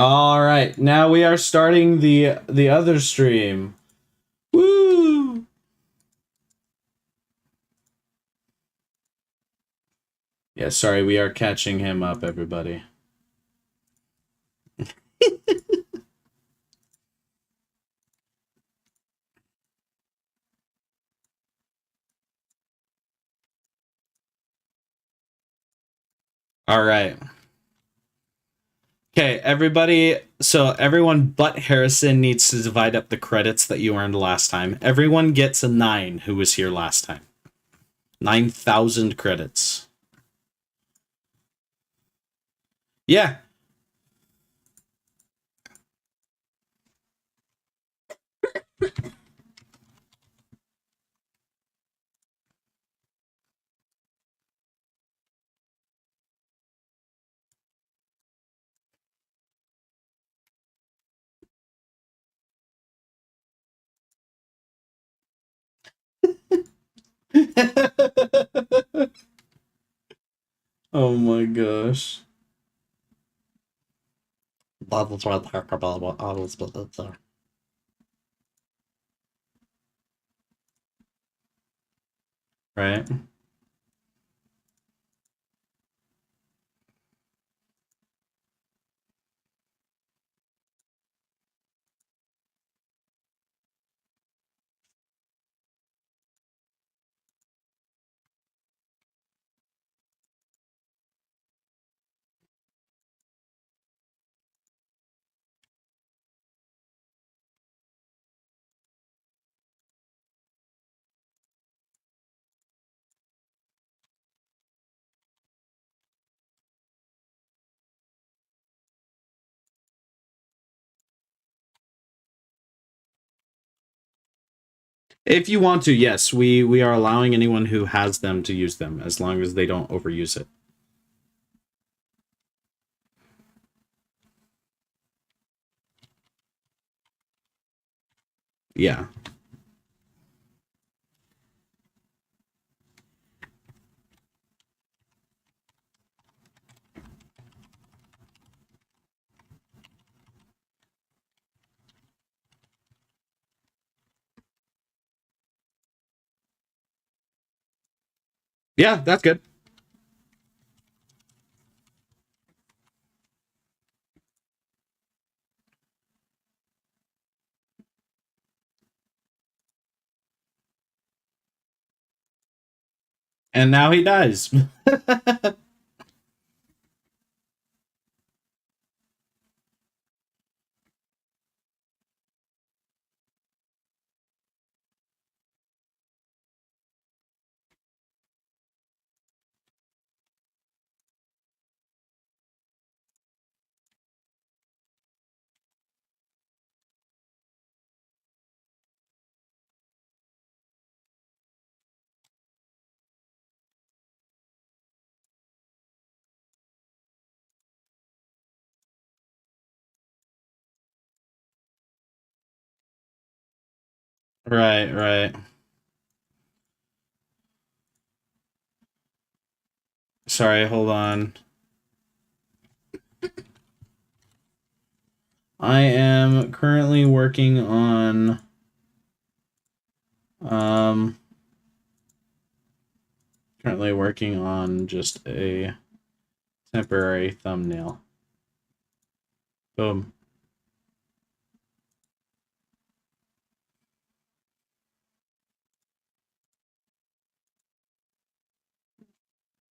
All right, now we are starting the other stream. Woo! Yeah, sorry, we are catching him up, everybody. All right. Okay, everybody. So everyone but Harrison needs to divide up the credits that you earned last time. Everyone gets a 9 who was here last time. 9,000 credits. Yeah. Oh my gosh. That's what I talk about what I was there. Right. If you want to, yes, we are allowing anyone who has them to use them as long as they don't overuse it. Yeah. Yeah, that's good. And now he dies. Right, right. Sorry, hold on. I am currently working on um just a temporary thumbnail. Boom.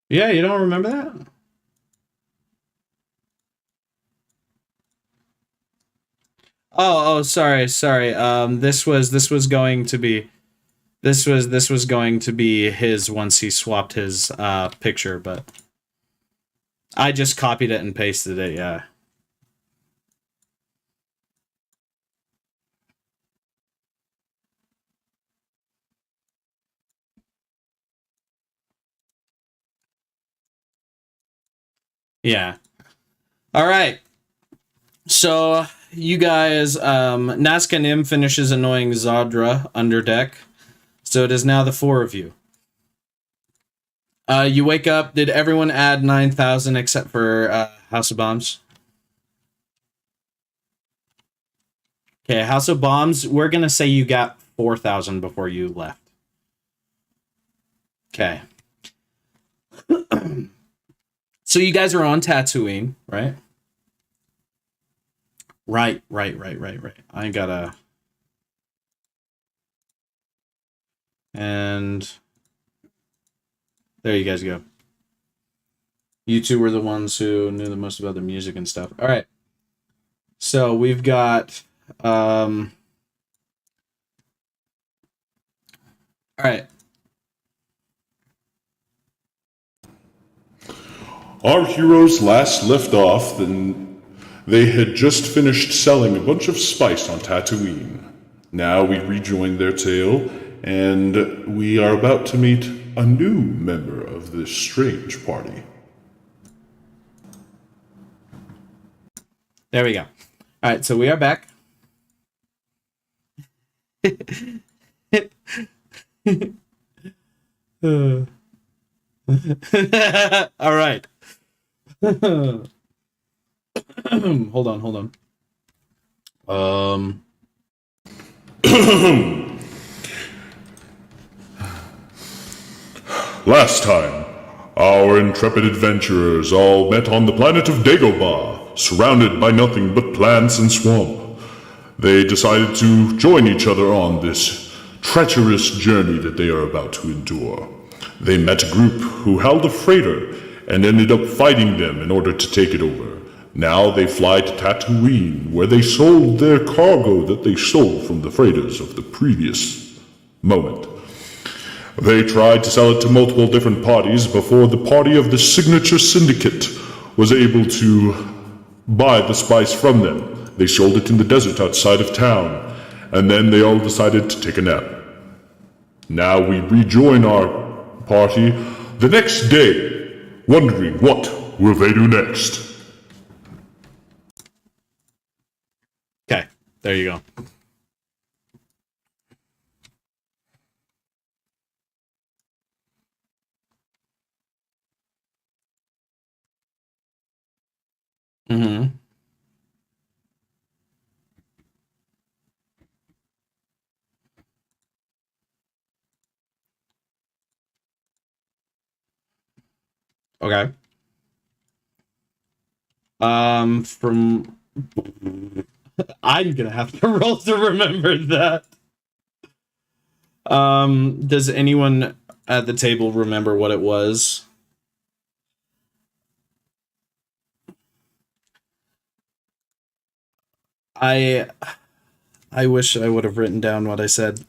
Yeah, you don't remember that? Sorry. This was going to be this was going to be his once he swapped his picture, but I just copied it and pasted it, yeah. Yeah. All right. So you guys, Nazca Nim finishes annoying Zadra under deck. So it is now the 4 of you. You wake up. Did everyone add 9,000 except for House of Bombs? Okay, House of Bombs, we're going to say you got 4,000 before you left. Okay. So you guys are on Tatooine, right? Right. I gotta... And... There you guys go. You two were the ones who knew the most about the music and stuff. All right. So we've got... All right. Our heroes last left off, then they had just finished selling a bunch of spice on Tatooine. Now we rejoin their tale, and we are about to meet a new member of this strange party. There we go. All right, so we are back. All right. Hold on. Last time, our intrepid adventurers all met on the planet of Dagobah, surrounded by nothing but plants and swamp. They decided to join each other on this treacherous journey that they are about to endure. They met a group who held a freighter and ended up fighting them in order to take it over. Now they fly to Tatooine, where they sold their cargo that they stole from the freighters of the previous moment. They tried to sell it to multiple different parties before the party of the Signature Syndicate was able to buy the spice from them. They sold it in the desert outside of town, and then they all decided to take a nap. Now we rejoin our party the next day, wondering what will they do next. Okay, there you go. Mm-hmm. Okay. From I'm gonna have to roll to remember that. Does anyone at the table remember what it was? I wish I would have written down what I said.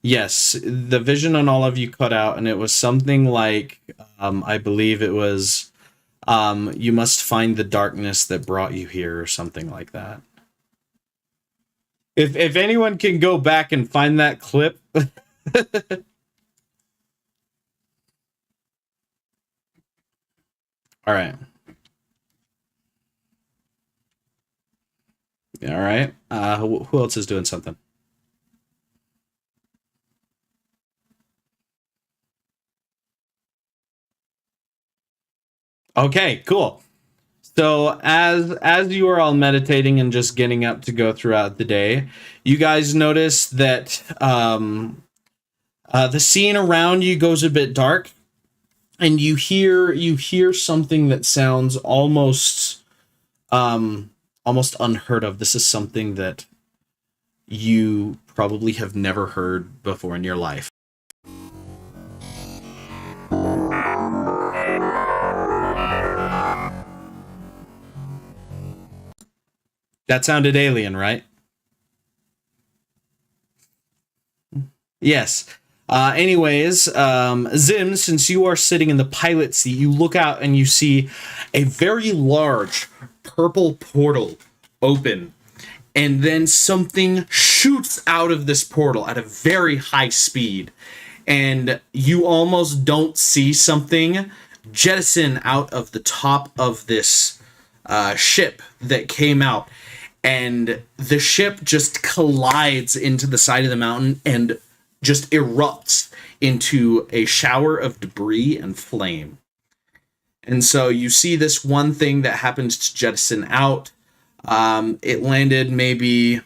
Yes, the vision on all of you cut out, and it was something like, I believe it was, you must find the darkness that brought you here, or something like that. If anyone can go back and find that clip. All right. All right. Who else is doing something? Okay, cool. So as you are all meditating and just getting up to go throughout the day, you guys notice that the scene around you goes a bit dark, and you hear something that sounds almost unheard of. This is something that you probably have never heard before in your life. That sounded alien, right? Yes. Anyways, Zim, since you are sitting in the pilot seat, you look out and you see a very large purple portal open. And then something shoots out of this portal at a very high speed. And you almost don't see something jettison out of the top of this ship that came out. And the ship just collides into the side of the mountain and just erupts into a shower of debris and flame. And so you see this one thing that happens to jettison out. It landed maybe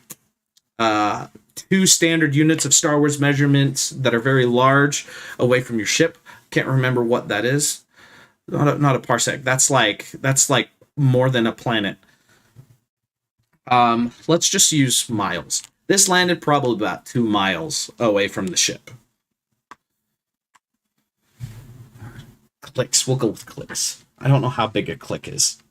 2 standard units of Star Wars measurements that are very large away from your ship. Can't remember what that is. Not a parsec. That's like more than a planet. Let's just use miles. This landed probably about 2 miles away from the ship. Clicks. We'll go with clicks. I don't know how big a click is.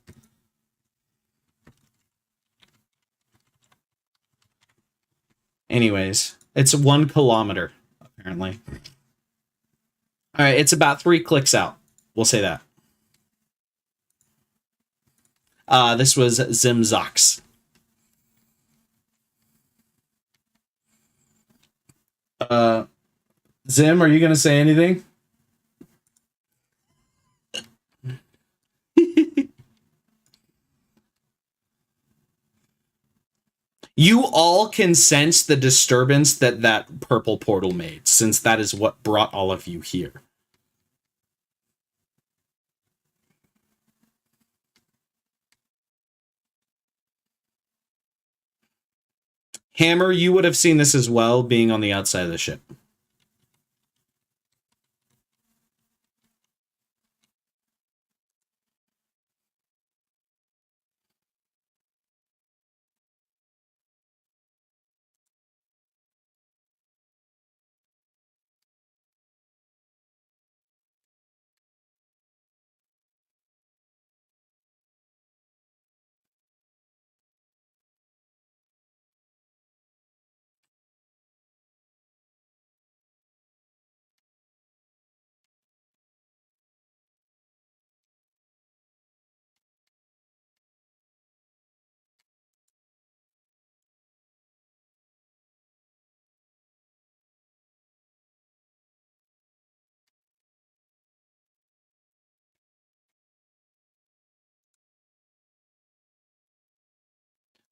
Anyways, it's 1 kilometer, apparently. All right, it's about 3 clicks out. We'll say that. This was Zimzox. Zim, are you going to say anything? You all can sense the disturbance that that purple portal made, since that is what brought all of you here. Hammer, you would have seen this as well, being on the outside of the ship.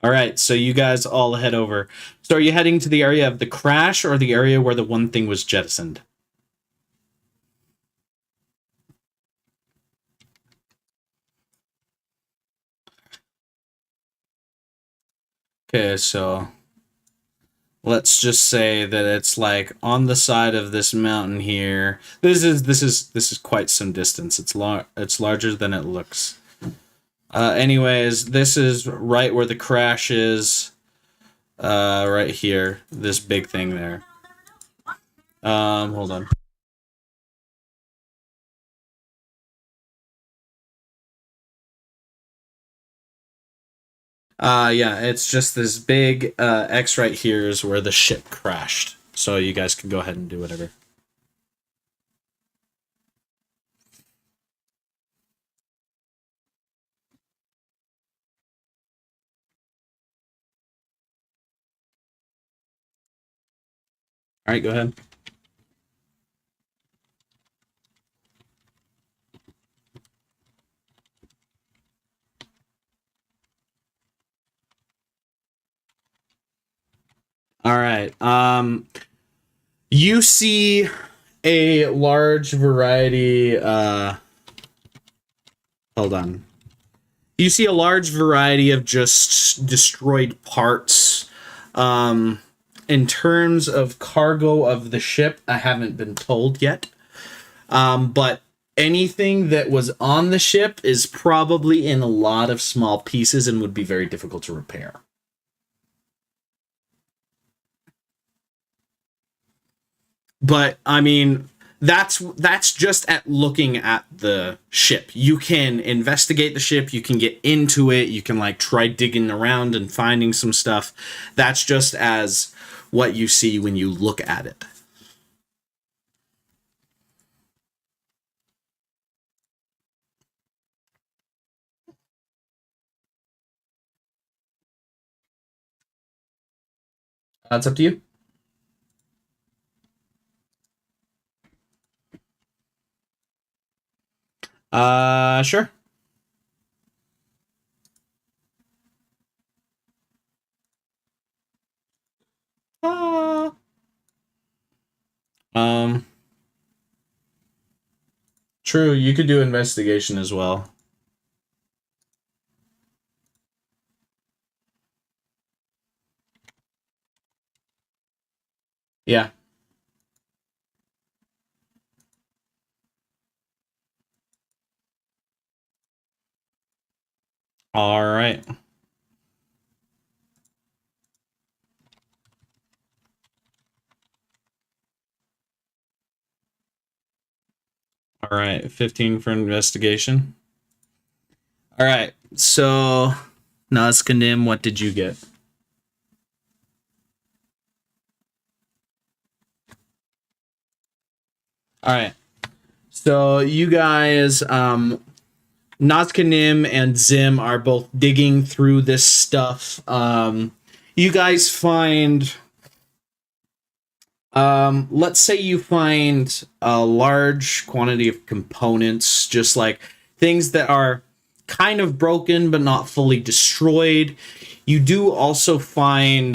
All right, so you guys all head over. So are you heading to the area of the crash or the area where the one thing was jettisoned? Okay, so let's just say that it's like on the side of this mountain here. This is quite some distance. It's larger than it looks. Anyways, this is right where the crash is. Right here, this big thing there. Hold on. Yeah, it's just this big X right here is where the ship crashed. So you guys can go ahead and do whatever. All right, go ahead. All right. You see a large variety. Hold on. You see a large variety of just destroyed parts. In terms of cargo of the ship, I haven't been told yet. But anything that was on the ship is probably in a lot of small pieces and would be very difficult to repair. But I mean, that's just at looking at the ship. You can investigate the ship, you can get into it, you can like try digging around and finding some stuff. That's just as what you see when you look at it. That's up to you. Sure. Uh, um, True, you could do investigation as well. Yeah. All right. All right. 15 for investigation. All right. So, Nazcanim, what did you get? All right. So you guys, Nazcanim and Zim are both digging through this stuff. You guys find, let's say you find a large quantity of components, just like things that are kind of broken but not fully destroyed. You do also find,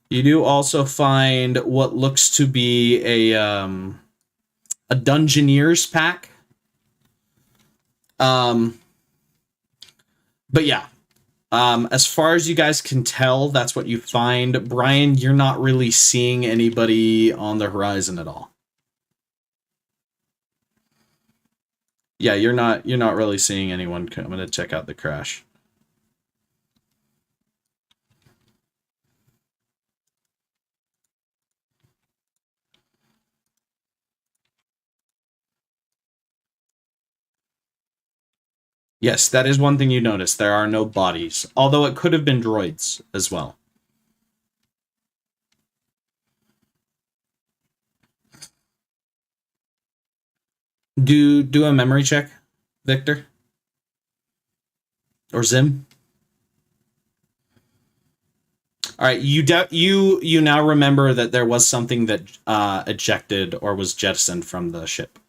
you do also find what looks to be a Dungeoneer's pack. But yeah, as far as you guys can tell, that's what you find. Brian, you're not really seeing anybody on the horizon at all. Yeah, you're not really seeing anyone coming to check out the crash. Yes, that is one thing you notice. There are no bodies, although it could have been droids as well. Do a memory check, Victor or Zim. All right, you now remember that there was something that ejected or was jettisoned from the ship.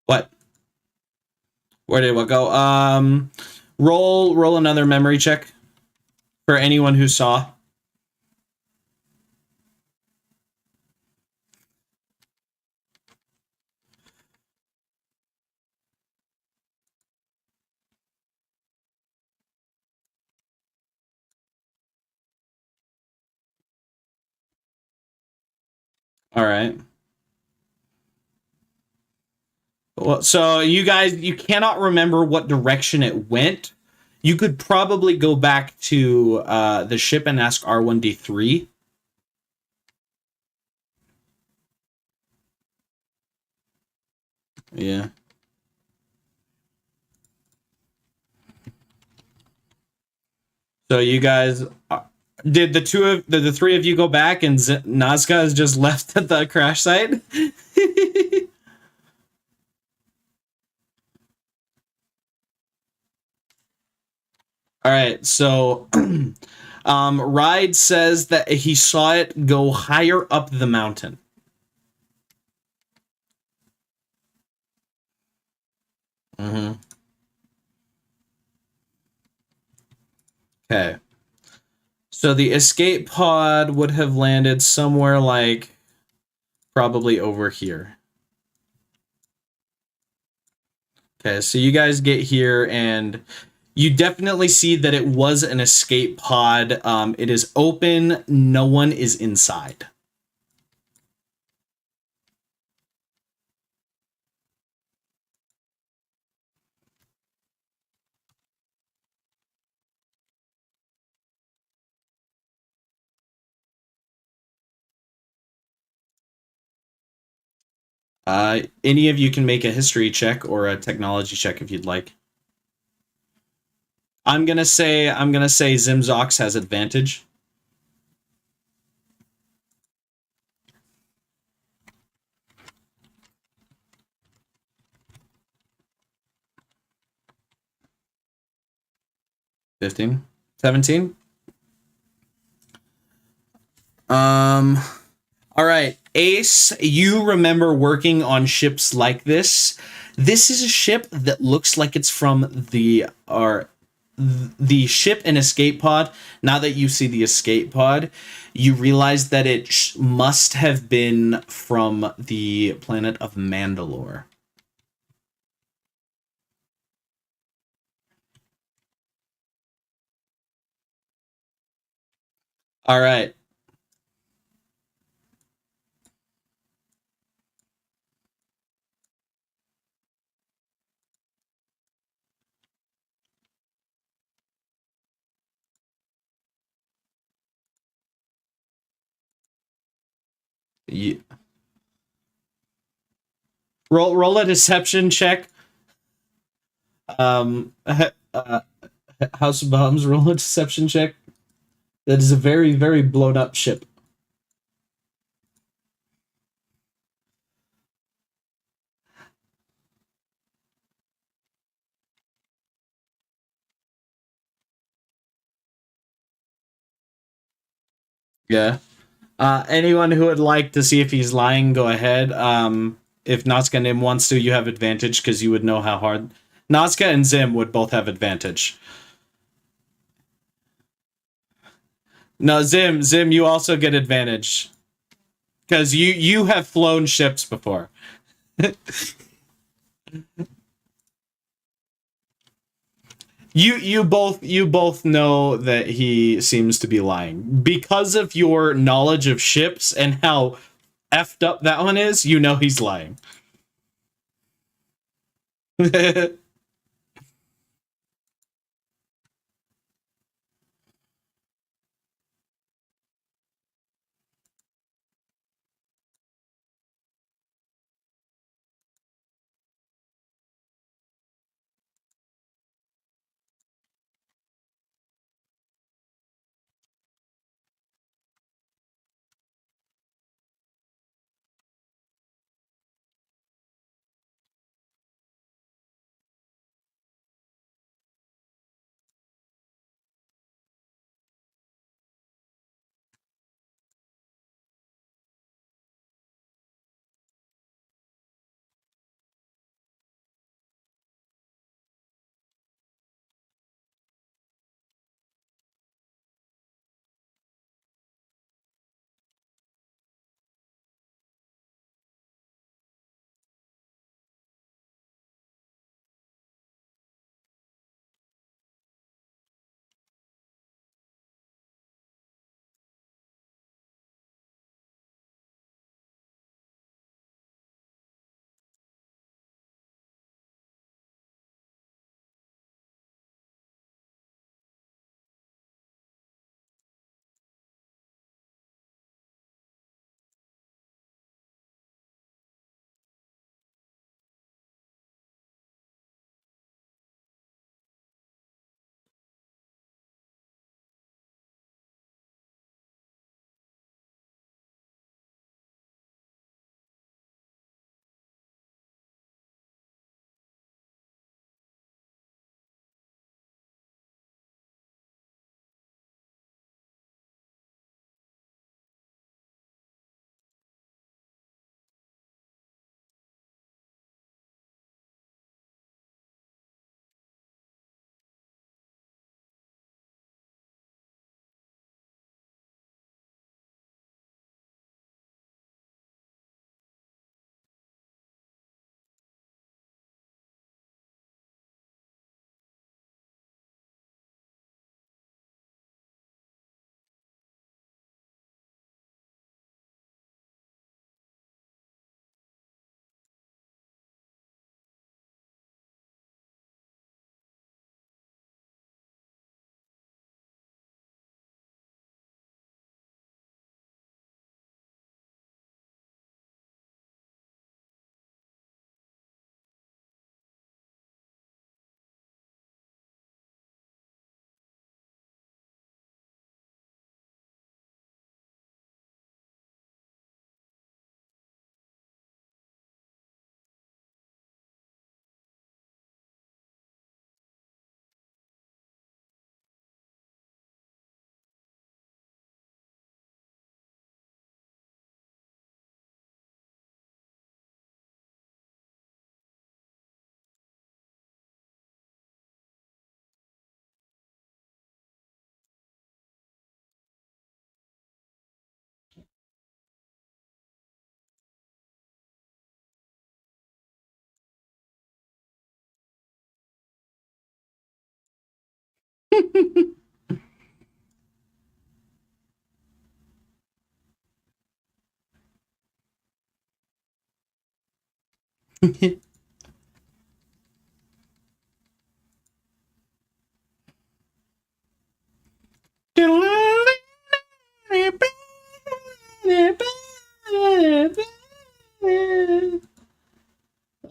What? Where did what go? Roll another memory check for anyone who saw. All right. Well, so you guys, you cannot remember what direction it went. You could probably go back to the ship and ask R1D3. Yeah. So you guys, did the three of you go back and Nazca is just left at the crash site? All right, so Ride says that he saw it go higher up the mountain. Mm-hmm. Okay. So the escape pod would have landed somewhere like probably over here. Okay, so you guys get here and you definitely see that it was an escape pod. It is open. No one is inside. Any of you can make a history check or a technology check if you'd like. I'm gonna say Zimzox has advantage. 15, 17. All right, Ace, you remember working on ships like this. This is a ship that looks like it's from the ship and escape pod. Now that you see the escape pod, you realize that it must have been from the planet of Mandalore. All right. Yeah. Roll a deception check. House of Bombs, roll a deception check. That is a very, very blown up ship. Yeah. Anyone who would like to see if he's lying, go ahead. If Nazca and Nim wants to, you have advantage because you would know how hard. Nazca and Zim would both have advantage. No, Zim, you also get advantage because you have flown ships before. You both know that he seems to be lying because of your knowledge of ships and how effed up that one is. You know he's lying.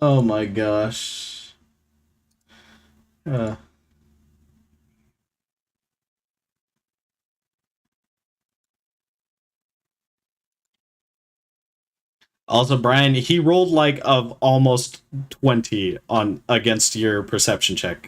Oh my gosh. Uh. Also, Brian, he rolled like of almost 20 on against your perception check.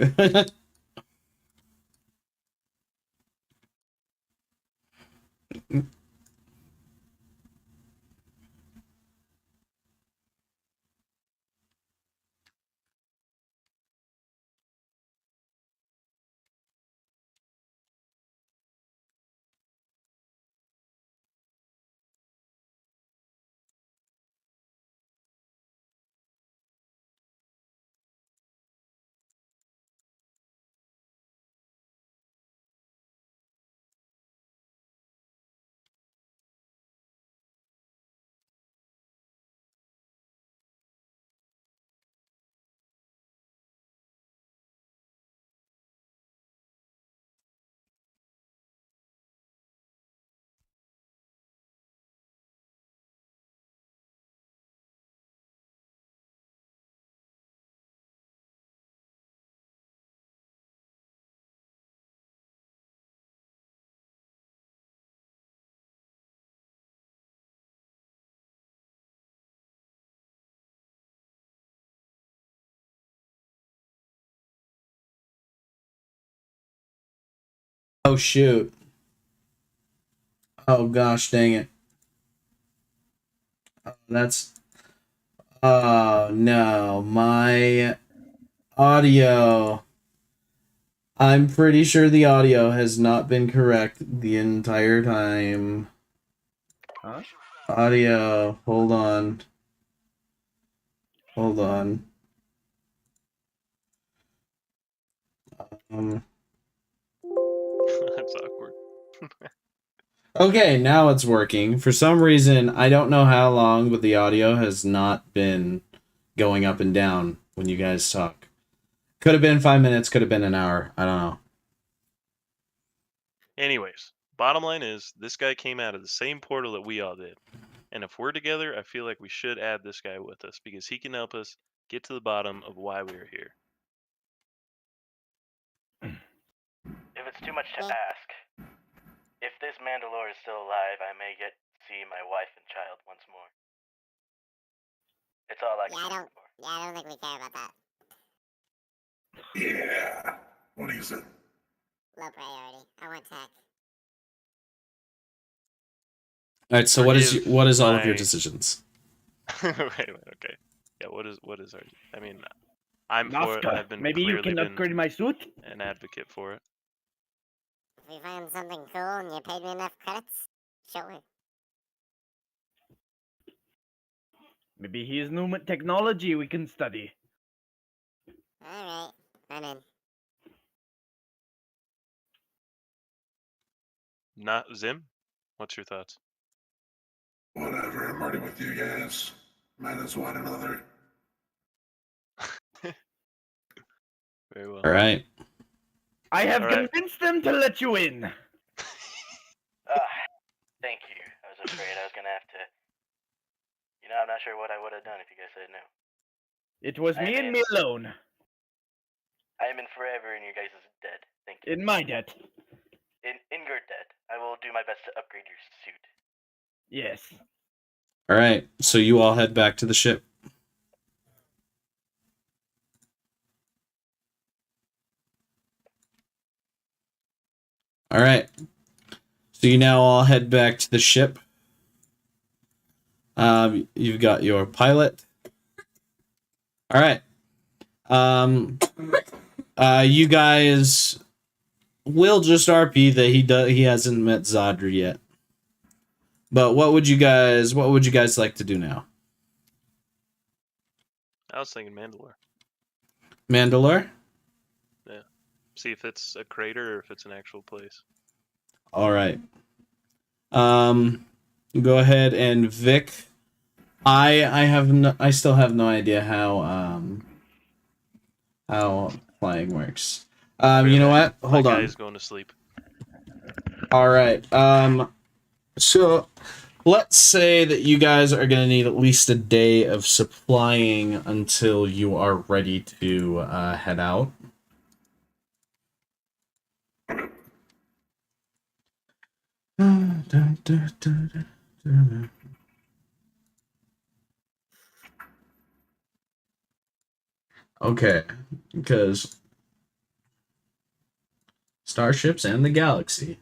Oh shoot. Oh gosh, dang it. That's oh no, my audio. I'm pretty sure the audio has not been correct the entire time. Huh? Audio, hold on. Hold on. Um, That's awkward. okay, now it's working. For some reason, I don't know how long, but the audio has not been going up and down when you guys talk. Could have been 5 minutes, could have been an hour. I don't know. Anyways, bottom line is this guy came out of the same portal that we all did. And if we're together, I feel like we should add this guy with us because he can help us get to the bottom of why we're here. If it's too much to ask, if this Mandalore is still alive, I may get to see my wife and child once more. It's all I can ask for. Yeah, I don't think we care about that. Yeah. What is it? Low priority. I want tech. All right, so what is all of your my- decisions? Wait a minute, okay. Yeah, what is our? I mean, I'm for it. Nazca, I've been maybe you clearly can been upgrade my suit? an advocate for it. If we find something cool and you paid me enough credits, sure. Maybe he has new technology we can study. Alright, I'm in. Not Zim. What's your thoughts? Whatever, I'm already with you guys. Might as well another. Very well. All right. I have All right. convinced them to let you in. Thank you. I was afraid I was gonna have to. You know, I'm not sure what I would have done if you guys said no. It was me and me alone. I am in forever in your guys' debt. Thank you. In my debt. In your debt. I will do my best to upgrade your suit. Yes. All right. So you all head back to the ship. All right. So you now all head back to the ship. You've got your pilot. All right. You guys will just RP that he hasn't met Zadra yet. But what would you guys like to do now? I was thinking Mandalore. Mandalore? Yeah. See if it's a crater or if it's an actual place. All right. Go ahead and Vic. I still have no idea how flying works. You know what? Hold My on. guy's going to sleep. All right. So let's say that you guys are going to need at least a day of supplying until you are ready to head out. Okay, because starships and the galaxy.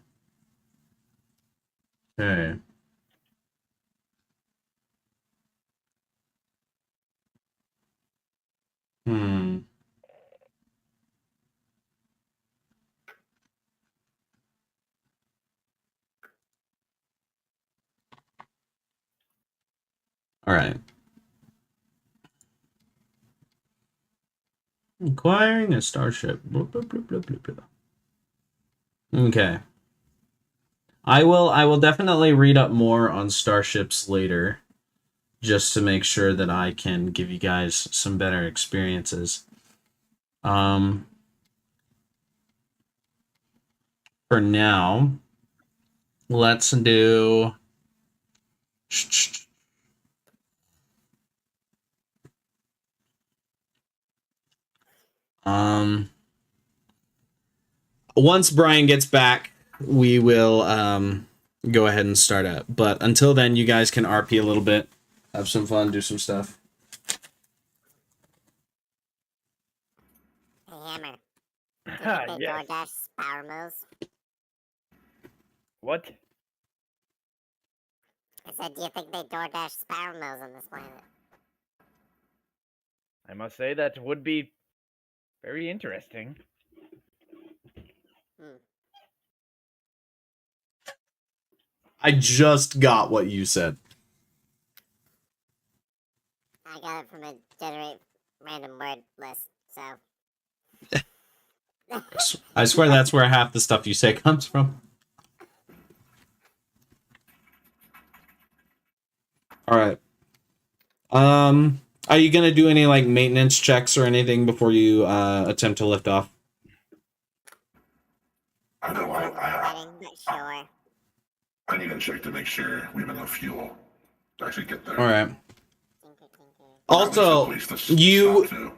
Okay. Hmm. All right. Acquiring a starship. Blah, blah, blah, blah, blah, blah. Okay. I will definitely read up more on starships later, just to make sure that I can give you guys some better experiences. For now, let's do once Brian gets back, we will go ahead and start up. But until then, you guys can RP a little bit, have some fun, do some stuff. Hey, Hammer. Do you Ah, think they yes. DoorDash Power Moves? What? I said, do you think they DoorDash Power Moves on this planet? I must say that would be very interesting. I just got what you said. I got it from a generate random word list, so. I swear that's where half the stuff you say comes from. All right. Are you gonna do any like maintenance checks or anything before you attempt to lift off? I know Wedding, but sure. I need to check to make sure we have enough fuel to actually get there. All right. Tinker, tinker. Also, At least a place to you stop to.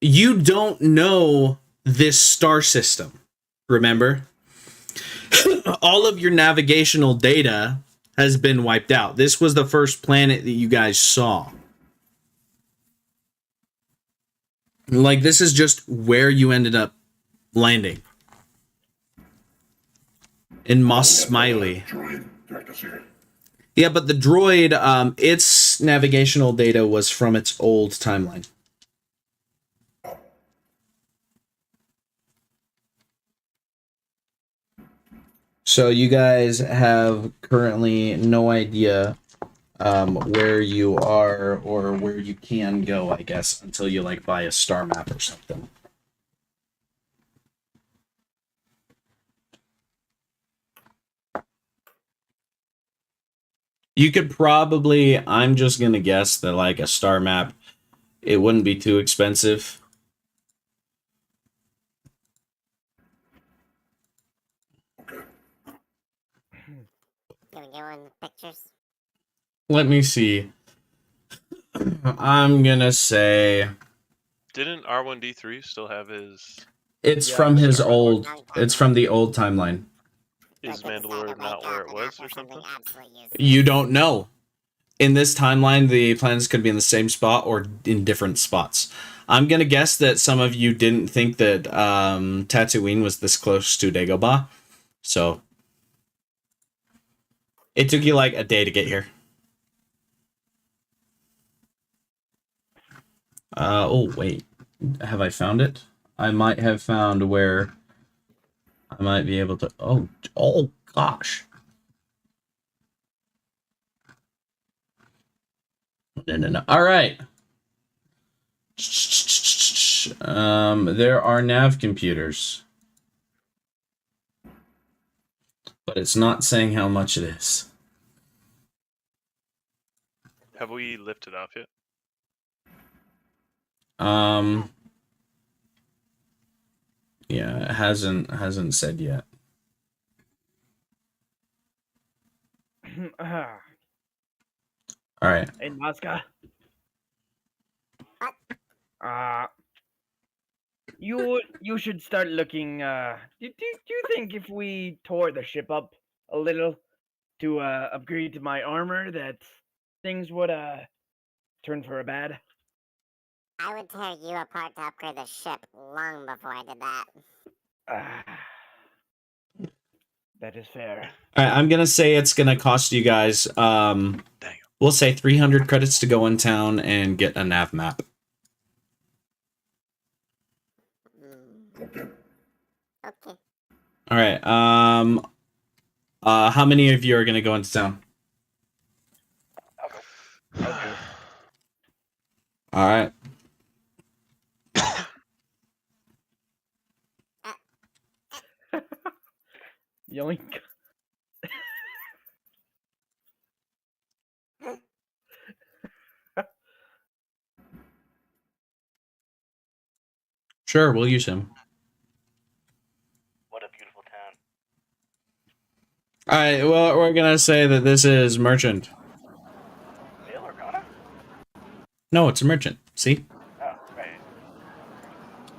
you don't know this star system. Remember? All of your navigational data has been wiped out. This was the first planet that you guys saw. Like, this is just where you ended up landing. In Moss Smiley. Droid direct us here. Yeah, but the droid, its navigational data was from its old timeline. So you guys have currently no idea where you are or where you can go, I guess, until you like buy a star map or something. You could probably, I'm just gonna guess that like a star map, it wouldn't be too expensive. Okay. Gonna go in the pictures. Let me see. I'm gonna say Didn't R1D3 still have his? it's Yeah, from his star map. old, it's from the old timeline. Is But they decide to Mandalore wake not where up it and was that or something? absolutely useless. You don't know. In this timeline, the planets could be in the same spot or in different spots. I'm gonna guess that some of you didn't think that Tatooine was this close to Dagobah, so it took you like a day to get here. Oh wait, have I found it? I might have found where I might be able to. Oh gosh. No. All right. much. There are nav computers. But it's not saying how much it is. Have we lifted off yet? Yeah, it hasn't said yet. All right. Hey, Nazca. You should start looking. Do you think if we tore the ship up a little to upgrade to my armor that things would turn for a bad? I would tear you apart to upgrade the ship long before I did that. That is fair. All right, I'm gonna say it's gonna cost you guys. We'll say 300 credits to go in town and get a nav map. Okay. Okay. All right. How many of you are gonna go into town? Okay. All right. Yoink. Sure, we'll use him. What a beautiful town. All right. Well, we're gonna say that this is merchant. Bail Organa? No, it's a merchant. See? Oh, right.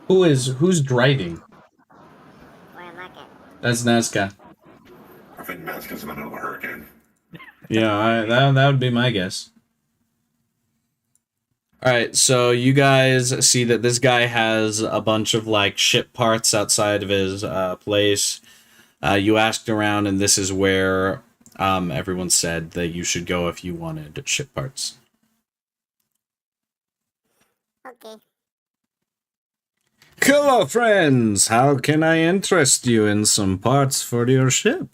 Who's driving? We're in market. That's Nazca. I think Nazca's in the middle of a hurricane. Yeah, that would be my guess. All right, so you guys see that this guy has a bunch of like ship parts outside of his place. You asked around, and this is where everyone said that you should go if you wanted ship parts. Okay. Hello, friends. How can I interest you in some parts for your ship?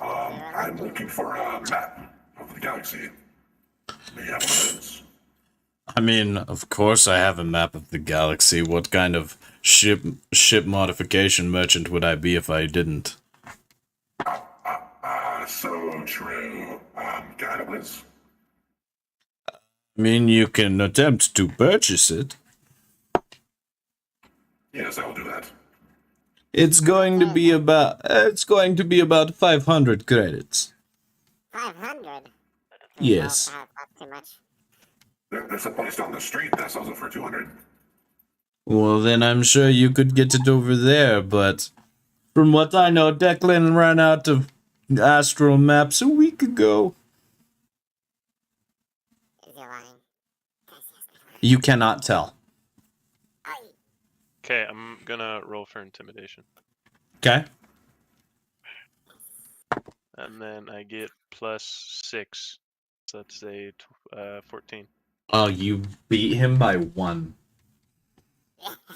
I'm looking for a map of the galaxy. May you have one of those? I mean, of course I have a map of the galaxy. What kind of ship modification merchant would I be if I didn't? So true. Got it, please. I mean, you can attempt to purchase it. Yes, I will do that. It's going to be about 500 credits. 500? Yes. Oh, that's too much. There's a place down the street that sells it for 200. Well, then I'm sure you could get it over there, but from what I know, Declan ran out of astral maps a week ago. Is he lying? You cannot tell. Okay, I'm gonna roll for intimidation. Okay. And then I get +6. So that's a 14. Oh, you beat him by 1.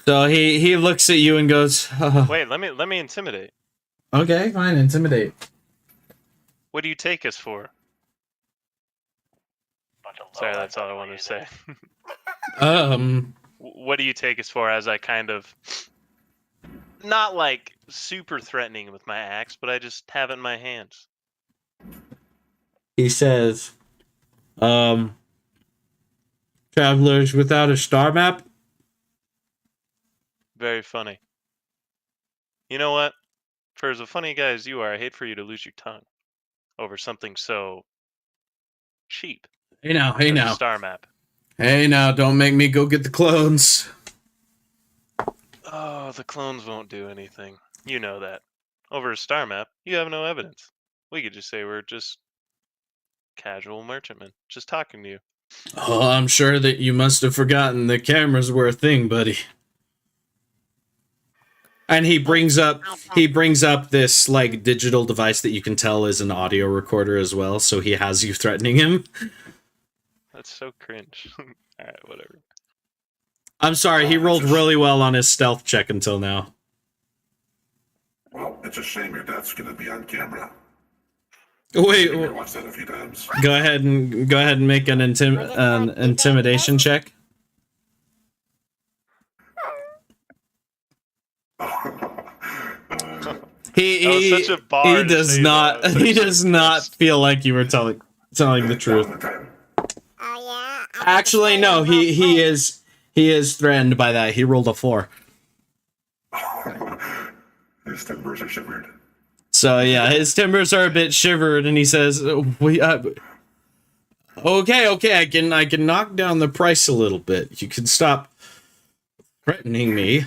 So he looks at you and goes, oh, Wait, let me intimidate. okay, fine, intimidate. What do you take us for? Bunch of Sorry, low that's all I wanted to say. What do you take us for as I kind of, not like super threatening with my axe, but I just have it in my hands. He says, travelers without a star map? Very funny. You know what? For as a funny guy as you are, I hate for you to lose your tongue over something so cheap Hey now, as a star map. Hey now, don't make me go get the clones. Oh, the clones won't do anything. You know that. Over a star map, you have no evidence. We could just say we're just casual merchantmen, just talking to you. Oh, I'm sure that you must have forgotten the cameras were a thing, buddy. And he brings up this like digital device that you can tell is an audio recorder as well, so he has you threatening him. That's so cringe. Alright, whatever. I'm sorry, he rolled really well on his stealth check until now. Well, it's a shame your death's gonna be on camera. Wait, I watched that a few times. go ahead and make an intimidation check. He That was such a bar he to does say not that. he does not feel like you were telling the truth. Oh yeah. I think Actually, it's no, really he is threatened by that. He rolled a 4. His timbers are shivered. So yeah, his timbers are a bit shivered, and he says, okay, I can knock down the price a little bit. You can stop threatening me.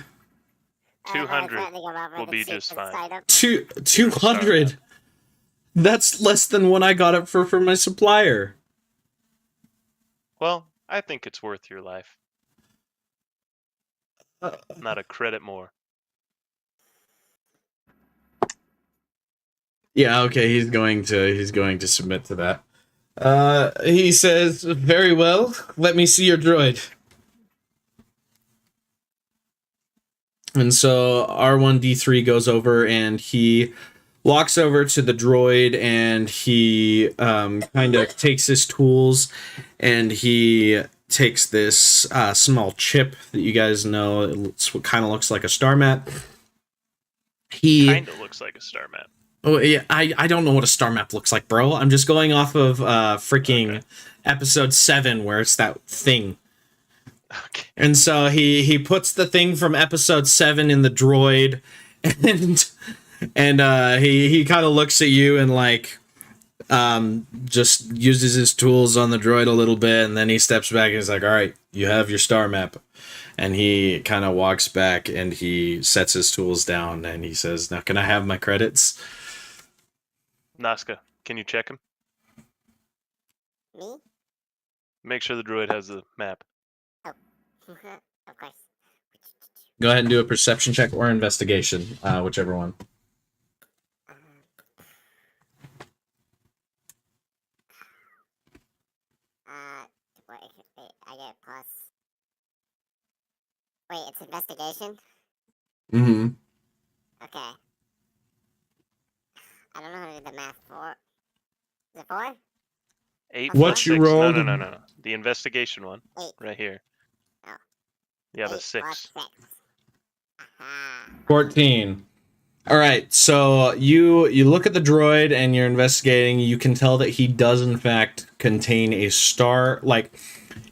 200 will be just fine. 200. That's less than what I got it for from my supplier. Well, I think it's worth your life. Not a credit more. Yeah, okay, he's going to submit to that. He says, very well, let me see your droid. And so R1D3 goes over and he walks over to the droid and he kind of takes his tools and he takes this small chip that you guys know it kind of looks like a star map. He Kind of looks like a star map. Oh yeah, I don't know what a star map looks like, bro. I'm just going off of freaking episode 7 where it's that thing. Okay. And so he puts the thing from episode 7 in the droid, and he kind of looks at you and like just uses his tools on the droid a little bit, and then he steps back and he's like, "All right, you have your star map." And he kind of walks back and he sets his tools down and he says, "Now, can I have my credits?" Nazca, can you check him? Me? Make sure the droid has the map. Of course. Go ahead and do a perception check or investigation, whichever one. Wait, I get plus. Wait, it's investigation? Mm-hmm. Okay. I don't know how to do the math. 4. Is it 4? 8 What plus you 6. rolled? No. The investigation one. 8. Right here. Oh. Yeah, the 8 6. plus 6. Aha. 14. All right, so you look at the droid and you're investigating. You can tell that he does in fact contain a star. Like,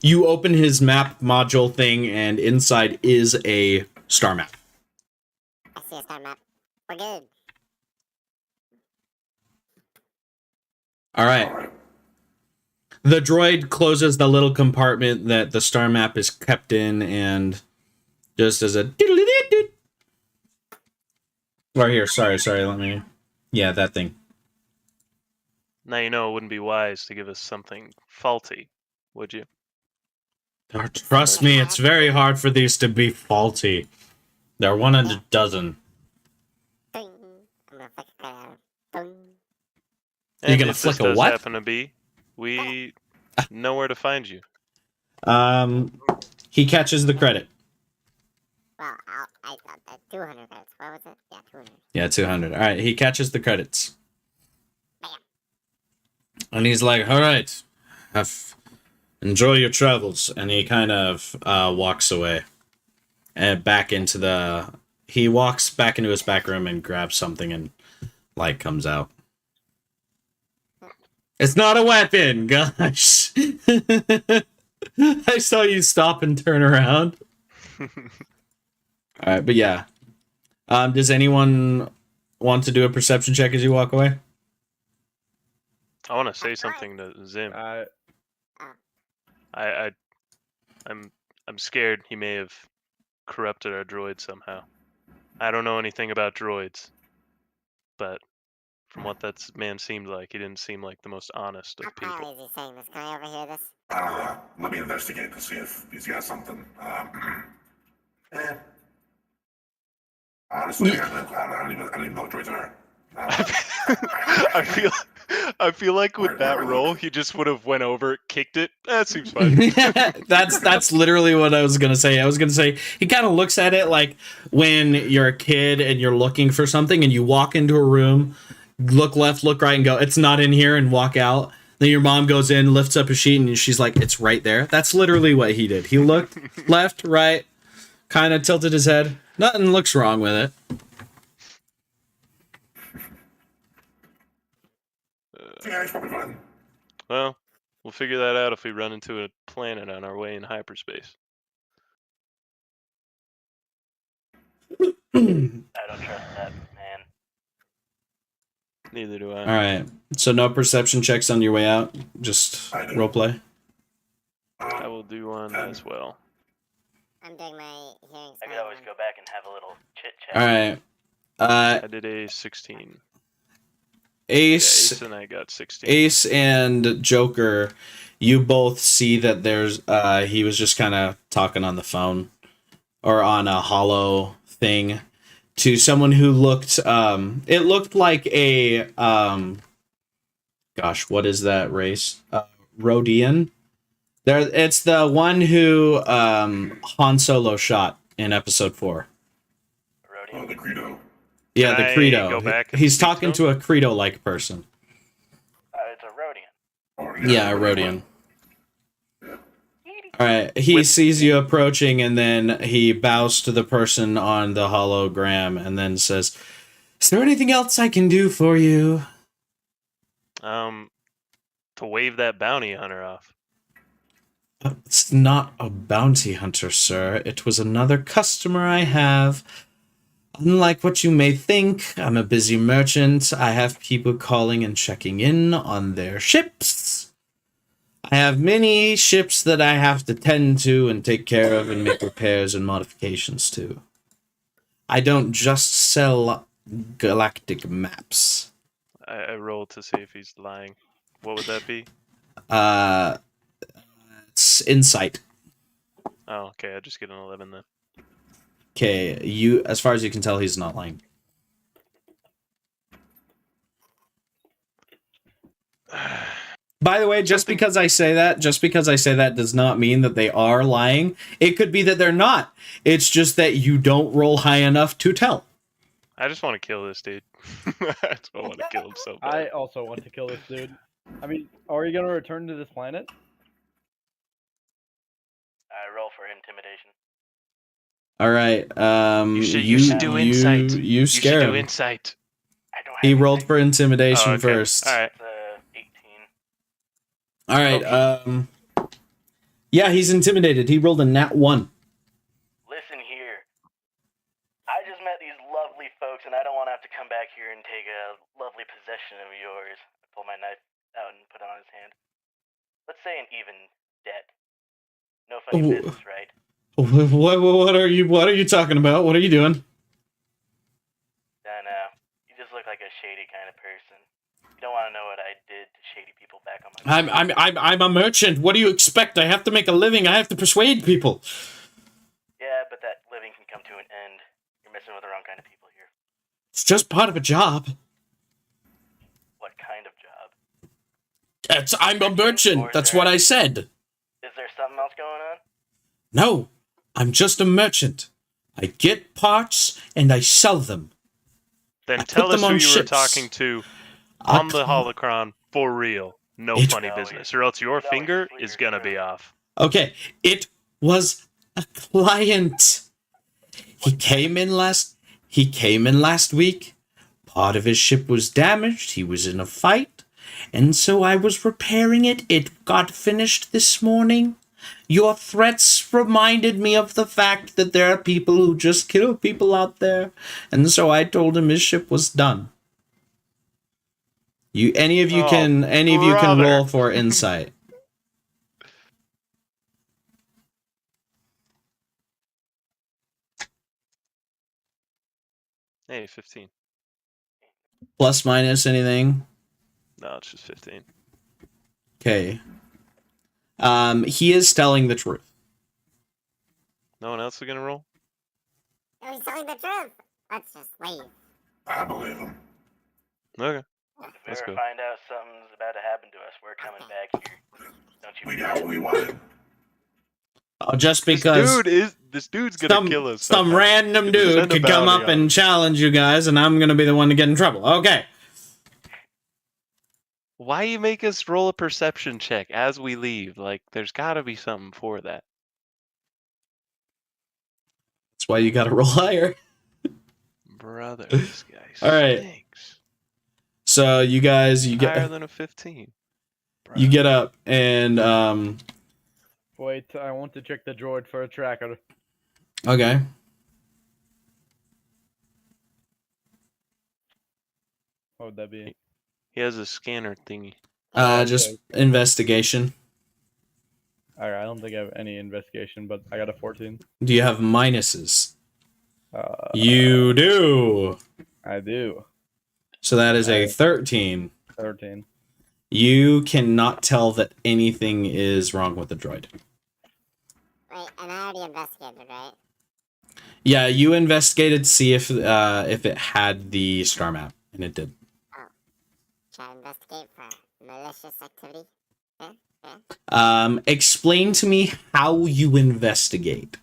you open his map module thing, and inside is a star map. I see a star map. We're good. All right. The droid closes the little compartment that the star map is kept in, and just as a diddle-dee-dee-dee. Or here, sorry, let me. Yeah, that thing. Now you know it wouldn't be wise to give us something faulty, would you? Trust me, it's very hard for these to be faulty. They're 1 in a dozen. Ding. I'm gonna flick a credit out. Ding. And gonna if flick this a does what? happen to be, we know where to find you. He catches the credit. Well, I 200 credits. What was it? Yeah, 200. Yeah, 200. All right, he catches the credits. Bam. And he's like, all right, enjoy your travels. And he kind of walks away. And he walks back into his back room and grabs something, and light comes out. It's not a weapon, gosh. I saw you stop and turn around. All right, but yeah. Does anyone want to do a perception check as you walk away? I want to say something to Zim. I'm scared he may have corrupted our droid somehow. I don't know anything about droids, but from what that man seemed like, he didn't seem like the most honest How of people. pile is he saying this? Can I overhear this? Let me investigate to see if he's got something. Honestly, I don't even know what droids are. I feel like with that roll, he just would have went over, kicked it. That seems fine. That's literally what I was gonna say. I was gonna say he kind of looks at it like when you're a kid and you're looking for something and you walk into a room, look left, look right, and go, "It's not in here," and walk out. Then your mom goes in, lifts up a sheet, and she's like, "It's right there." That's literally what he did. He looked left, right, kind of tilted his head. Nothing looks wrong with it. Yeah, it's probably fine. Well, we'll figure that out if we run into a planet on our way in hyperspace. I don't trust that man. Neither do I. All right. So no perception checks on your way out. Just roleplay. I will do one as well. I'm doing my hearing I could spell always one. go back and have a little chit chat. All right. I did a 16. Ace, Yeah, Ace and I got 16. Ace and Joker, you both see that there's he was just kind of talking on the phone or on a hollow thing to someone who looked it looked like a gosh, what is that race? Rhodian. There it's the one who Han Solo shot in episode 4. Oh, the Credo. Yeah, Can the I Credo. go back and He's speak talking to to a Credo-like person. It's a Rhodian. Oh, Yeah, a Rhodian. Alright, he sees you approaching and then he bows to the person on the hologram and then says, "Is there anything else I can do for you?" To wave that bounty hunter off. It's not a bounty hunter, sir. It was another customer I have. Unlike what you may think, I'm a busy merchant. I have people calling and checking in on their ships. I have many ships that I have to tend to and take care of and make repairs and modifications to. I don't just sell galactic maps. I rolled to see if he's lying. What would that be? It's insight. Oh, okay. I just get an 11 then. Okay, you, as far as you can tell, he's not lying. By the way, just because I say that does not mean that they are lying. It could be that they're not. It's just that you don't roll high enough to tell. I just want to kill this dude. I just want to kill him so bad. I also want to kill this dude. I mean, are you gonna return to this planet? I roll for intimidation. All right. You should do insight. You scare should do him. insight. I don't have He rolled anything. for intimidation Oh, okay. first. All right. It's 18. All right. Yeah, he's intimidated. He rolled a nat 1. Listen here. I just met these lovely folks, and I don't want to have to come back here and take a lovely possession of yours. I pull my knife out and put it on his hand. Let's say an even debt. No funny Ooh. business, right? What are you talking about? What are you doing? I know. You just look like a shady kind of person. You don't want to know what I did to shady people back on my. I'm a merchant. What do you expect? I have to make a living. I have to persuade people. Yeah, but that living can come to an end. You're messing with the wrong kind of people here. It's just part of a job. What kind of job? I'm a merchant. That's what I said. Is there something else going on? No, I'm just a merchant. I get parts and I sell them. Then I tell put us them who on you were ships. talking to I on the cl- holocron for real. No It- funny No, business, or else your it's always finger clear is gonna be through. off. Okay, it was a client. He came in last week. Part of his ship was damaged. He was in a fight. And so I was repairing it. It got finished this morning. Your threats reminded me of the fact that there are people who just kill people out there. And so I told him his ship was done. Any of you Oh, can brother. roll for insight. Hey, 15. Plus minus anything. No, it's just 15. Okay. He is telling the truth. No one else is gonna roll? Oh, he's telling the truth. Let's just leave. I believe him. Okay. If we Let's ever go. find out something's about to happen to us, we're coming back here. Don't you We forget. got what we wanted. Oh, just because This dude's gonna kill us. some somehow. random Send dude a could come bounty up on and challenge you guys, and I'm gonna be the one to get in trouble. Okay. Why you make us roll a perception check as we leave? Like, there's gotta be something for that. That's why you gotta roll higher. Brother, this guy All right. stinks. So you guys, you Higher get than a 15. you get up and Wait, I want to check the droid for a tracker. okay. What would that be? He has a scanner thingy. Just investigation. Alright, I don't think I have any investigation, but I got a 14. Do you have minuses? Uh, You do. I do. So that is a Alright. 13. 13. You cannot tell that anything is wrong with the droid. Wait, and I already investigated, right? Yeah, you investigated to see if it had the star map, and it did. Should I investigate for malicious activity? Explain to me how you investigate.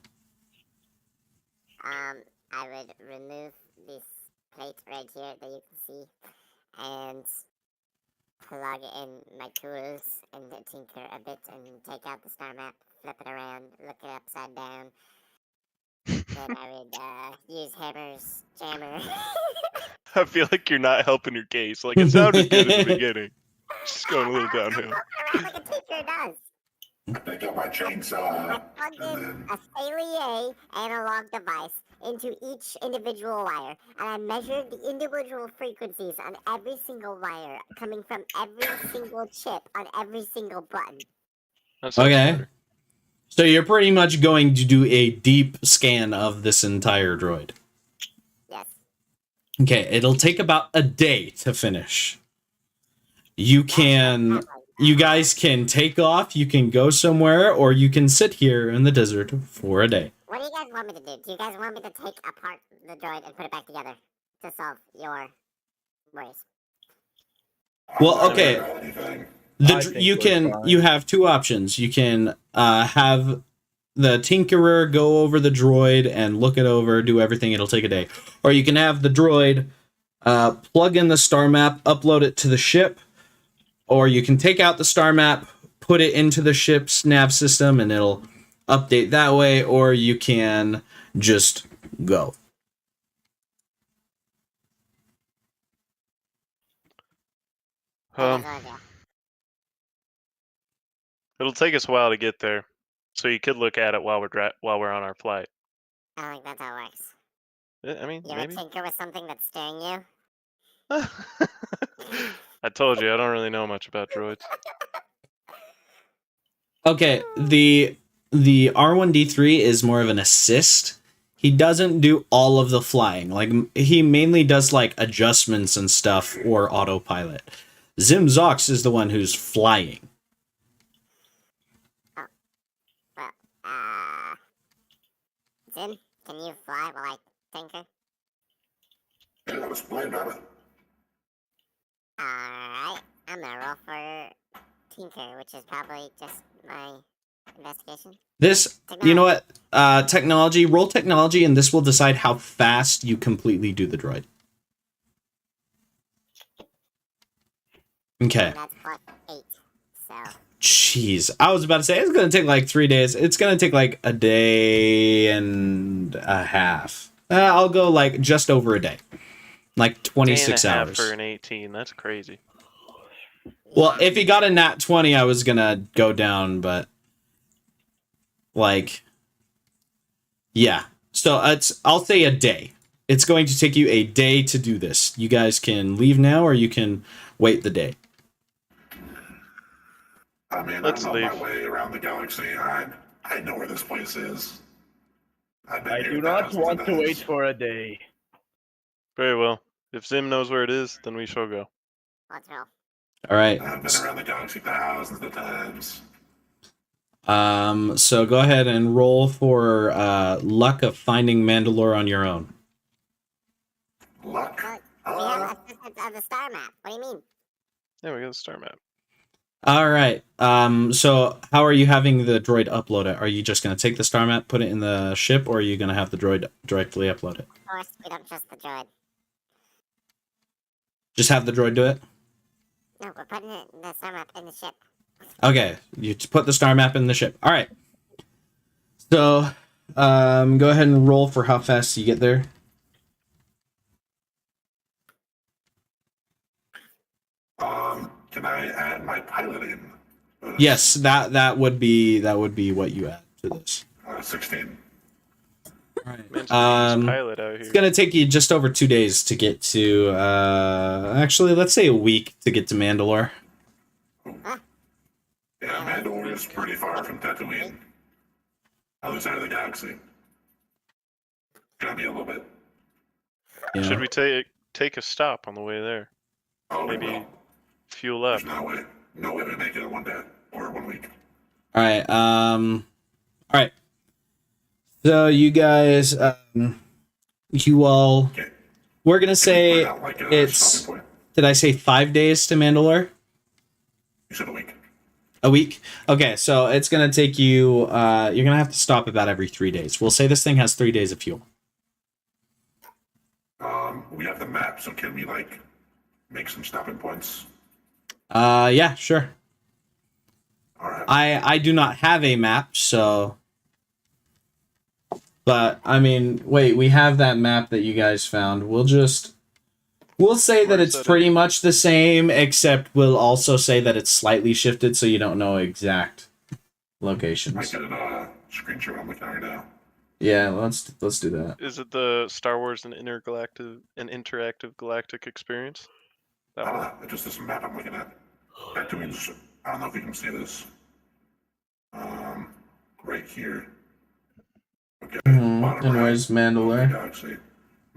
I would remove this plate right here that you can see, and plug in my tools and tinker a bit and take out the star map, flip it around, look it upside down. Then I would use hammers, jammer. I feel like you're not helping your case. Like, it sounded good in the beginning. It's just going a little downhill. Like a tinker does. I pick up my I chainsaw. plugged And in then a Sailier analog device into each individual wire, and I measured the individual frequencies on every single wire coming from every single chip on every single button. That sounds Okay. better. So you're pretty much going to do a deep scan of this entire droid. Yes. Okay, it'll take about a day to finish. You guys can take off, you can go somewhere, or you can sit here in the desert for a day. What do you guys want me to do? Do you guys want me to take apart the droid and put it back together to solve your worries? Well, I'm not okay. gonna know anything. I think You have two options. You can have the tinkerer go over the droid and look it over, do everything. It'll take a day. Or you can have the droid plug in the star map, upload it to the ship, or you can take out the star map, put it into the ship's nav system, and it'll update that way, or you can just go. What do you Um, guys wanna do? it'll take us a while to get there, so you could look at it while we're on our flight. I don't think that's how it works. I mean, You maybe. ever tinker with something that's staring you? I told you I don't really know much about droids. Okay, the R1D3 is more of an assist. He doesn't do all of the flying. Like, he mainly does like adjustments and stuff or autopilot. Zim Zox is the one who's flying. Well, Zim, can you fly while I tinker? Yeah, let's play about it. Alright, I'm gonna roll for tinker, which is probably just my investigation. This, you know what? Technology, roll technology, and this will decide how fast you completely do the droid. Okay. And that's plus 8, so... Jeez. I was about to say, it's going to take like 3 days. It's going to take like a day and a half. I'll go like just over a day. Like 26 Day and a half hours. for an 18. That's crazy. Well, if he got a nat 20, I was going to go down, but... Like... Yeah. So I'll say a day. It's going to take you a day to do this. You guys can leave now, or you can wait the day. I mean, Let's I'm on my leave. way around the galaxy. I know where this place is. I've been I here do not thousands of want to wait times. for a day. Very well. If Zim knows where it is, then we shall go. Let's roll. All right. I've been around the galaxy thousands of times. So go ahead and roll for luck of finding Mandalore on your own. Luck. We have assistance of the star map. What do you mean? Yeah, we got the star map. All right. So how are you having the droid upload it? Are you just going to take the star map, put it in the ship, or are you going to have the droid directly upload it? Of course, we don't trust the droid. Just have the droid do it? No, we're putting the star map in the ship. Okay. You put the star map in the ship. All right. So go ahead and roll for how fast you get there. can I add my piloting? Yes, that would be what you add to this. 16. Alright. Man's a genius pilot out It's here. gonna take you just over 2 days to get to actually let's say a week to get to Mandalore. Yeah, Mandalore is pretty far from Tatooine. Other side of the galaxy. Gonna be a little bit. Yeah. Should we take a stop on the way there? Oh, we Maybe will. fuel up. There's no way we make it in 1 day or 1 week. Alright, alright. So you guys you all Okay. we're gonna say Put out, like, a it's stopping point. did I say 5 days to Mandalore? You said a week. A week? Okay, so it's gonna take you you're gonna have to stop about every 3 days. We'll say this thing has 3 days of fuel. We have the map, so can we like make some stopping points? Yeah, sure. All right. I do not have a map, so but I mean, wait, we have that map that you guys found. We'll say that Where's it's that pretty much the same, except we'll also say that it's slightly shifted so you don't know exact I locations. get a screenshot I'm looking at right now. Yeah, let's do that. Is it the Star Wars and interactive galactic experience? That one? It's just this map I'm looking at. Tatooine's, I don't know if you can see this. Right here. Okay. bottom And right where's of the Mandalore? galaxy.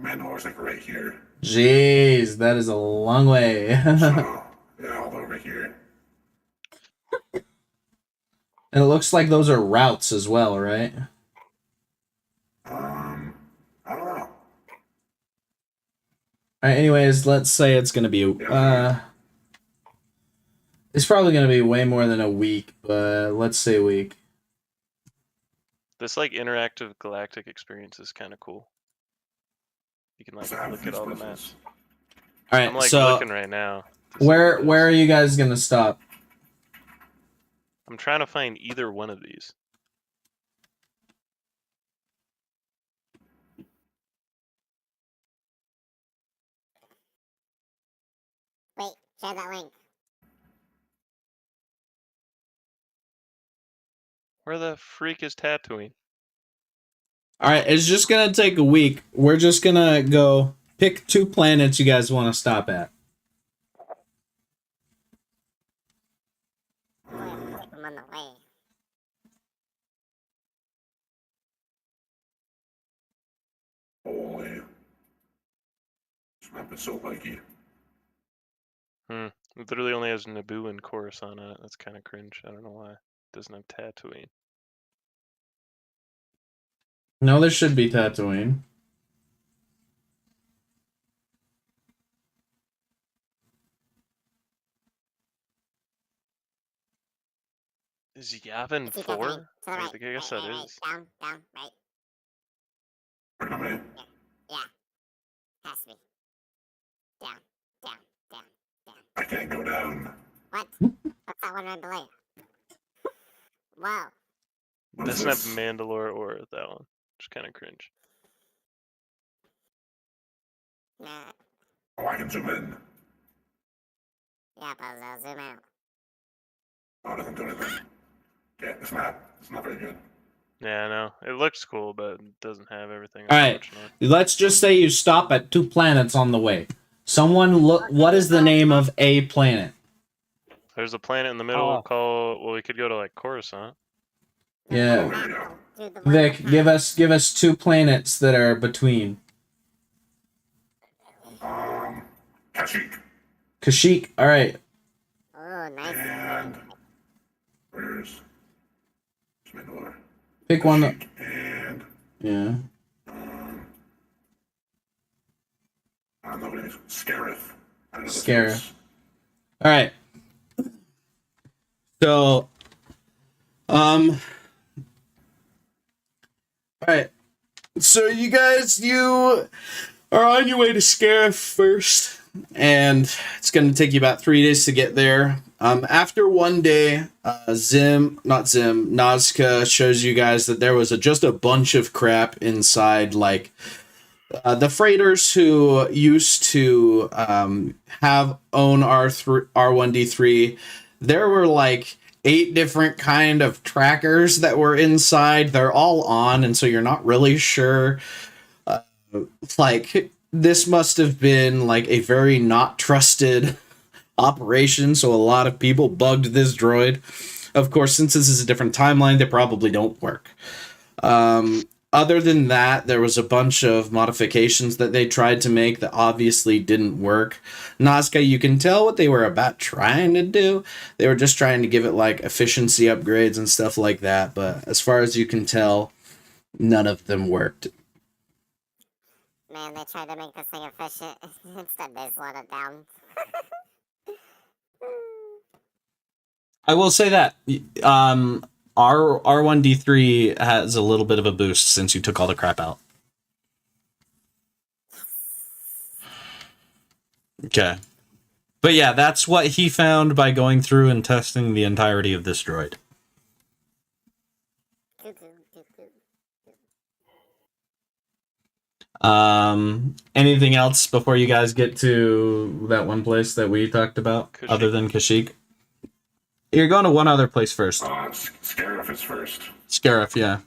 Mandalore's like right here. Jeez, that is a long way. So, yeah, all over here. And it looks like those are routes as well, right? I don't know. Alright, anyways, let's say it's gonna be it's probably gonna be way more than a week, but let's say a week. This like interactive galactic experience is kind of cool. You can like So I have look at these all the places. maps. Alright, I'm like so looking right now. to see where what it are is. you guys gonna stop? I'm trying to find either one of these. Wait, share that link. Where the freak is Tatooine? Alright, it's just gonna take a week. We're just gonna go pick 2 planets you guys wanna stop at. I'm on the way. Holy. This map is so buggy. It literally only has Naboo and Coruscant on it. That's kind of cringe. I don't know why. It doesn't have Tatooine. No, there should be Tatooine. Is Yavin It's 4? to the right. I guess that right, is. Down, right. Right on me. Yeah. Has to be. Down, down, down. I can't go down. What? What's that one right below? Wow. What is Doesn't have this? Mandalore or that one. Which is kind of cringe. Nah. Oh, I can zoom in. Yeah, Buzz, I'll zoom out. Oh, it doesn't do anything. Yeah, this map. It's not very good. Yeah, I know. It looks cool, but it doesn't have everything. Alright. Unfortunately. Let's just say you stop at 2 planets on the way. Someone look. What is the name of a planet? There's a planet in the middle Oh. called. Well, we could go to like Coruscant. Yeah. Oh, there we go. Dude, the one Vic, with give us 2 planets that are between. Kashyyyk. Kashyyyk. All right. Oh, nice. And where's Mandalore? Pick one. Kashyyyk and Yeah. I don't know what it is. Scarif. I don't know this Scarif. place. All right. So, all right. So you guys, you are on your way to Scarif first, and it's going to take you about 3 days to get there. After 1 day, Nazca shows you guys that there was just a bunch of crap inside, like the freighters who used to own R1D3, there were like 8 different kind of trackers that were inside. They're all on, and so you're not really sure. Like, this must have been like a very not trusted operation, so a lot of people bugged this droid. Of course, since this is a different timeline, they probably don't work. Other than that, there was a bunch of modifications that they tried to make that obviously didn't work. Nazca, you can tell what they were about trying to do. They were just trying to give it like efficiency upgrades and stuff like that, but as far as you can tell, none of them worked. Man, they tried to make this thing efficient. Instead, they slowed it down. I will say that our R1D3 has a little bit of a boost since you took all the crap out. Okay. But yeah, that's what he found by going through and testing the entirety of this droid. Anything else before you guys get to that one place that we talked about, Kashyyyk. other than Kashyyyk? You're going to one other place first. Scarif is first. Scarif, yeah.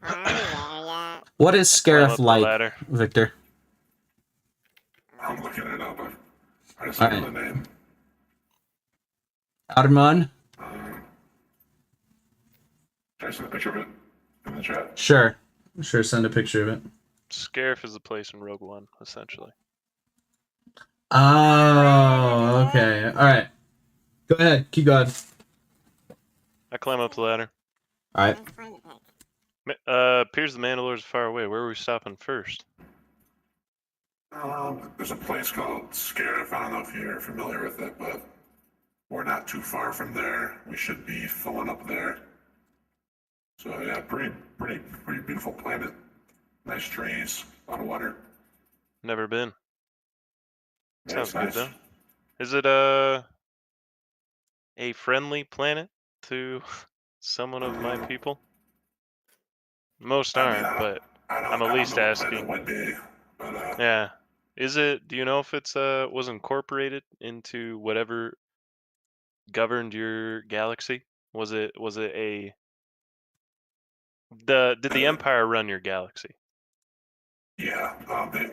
Yeah. What is Climb up Scarif the like, ladder. Victor? I'm looking it up. I just know the name. Armon? Can I send a picture of it in the chat? Sure, send a picture of it. Scarif is the place in Rogue One, essentially. Oh, okay. Alright. Go ahead, keep going. I climb up the ladder. Alright. Appears the Mandalores are far away. Where were we stopping first? There's a place called Scarif. I don't know if you're familiar with it, but we're not too far from there. We should be filling up there. So yeah, pretty beautiful planet. Nice trees, a lot of water. Never been. Yeah, Sounds it's good nice. though. Is it a friendly planet to someone of my people? Most I mean, aren't, but I I'm at least know when asking. it would be, but yeah. Is it? Do you know if it's was incorporated into whatever governed your galaxy? Was it a did the Empire run your galaxy? yeah, they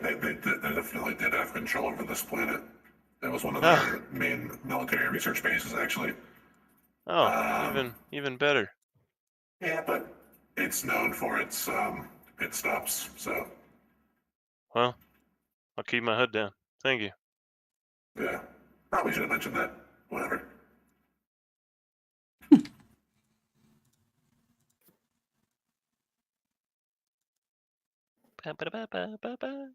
definitely did have control over this planet. It was one of Ah. their main military research bases, actually. Oh, even better. Yeah, but it's known for its pit stops. So Well, I'll keep my hood down. Thank you. yeah, probably should have mentioned that. Whatever. Ba-ba-da-ba-ba-ba-ba.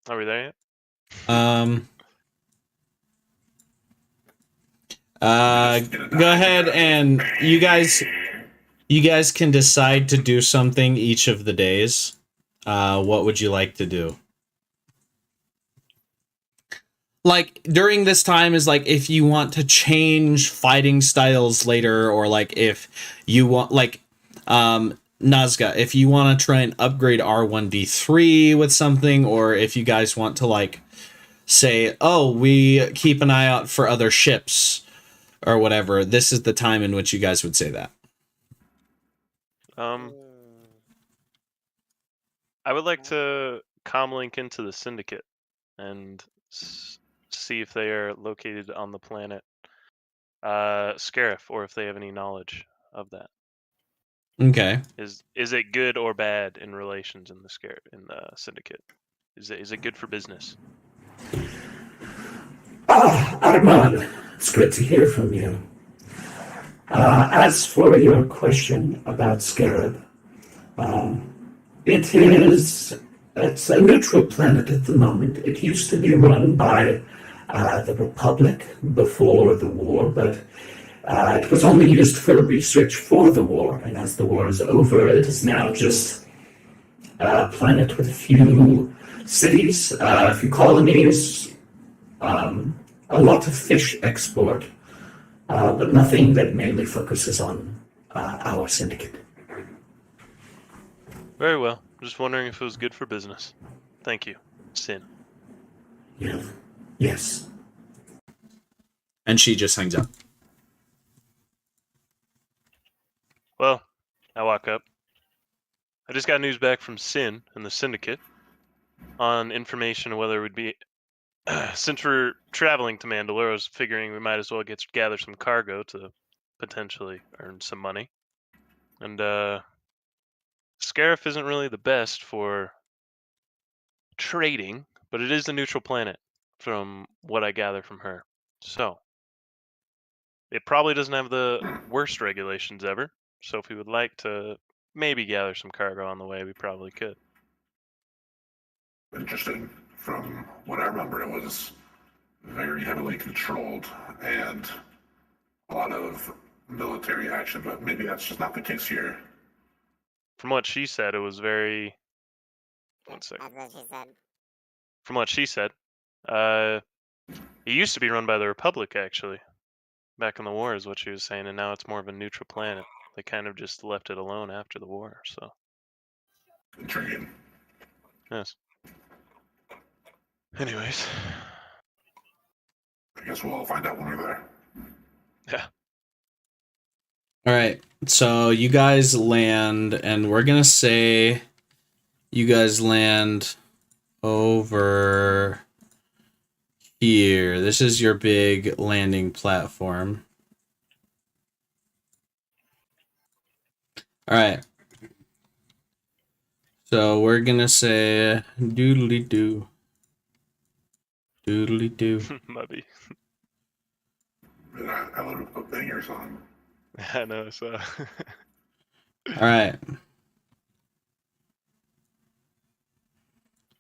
Are we there yet? Go ahead and you guys can decide to do something each of the days. What would you like to do? Like, during this time is like if you want to change fighting styles later, or like if you want, like, Nazca, if you want to try and upgrade R1D3 with something, or if you guys want to, like, say, oh, we keep an eye out for other ships or whatever, this is the time in which you guys would say that. I would like to comlink into the Syndicate and see if they are located on the planet Scarif, or if they have any knowledge of that. Okay. Is it good or bad in relations in the Syndicate? Is it good for business? Armand, it's good to hear from you. As for your question about Scarab, it's a neutral planet at the moment. It used to be run by the Republic before the war, but it was only used for research for the war, and as the war is over, it is now just a planet with a few cities, a few colonies, a lot of fish export, but nothing that mainly focuses on our syndicate. Very well. Just wondering if it was good for business. Thank you, Sin. Yeah. Yes. And she just hangs up. Well, I walk up. I just got news back from Sin and the Syndicate on information on whether it would be. Since we're traveling to Mandalore, I was figuring we might as well gather some cargo to potentially earn some money. And Scarif isn't really the best for trading, but it is a neutral planet from what I gather from her. So it probably doesn't have the worst regulations ever. So if we would like to maybe gather some cargo on the way, we probably could. Interesting. From what I remember, it was very heavily controlled and a lot of military action, but maybe that's just not the case here. From what she said, it was very. One second. That's what she said. From what she said, it used to be run by the Republic, actually. Back in the war, is what she was saying, and now it's more of a neutral planet. They kind of just left it alone after the war, so. Intriguing. Yes. Anyways. I guess we'll find out when we're there. Yeah. All right. So you guys land, and we're going to say you guys land over here. This is your big landing platform. All right. So we're going to say doodly doo. Doodly doo. Mubby. I love a banger song. I know, so. All right.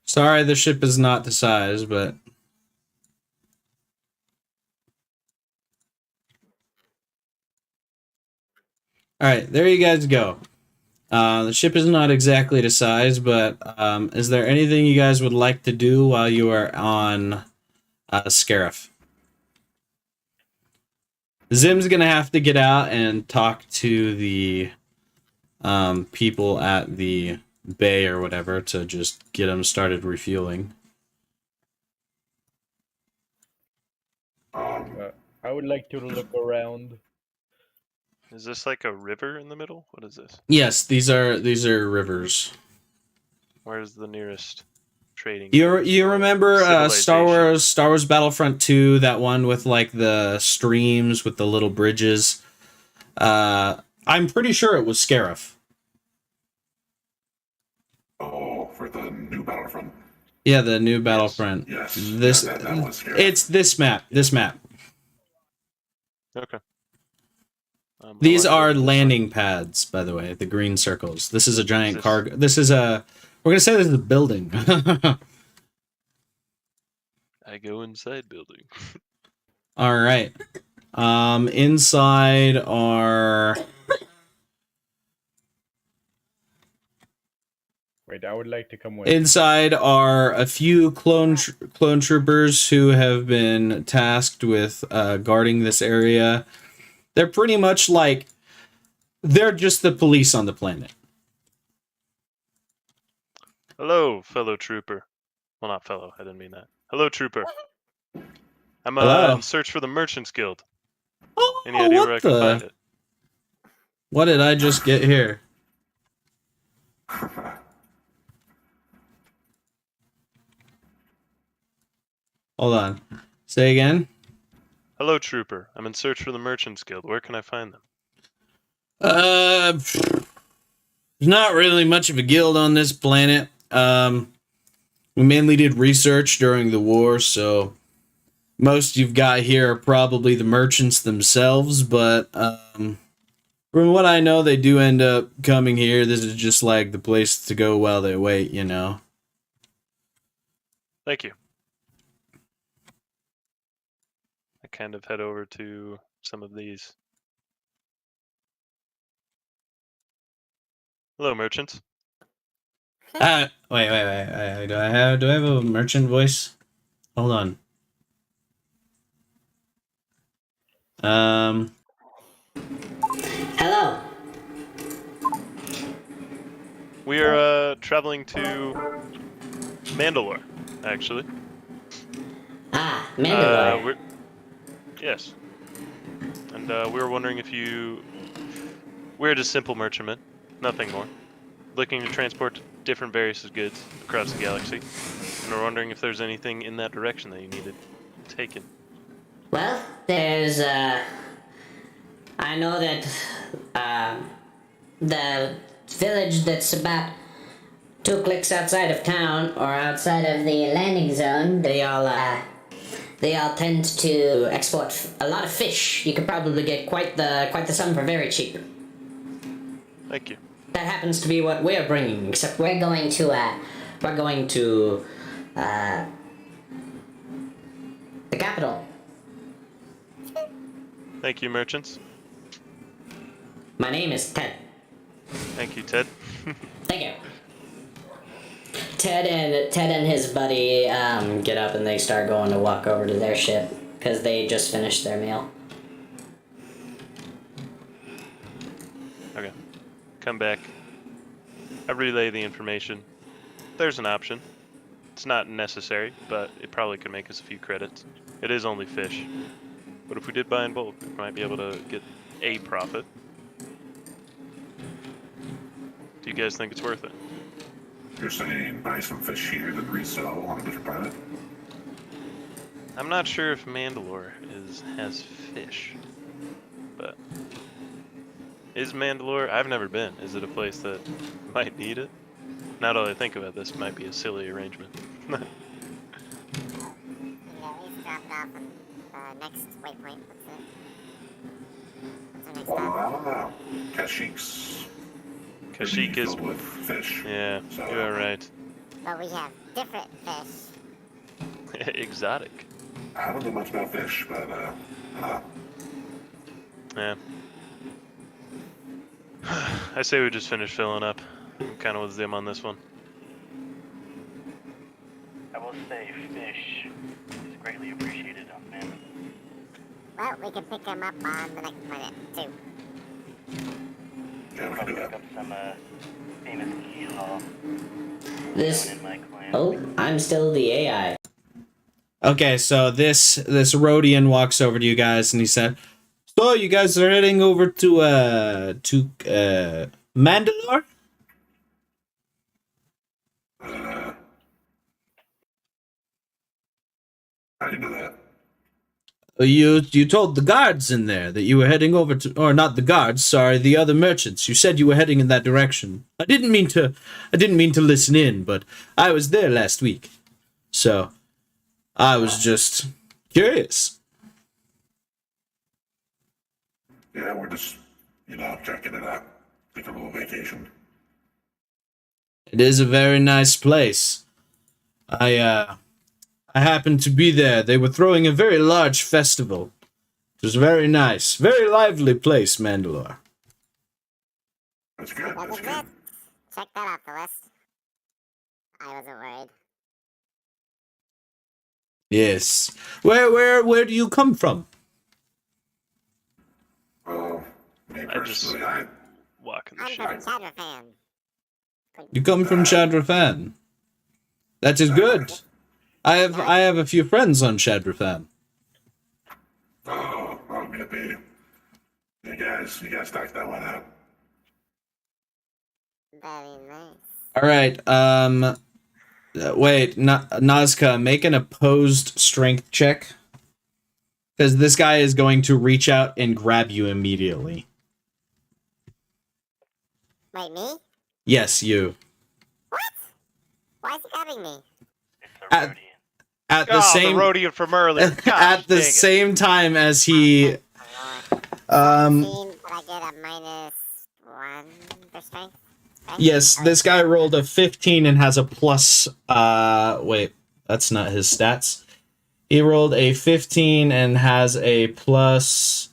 Sorry, the ship is not the size, but all right, there you guys go. The ship is not exactly the size, but is there anything you guys would like to do while you are on Scarif? Zim's gonna have to get out and talk to the people at the bay or whatever to just get them started refueling. I would like to look around. Is this like a river in the middle? What is this? Yes, these are rivers. Where's the nearest trading? You remember Star Wars Battlefront 2, that one with like the streams with the little bridges? I'm pretty sure it was Scarif. Oh, for the new Battlefront. Yeah, the new Battlefront. Yes. This that was Scarif. it's this map. This map. Okay. These are landing pads, by the way. The green circles. This is a giant cargo. This is a. We're gonna say this is a building. I go inside building. All right. Inside are. Wait, I would like to come with. Inside are a few clone troopers who have been tasked with guarding this area. They're pretty much like, they're just the police on the planet. Hello, fellow trooper. Well, not fellow. I didn't mean that. Hello, trooper. I'm Hello. in search for the Merchants Guild. Oh, Any idea where I can find it? What did I just get here? Hold on. Say again? Hello, trooper. I'm in search for the Merchants Guild. Where can I find them? There's not really much of a guild on this planet. We mainly did research during the war, so most you've got here are probably the merchants themselves, but from what I know, they do end up coming here. This is just like the place to go while they wait, you know. Thank you. I kind of head over to some of these. Hello, merchants. Wait. Do I have a merchant voice? Hold on. Hello. We are traveling to Mandalore, actually. Ah, Mandalore. Yes. And we were wondering if you... We're just simple merchantmen, nothing more. Looking to transport different various goods across the galaxy. And we're wondering if there's anything in that direction that you needed taken. Well, there's, I know that, the village that's about 2 clicks outside of town, or outside of the landing zone, they all tend to export a lot of fish. You could probably get quite the sum for very cheap. Thank you. That happens to be what we're bringing, except we're going to the capital. Thank you, merchants. My name is Ted. Thank you, Ted. Thank you. Ted and his buddy get up and they start going to walk over to their ship because they just finished their meal. Okay. Come back. I relay the information. There's an option. It's not necessary, but it probably could make us a few credits. It is only fish. But if we did buy in bulk, we might be able to get a profit. Do you guys think it's worth it? You're saying buy some fish here, then resell on a different planet? I'm not sure if Mandalore has fish, but is Mandalore? I've never been. Is it a place that might need it? Now that I think about this, might be a silly arrangement. Yeah, we've dropped off on the next waypoint. What's our next Well, stop? I don't know. Kashyyyk's Kashyyyk is... filled with fish. Yeah, So- you're right. But we have different fish. Exotic. I don't know much about fish, but Yeah. I say we just finish filling up. I'm kind of with Zim on this one. I will say fish is greatly appreciated on Mammon. Well, we can pick them up on the next planet, too. yeah, we can Probably do pick that. up some famous Yeehaw This. known in my clan. Oh, I'm still the AI. Okay, so this Rhodian walks over to you guys and he said, "So you guys are heading over to Mandalore?" How do you know that? You told the guards in there that you were heading over to, or not the guards, sorry, the other merchants. You said you were heading in that direction. I didn't mean to listen in, but I was there last week, so I was just curious. Yeah, we're just, checking it out. Taking a little vacation. It is a very nice place. I happened to be there. They were throwing a very large festival. It was very nice. Very lively place, Mandalore. That's good. That was That's good. it. Check that off the list. I wasn't worried. Yes. Where do you come from? Well, me I just- personally, I Walking the I'm shit. from Chadrafan. You come from Shadrafan. That is good. I have a few friends on Shadrafan. maybe. You guys knocked that one out. Very nice. All right. Wait, Nazca, make an opposed strength check. Because this guy is going to reach out and grab you immediately. Wait, me? Yes, you. What? Why is he grabbing me? It's a At- Rhodian. At the The same Rhodian from earlier. Gosh, at the dang it. same time as he 17, but I get a -1 for strength. Right? yes, Oh, this guy rolled a 15 and has a plus wait, that's not his stats. He rolled a 15 and has a plus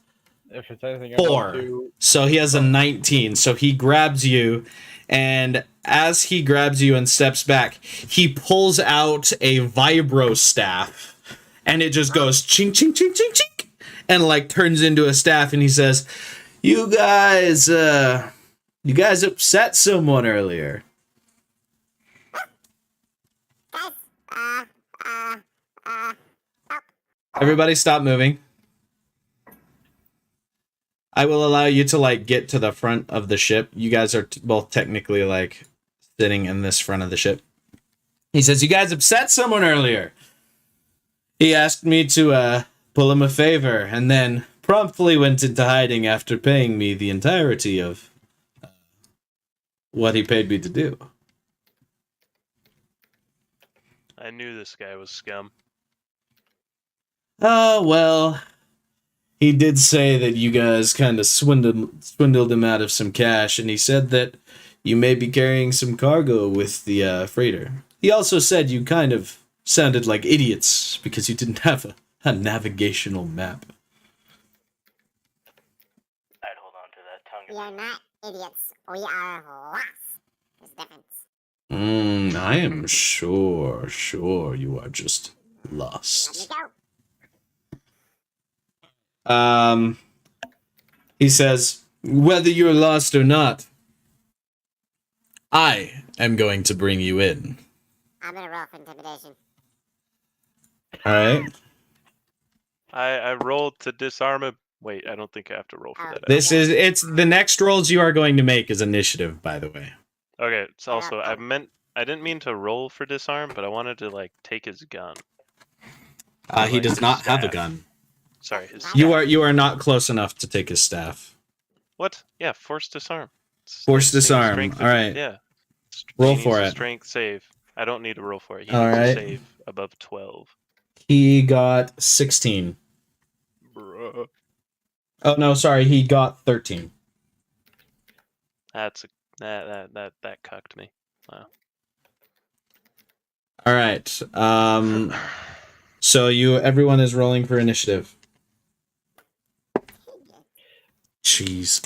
If it's anything 4. else, to So he has a 19. So he grabs you, and as he grabs you and steps back, he pulls out a vibro staff, and it just goes chink chink chink chink chink, and like turns into a staff, and he says, "You guys upset someone earlier." Everybody stop moving. I will allow you to, like, get to the front of the ship. You guys are both technically, like, sitting in this front of the ship. He says, you guys upset someone earlier. He asked me to, pull him a favor, and then promptly went into hiding after paying me the entirety of what he paid me to do. I knew this guy was scum. Oh, well, he did say that you guys kind of swindled him out of some cash, and he said that you may be carrying some cargo with the freighter. He also said you kind of sounded like idiots because you didn't have a navigational map. I'd hold on to that tongue. We are not idiots. We are lost. There's a difference. I am sure you are just Let me lost. go. He says, whether you're lost or not, I am going to bring you in. I'm gonna roll for intimidation. Alright? I rolled to disarm him. Wait, I don't think I have to roll for that. It's the next rolls you are going to make is initiative, by the way. Okay, it's also I didn't mean to roll for disarm, but I wanted to like take his gun. He Like does his not have a staff. gun. Sorry, his You are not close enough to take his staff. What? Yeah, force disarm. Force Same disarm. strength All right. Yeah. Roll He needs for a it. Strength save. I don't need to roll for it. He All needs right. to save above 12. He got 16. Bruh. Oh no, sorry, he got 13. That's that cucked me. Wow. All right. So everyone is rolling for initiative. Jeez.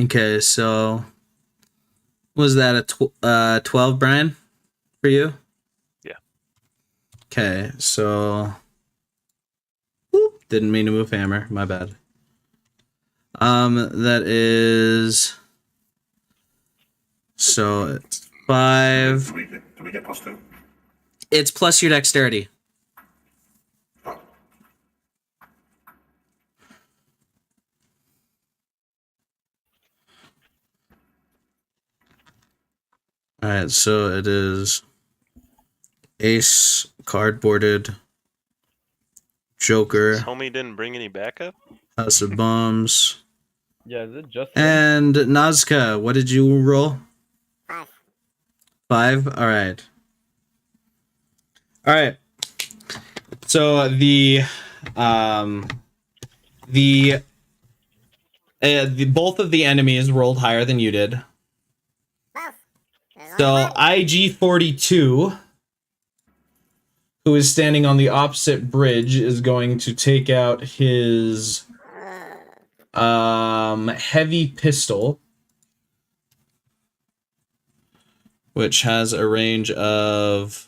Okay, so was that a 12, Brian, for you? Yeah. Okay, so whoop, didn't mean to move hammer, my bad. That is so it's 5. Do we get +2? It's plus your dexterity. Oh. All right, so it is Ace, cardboarded, Joker, Homie didn't bring any backup? House of Bombs, Yeah, is it just and Nazca. What did you roll? 5. 5. All right. All right. So the both of the enemies rolled higher than you did. Both. There's So only one. IG-42, who is standing on the opposite bridge, is going to take out his heavy pistol, which has a range of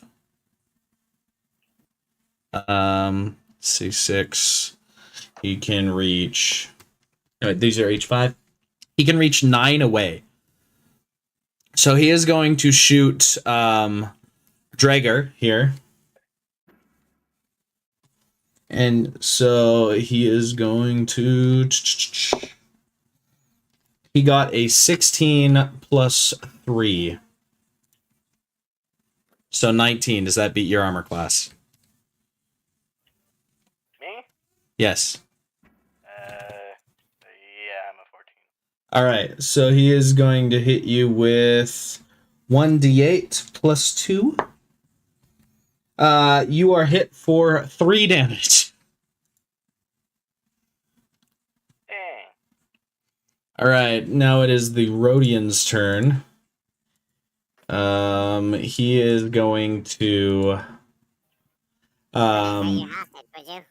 C6. He can reach. No, these are H5. He can reach 9 away. So he is going to shoot Drager here. And so he is going to. He got a 16 plus 3. So 19. Does that beat your armor class? Me? Yes. Yeah, I'm a 14. All right. So he is going to hit you with 1d8 plus 2. You are hit for 3 damage. Dang. All right. Now it is the Rhodian's turn. He is going to. Take you hostage, would you?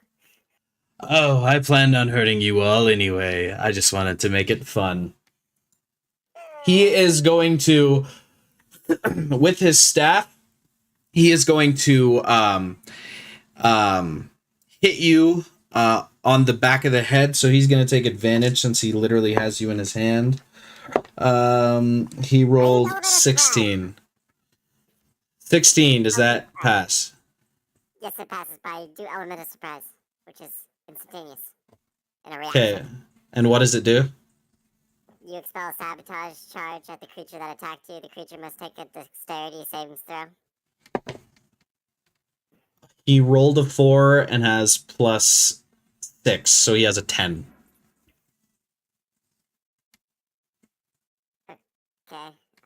Oh, I planned on hurting you all anyway. I just wanted to make it fun. He is going to, with his staff, he is going to hit you on the back of the head, so he's gonna take advantage since he literally has you in his hand. He rolled 16. 16, does that pass? Yes, it passes by. Do element of surprise, which is instantaneous. In a reaction. Okay. And what does it do? You expel a sabotage charge at the creature that attacked you. The creature must take a dexterity savings throw. He rolled a 4 and has plus 6, so he has a 10. Okay,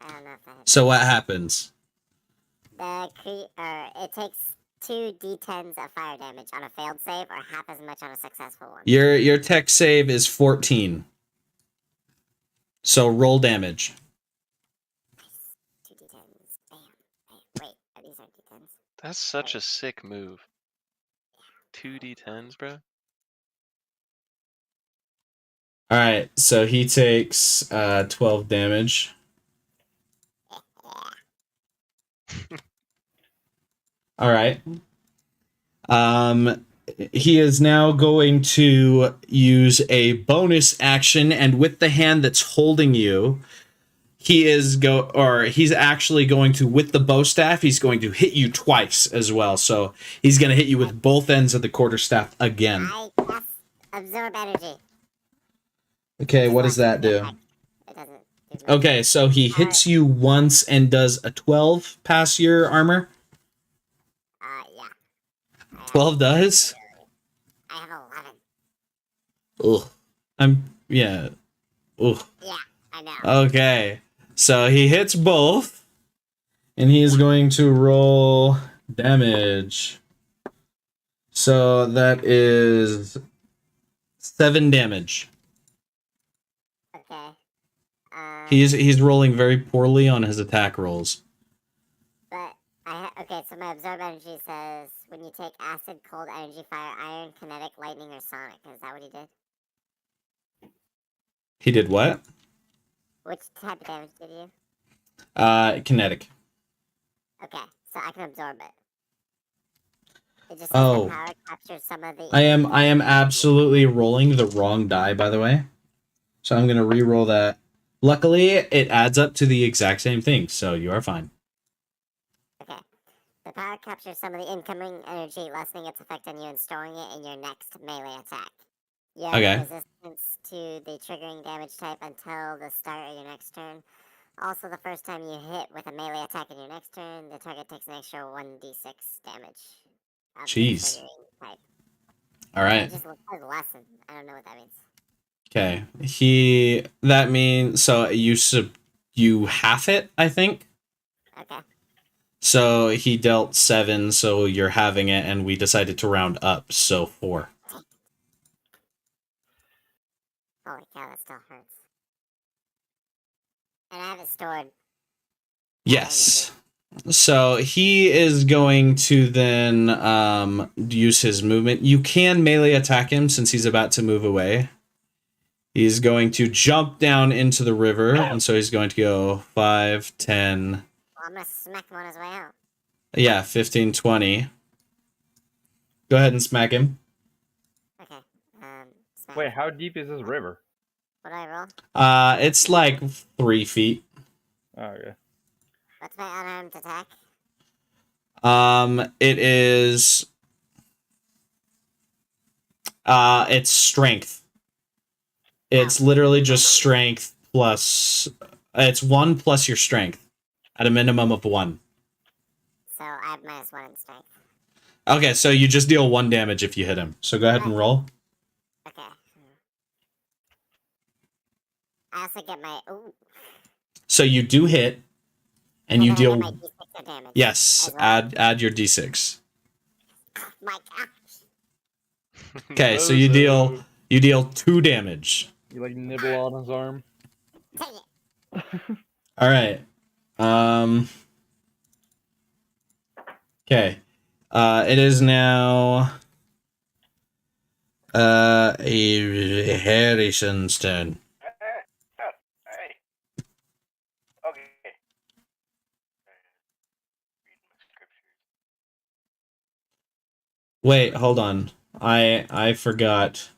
I don't know if that hits. So what happens? It takes 2 d10s of fire damage on a failed save, or half as much on a successful one. Your tech save is 14. So roll damage. 2 d10s. Bam. Wait, these aren't d10s. That's such a sick move. 2d10s, bro. Alright, so he takes 12 damage. Alright. He is now going to use a bonus action, and with the hand that's holding you, he's actually going to, with the bow staff, he's going to hit you twice as well. So he's going to hit you with both ends of the quarterstaff again. I cast absorb energy. Okay, what does that do? It doesn't do much. Okay, so he hits you once and does a 12 pass your armor? Yeah. 12 does? I have 11. Ugh. Yeah. Ugh. Yeah, I know. Okay, so he hits both, and he is going to roll damage. So that is 7 damage. Okay. He's rolling very poorly on his attack rolls. But okay, so my absorb energy says when you take acid, cold, energy, fire, iron, kinetic, lightning, or sonic. Is that what he did? He did what? Which type of damage did you? Kinetic. Okay, so I can absorb it. It just says Oh. the power captures some of the. I am absolutely rolling the wrong die, by the way. So I'm gonna re-roll that. Luckily, it adds up to the exact same thing, so you are fine. Okay. The power captures some of the incoming energy, lessening its effect on you and storing it in your next melee attack. You have Okay. resistance to the triggering damage type until the start of your next turn. Also, the first time you hit with a melee attack in your next turn, the target takes an extra 1d6 damage. of the Jeez. triggering type. All right. It just looks like lessen. I don't know what that means. Okay. That means so you half it, I think. Okay. So he dealt 7, so you're having it, and we decided to round up, so 4. Holy cow, that still hurts. And I have it stored. Yes. So he is going to then use his movement. You can melee attack him since he's about to move away. He's going to jump down into the river, and so he's going to go 5, 10, Well, I'm gonna smack him on his way out. yeah, 15, 20. Go ahead and smack him. Okay. Smack. Wait, how deep is this river? What do I roll? It's like 3 feet. Oh, okay. What's my unarmed attack? It is it's strength. It's literally just strength plus it's 1 plus your strength at a minimum of 1. So I have -1 in strength. Okay, so you just deal 1 damage if you hit him. So go ahead and roll. Okay. I also get my. Ooh. So you do hit and you then I deal get my d6 of damage. yes, as well. add your d6. My gosh. Okay, so you deal 2 damage. You like nibble on his arm? Take it. All right. Okay. It is now a Harrison's turn. Hey. Okay. Wait, hold on. I forgot.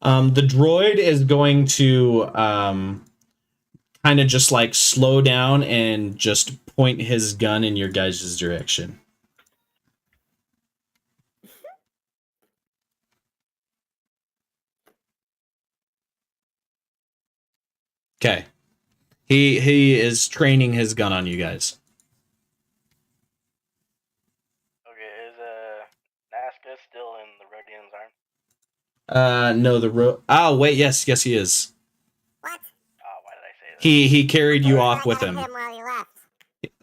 The droid is going to kind of just like slow down and just point his gun in your guys' direction. Okay. He is training his gun on you guys. Okay, is Nazca still in the Rodian's arm? No, oh wait, yes, he is. What? Oh, why did I say that? He carried you off I with got him. while you left.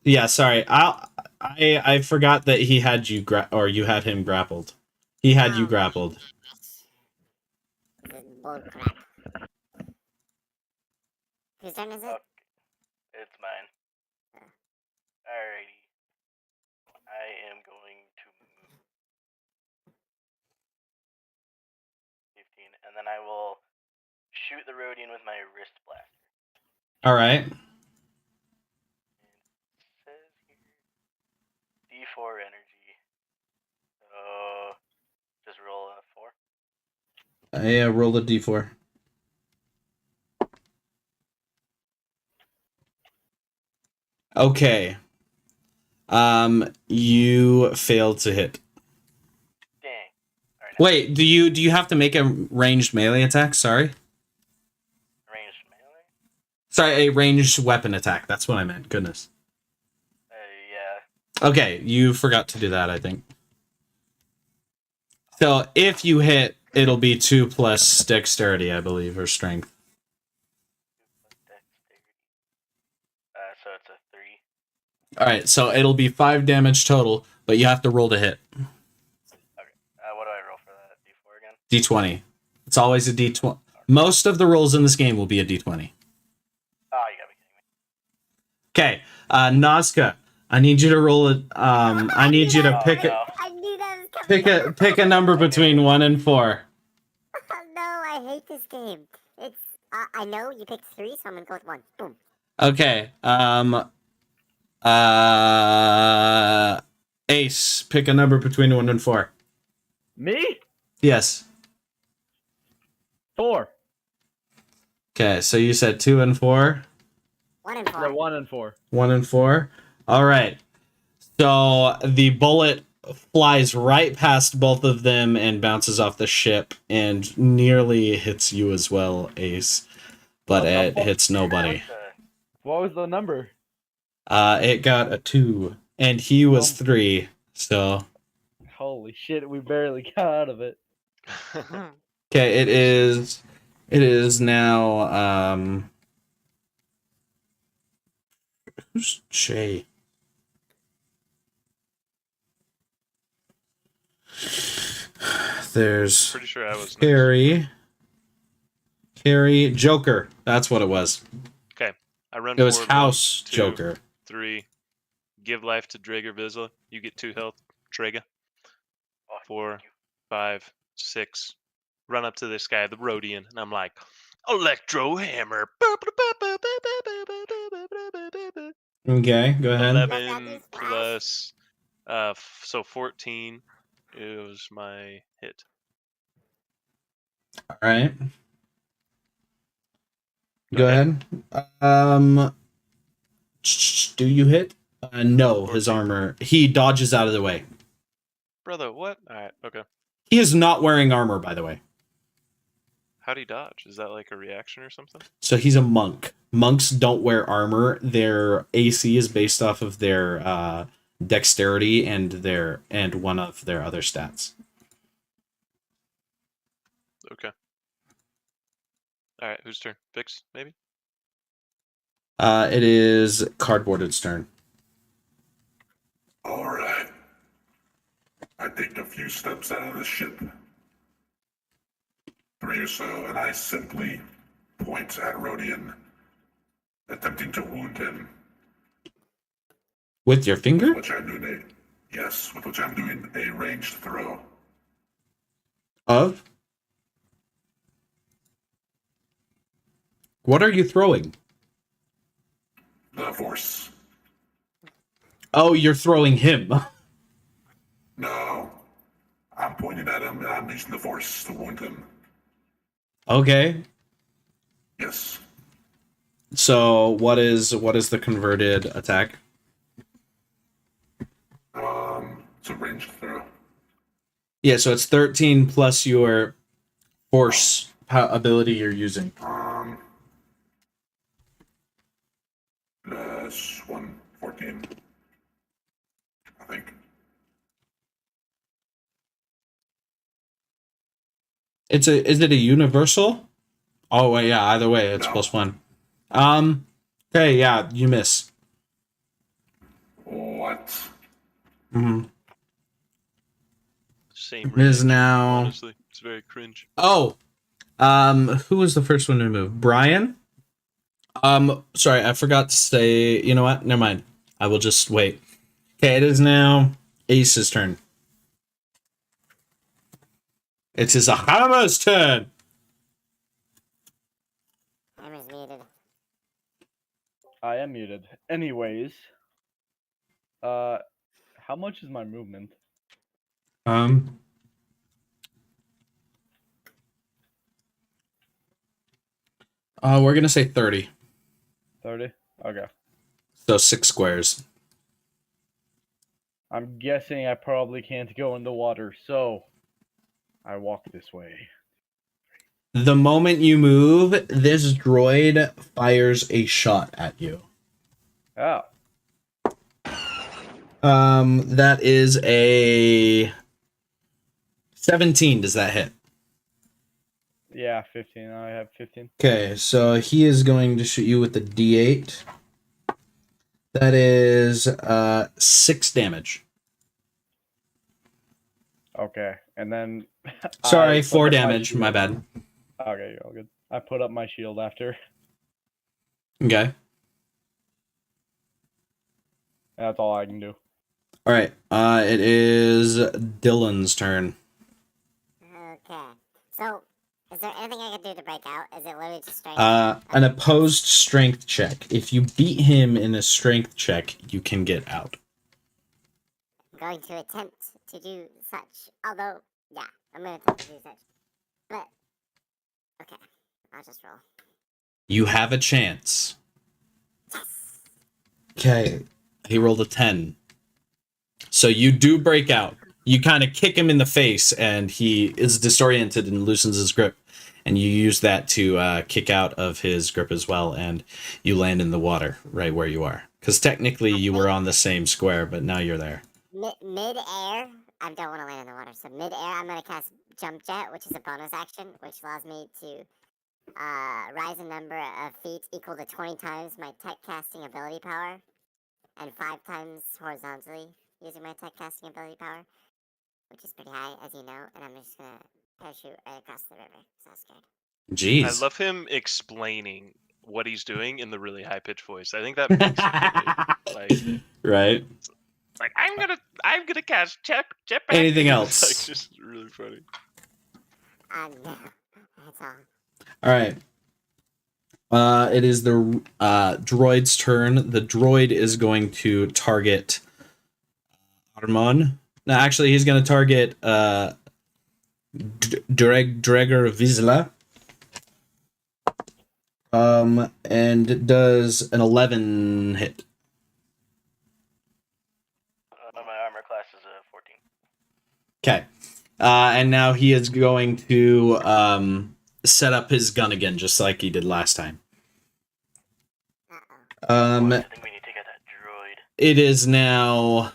Yeah, sorry. I forgot that he had you or you had him grappled. He had you grappled. This is bull crap. Whose turn is it? Okay. It's mine. Alrighty. I am going to move 15, and then I will shoot the Rodian with my wrist blaster. All right. It says here D4 energy. So just roll a 4. Yeah, roll a d4. Okay. You failed to hit. Dang. Alright. Wait, do you have to make a ranged melee attack? Sorry. Ranged melee? Sorry, a ranged weapon attack. That's what I meant. Goodness. Yeah. Okay, you forgot to do that, I think. So if you hit, it'll be 2 plus dexterity, I believe, or strength. 2 plus dexterity. So it's a 3. Alright, so it'll be 5 damage total, but you have to roll to hit. Okay. What do I roll for that? D4 again? D20. It's always a D20. Most of the rolls in this game will be a D20. Oh, you gotta be kidding me. Okay, Nazca, I need you to roll it. I need you to pick no. it. I knew that was coming. Pick a number between 1 and 4. Oh, no, I hate this game. It's. I know you picked 3, so I'm gonna go with 1. Boom. Okay. Ace, pick a number between 1 and 4. Me? Yes. 4. Okay, so you said 2 and 4. 1 and 4. Yeah, 1 and 4. 1 and 4. All right. So the bullet flies right past both of them and bounces off the ship and nearly hits you as well, Ace. But it hits nobody. What was the number? It got a 2, and he was 3. So Holy shit, we barely got out of it. okay, it is now who's Shay? There's Pretty sure I was next. Carrie, Joker. That's what it was. Okay, I run It was forward. House 1, 2, Joker. 3. Give life to Drager Vizsla. You get 2 health. Draga. Oh, 4, thank you. 5, 6. Run up to this guy, the Rodian, and I'm like, Electro Hammer. Okay, go ahead. 11 plus, so 14 is my hit. All right. Go ahead. Do you hit? No, his armor. He dodges out of the way. Brother, what? Alright, okay. He is not wearing armor, by the way. How'd he dodge? Is that like a reaction or something? So he's a monk. Monks don't wear armor. Their AC is based off of their dexterity and one of their other stats. Okay. Alright, whose turn? Vix, maybe? It is Cardboarded's turn. Alright. I take a few steps out of the ship. 3 or so, and I simply point at Rodian, attempting to wound him. With your finger? Which I'm doing with which I'm doing a ranged throw. Of? What are you throwing? The Force. Oh, you're throwing him. No. I'm pointing at him, and I'm using the force to wound him. Okay. Yes. So what is the converted attack? It's a ranged throw. Yeah, so it's 13 plus your force ability you're using. That's 114. I think. Is it a universal? Oh wait, yeah, either way, it's No. +1. Okay, yeah, you miss. What? Mm-hmm. Same It is range, now. honestly. It's very cringe. Oh, who was the first one to move? Brian? Sorry, I forgot to say. You know what? Never mind. I will just wait. Okay, it is now Ace's turn. It is a hammer's turn. Hammer's muted. I am muted. Anyways, how much is my movement? We're gonna say 30. 30. Okay. So 6 squares. I'm guessing I probably can't go in the water, so I walk this way. The moment you move, this droid fires a shot at you. Oh. That is a 17. Does that hit? Yeah, 15. I have 15. Okay, so he is going to shoot you with the D8. That is 6 damage. Okay, and then. Sorry, I 4 put up my damage. My shield. bad. Okay, you're all good. I put up my shield after. Okay. That's all I can do. All right. It is Dylan's turn. Okay. So, is there anything I can do to break out? Is it literally just strength? An opposed strength check. If you beat him in a strength check, you can get out. I'm going to attempt to do such. Although, yeah, I'm going to attempt to do such. But, okay. I'll just roll. You have a chance. Yes! Okay. He rolled a 10. So you do break out. You kind of kick him in the face, and he is disoriented and loosens his grip. And you use that to kick out of his grip as well, and you land in the water right where you are. Because technically you were on the same square, but now you're there. Mid-air, I don't want to land in the water. So mid-air, I'm going to cast Jump Jet, which is a bonus action, which allows me to rise in number of feet equal to 20 times my tech casting ability power, and 5 times horizontally using my tech casting ability power, which is pretty high, as you know, and I'm just gonna parachute right across the river, so scared. Jeez. I love him explaining what he's doing in the really high pitched voice. I think that makes it like Right. like I'm gonna cast jetpack. Anything It's else? like just really funny. No, that's all. All right. It is the droid's turn. The droid is going to target Armon. No, actually, he's going to target Dregor Vizsla. And it does an 11 hit. My armor class is a 14. Okay. And now he is going to set up his gun again, just like he did last time. I think we need to get that droid. It is now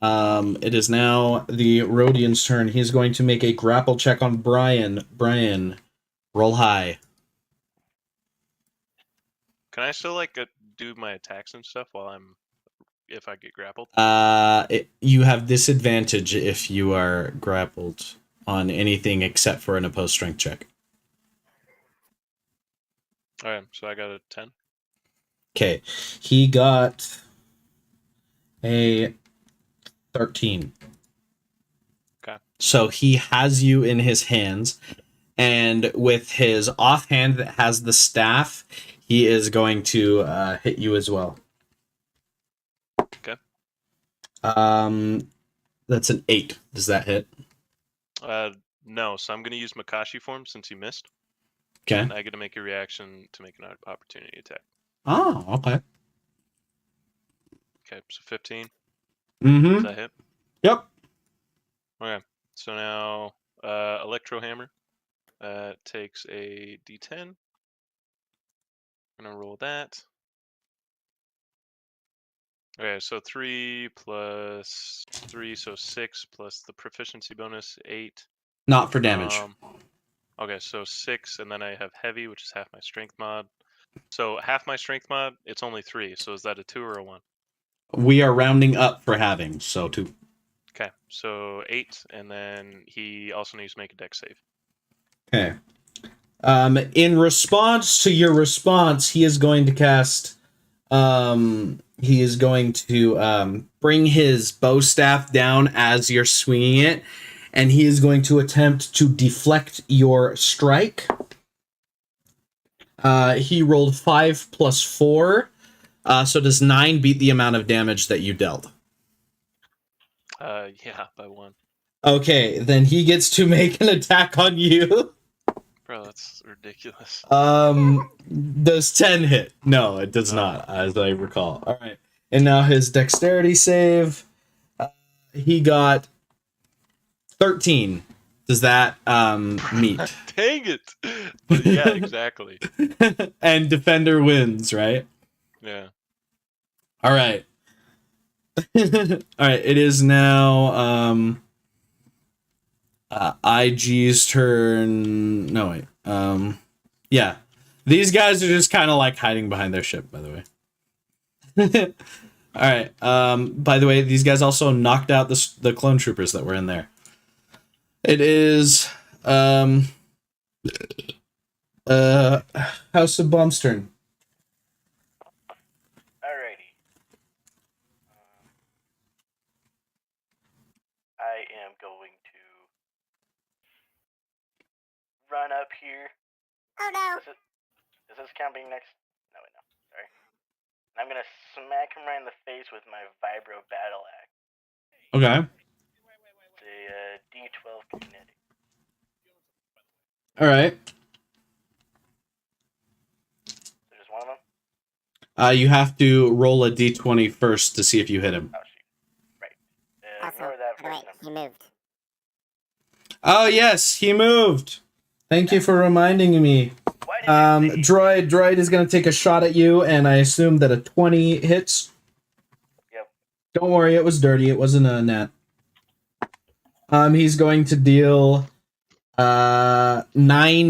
the Rhodian's turn. He's going to make a grapple check on Brian. Brian, roll high. Can I still like do my attacks and stuff while if I get grappled? You have disadvantage if you are grappled on anything except for an opposed strength check. Alright, so I got a 10. Okay, he got a 13. Okay. So he has you in his hands, and with his offhand that has the staff, he is going to hit you as well. Okay. That's an 8. Does that hit? No, so I'm going to use Makashi form since you missed. Okay. And I get to make a reaction to make an opportunity attack. Oh, okay. Okay, so 15. Mm-hmm. Does that hit? Yep. Okay, so now Electro Hammer takes a D10. I'm gonna roll that. Okay, so 3 plus 3, so 6 plus the proficiency bonus, 8. Not for damage. Okay, so 6, and then I have heavy, which is half my strength mod. So half my strength mod, it's only 3. So is that a 2 or a 1? We are rounding up for having, so 2. Okay, so 8, and then he also needs to make a dex save. Okay. In response to your response, he is going to cast. He is going to bring his bow staff down as you're swinging it, and he is going to attempt to deflect your strike. He rolled 5 plus 4, so does 9 beat the amount of damage that you dealt? Yeah, by 1. Okay, then he gets to make an attack on you. Bro, that's ridiculous. Does 10 hit? No, it does not, as I recall. All right, and now his dexterity save. He got 13. Does that meet? Dang it! But yeah, exactly. And defender wins, right? Yeah. All right. All right. It is now IG's turn. No wait. Yeah. These guys are just kind of like hiding behind their ship, by the way. All right. By the way, these guys also knocked out the clone troopers that were in there. It is House of Bomb's turn. Alrighty. I am going to run up here. Oh no! Is this counting next? No, wait, no. Sorry. I'm gonna smack him right in the face with my Vibro Battle Axe. Okay. It's a D12 kinetic. All right. So just one of them? You have to roll a d20 first to see if you hit him. Oh, shoot. Right. Also, Ignore that wait, first he number. moved. Oh yes, he moved. Thank you for reminding me. Why did you say Droid is gonna take a shot at you, and I assume that a 20 hits. Yep. Don't worry, it was dirty. It wasn't a net. He's going to deal 9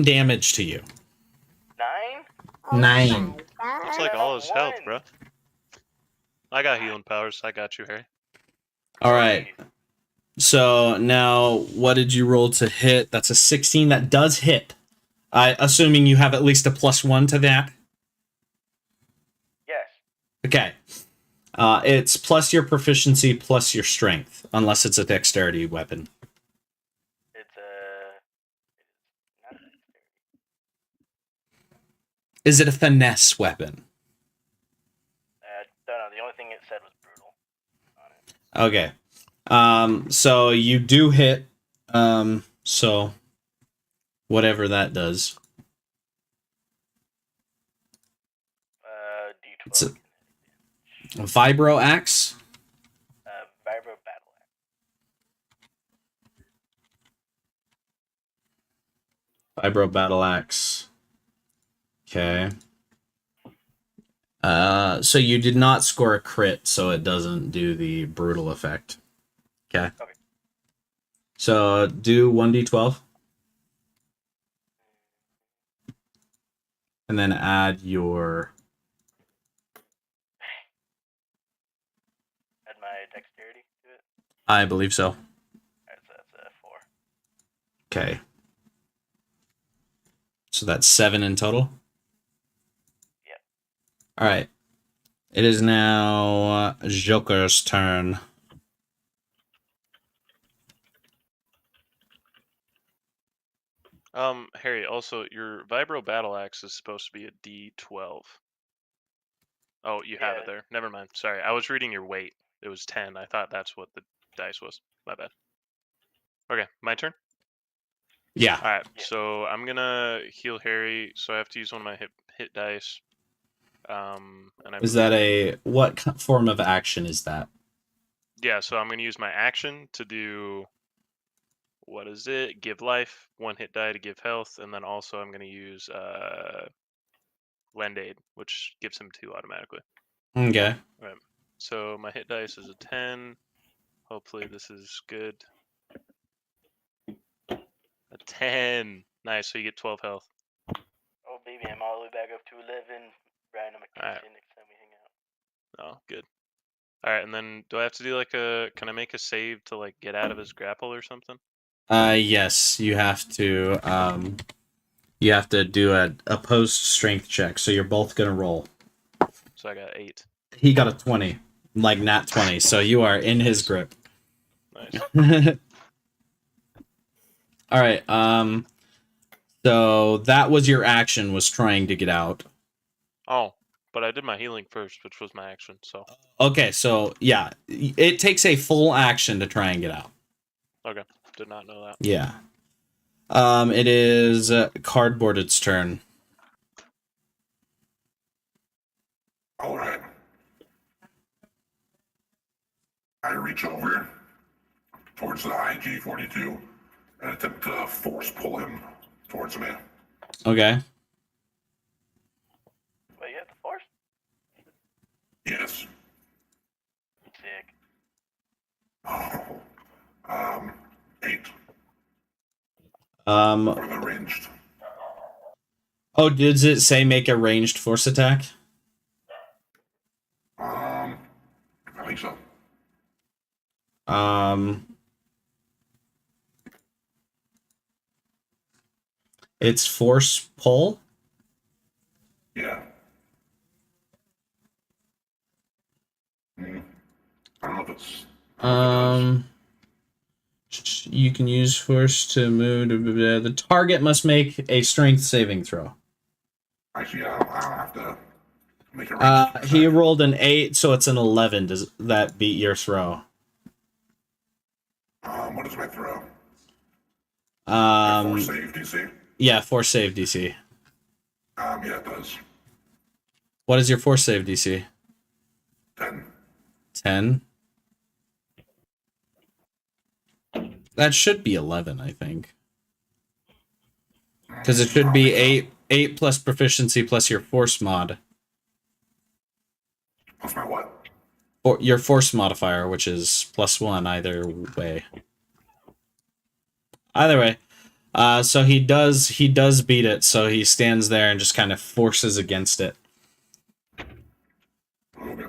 damage to you. 9? 9. That's like all his health, bro. I got healing powers. I got you, Harry. All right. So now, what did you roll to hit? That's a 16. That does hit. Assuming you have at least a +1 to that. Yes. Okay. It's plus your proficiency plus your strength, unless it's a dexterity weapon. It's not a dexterity. Is it a finesse weapon? Don't know. The only thing it said was brutal on it. Okay. So you do hit. So whatever that does. D12. It's a vibro axe. Vibro Battle Axe. Vibro battle axe. Okay. So you did not score a crit, so it doesn't do the brutal effect. Okay. Okay. So do 1d12. And then add your... Add my dexterity to it. I believe so. Alright, so that's a 4. Okay. So that's 7 in total? Yep. Alright. It is now Joker's turn. Harry, also, your Vibro Battle Axe is supposed to be a D12. Oh, you have it there. Never mind. Sorry, I was reading your weight. It was 10. I thought that's what the dice was. My bad. Okay, my turn? Yeah. All right, so I'm gonna heal Harry. So I have to use one of my hit dice. And I Is that what form of action is that? Yeah, so I'm gonna use my action to do. What is it? Give life, 1 hit die to give health, and then also I'm gonna use lend aid, which gives him 2 automatically. Okay. Right. So my hit dice is a 10. Hopefully this is good. A 10. Nice. So you get 12 health. Oh, baby, I'm all the way back up to 11. Brian, I'm going to catch you next time we hang out. Oh, good. All right, and then do I have to do like a? Can I make a save to like get out of his grapple or something? Yes, you have to. You have to do a opposed strength check. So you're both gonna roll. So I got 8. He got a 20, like nat 20. So you are in his grip. Nice. All right. So that was your action, was trying to get out. Oh, but I did my healing first, which was my action. So. Okay, so yeah, it takes a full action to try and get out. Okay, did not know that. Yeah. It is Cardboarded's turn. All right. I reach over towards the IG-42 and attempt to force pull him towards me. Okay. Wait, you have the force? Yes. Sick. Oh. 8 for the ranged. Oh, does it say make a ranged force attack? I think so. It's force pull. Yeah. I don't know if it's. You can use force to move. The target must make a strength saving throw. Actually, I don't have to make a range. He rolled an 8, so it's an 11. Does that beat your throw? What is my throw? Force save DC. Yeah, force save DC. Yeah, it does. What is your force save DC? 10. 10. That should be 11, I think. Because it should be 8 plus proficiency plus your force mod. Plus my what? Or your force modifier, which is +1 either way. Either way. So he does beat it, so he stands there and just kind of forces against it. Okay.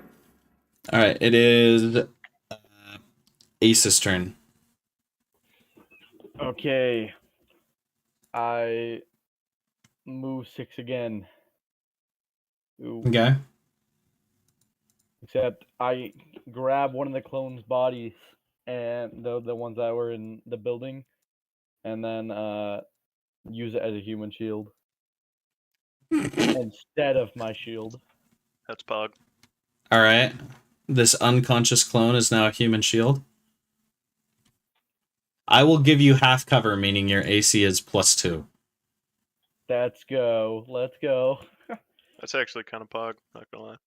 Alright, it is Ace's turn. Okay. I move 6 again. Ooh. Okay. Except I grab one of the clones' bodies and the ones that were in the building, and then use it as a human shield instead of my shield. That's Pog. Alright. This unconscious clone is now a human shield. I will give you half cover, meaning your AC is +2. Let's go. Let's go. That's actually kind of Pog, not gonna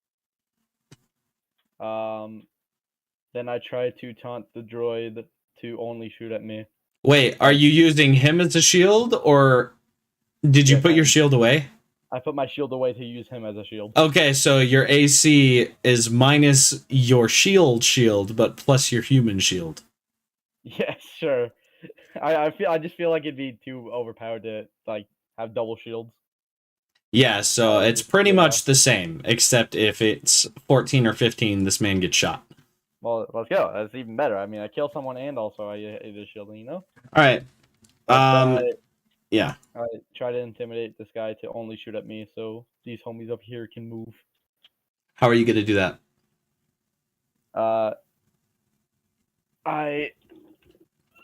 lie. Then I try to taunt the droid to only shoot at me. Wait, are you using him as a shield, or did you Yes, put your shield away? I put my shield away to use him as a shield. Okay, so your AC is minus your shield, but plus your human shield. Yes, sure. I just feel like it'd be too overpowered to like have double shields. Yeah, so it's pretty much the same, except if it's 14 or 15, this man gets shot. Well, let's go. That's even better. I mean, I kill someone and also I either shield, you know? All right. Yeah. I try to intimidate this guy to only shoot at me so these homies up here can move. How are you going to do that?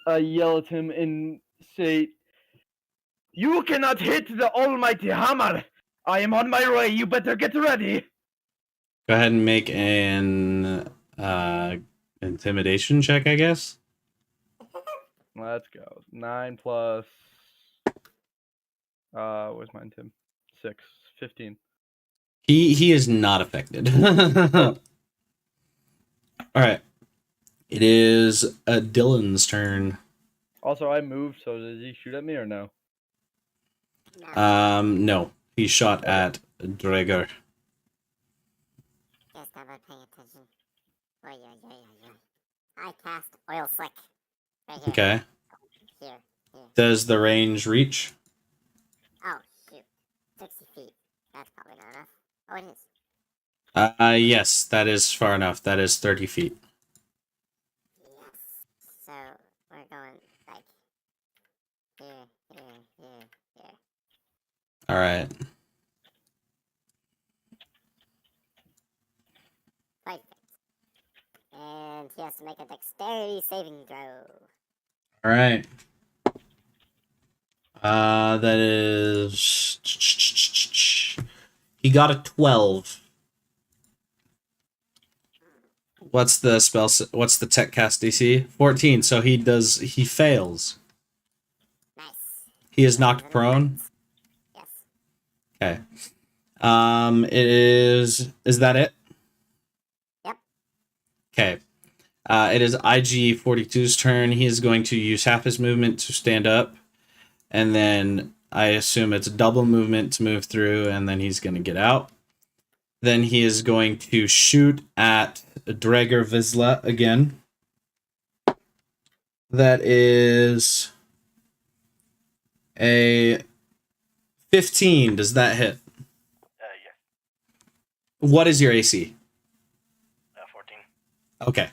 I yell at him and say, "You cannot hit the almighty hammer! I am on my way, you better get ready!" Go ahead and make an intimidation check, I guess. Let's go. 9 plus Where's mine, Tim? 15. He is not affected. All right. It is Dylan's turn. Also, I moved, so does he shoot at me or no? No. No. He shot at Draeger. Yes, I'm not paying attention. Oy, oy, oy, oy, oy. I cast Oil Slick. Right here. Okay. Here. Does the range reach? Oh, shoot. 60 feet. That's probably not enough. Oh, it is. Yes, that is far enough. That is 30 feet. Yes. So, we're going like here. All right. Perfect. And he has to make a dexterity saving throw. All right. That is. He got a 12. What's the spell? What's the tech cast DC? 14. So he fails. Nice. He is knocked prone. Yes. Okay. Is that it? Yep. Okay. It is IG-42's turn. He is going to use half his movement to stand up, and then I assume it's double movement to move through, and then he's going to get out. Then he is going to shoot at Draeger Vizsla again. That is a 15. Does that hit? Yeah. What is your AC? 14. Okay.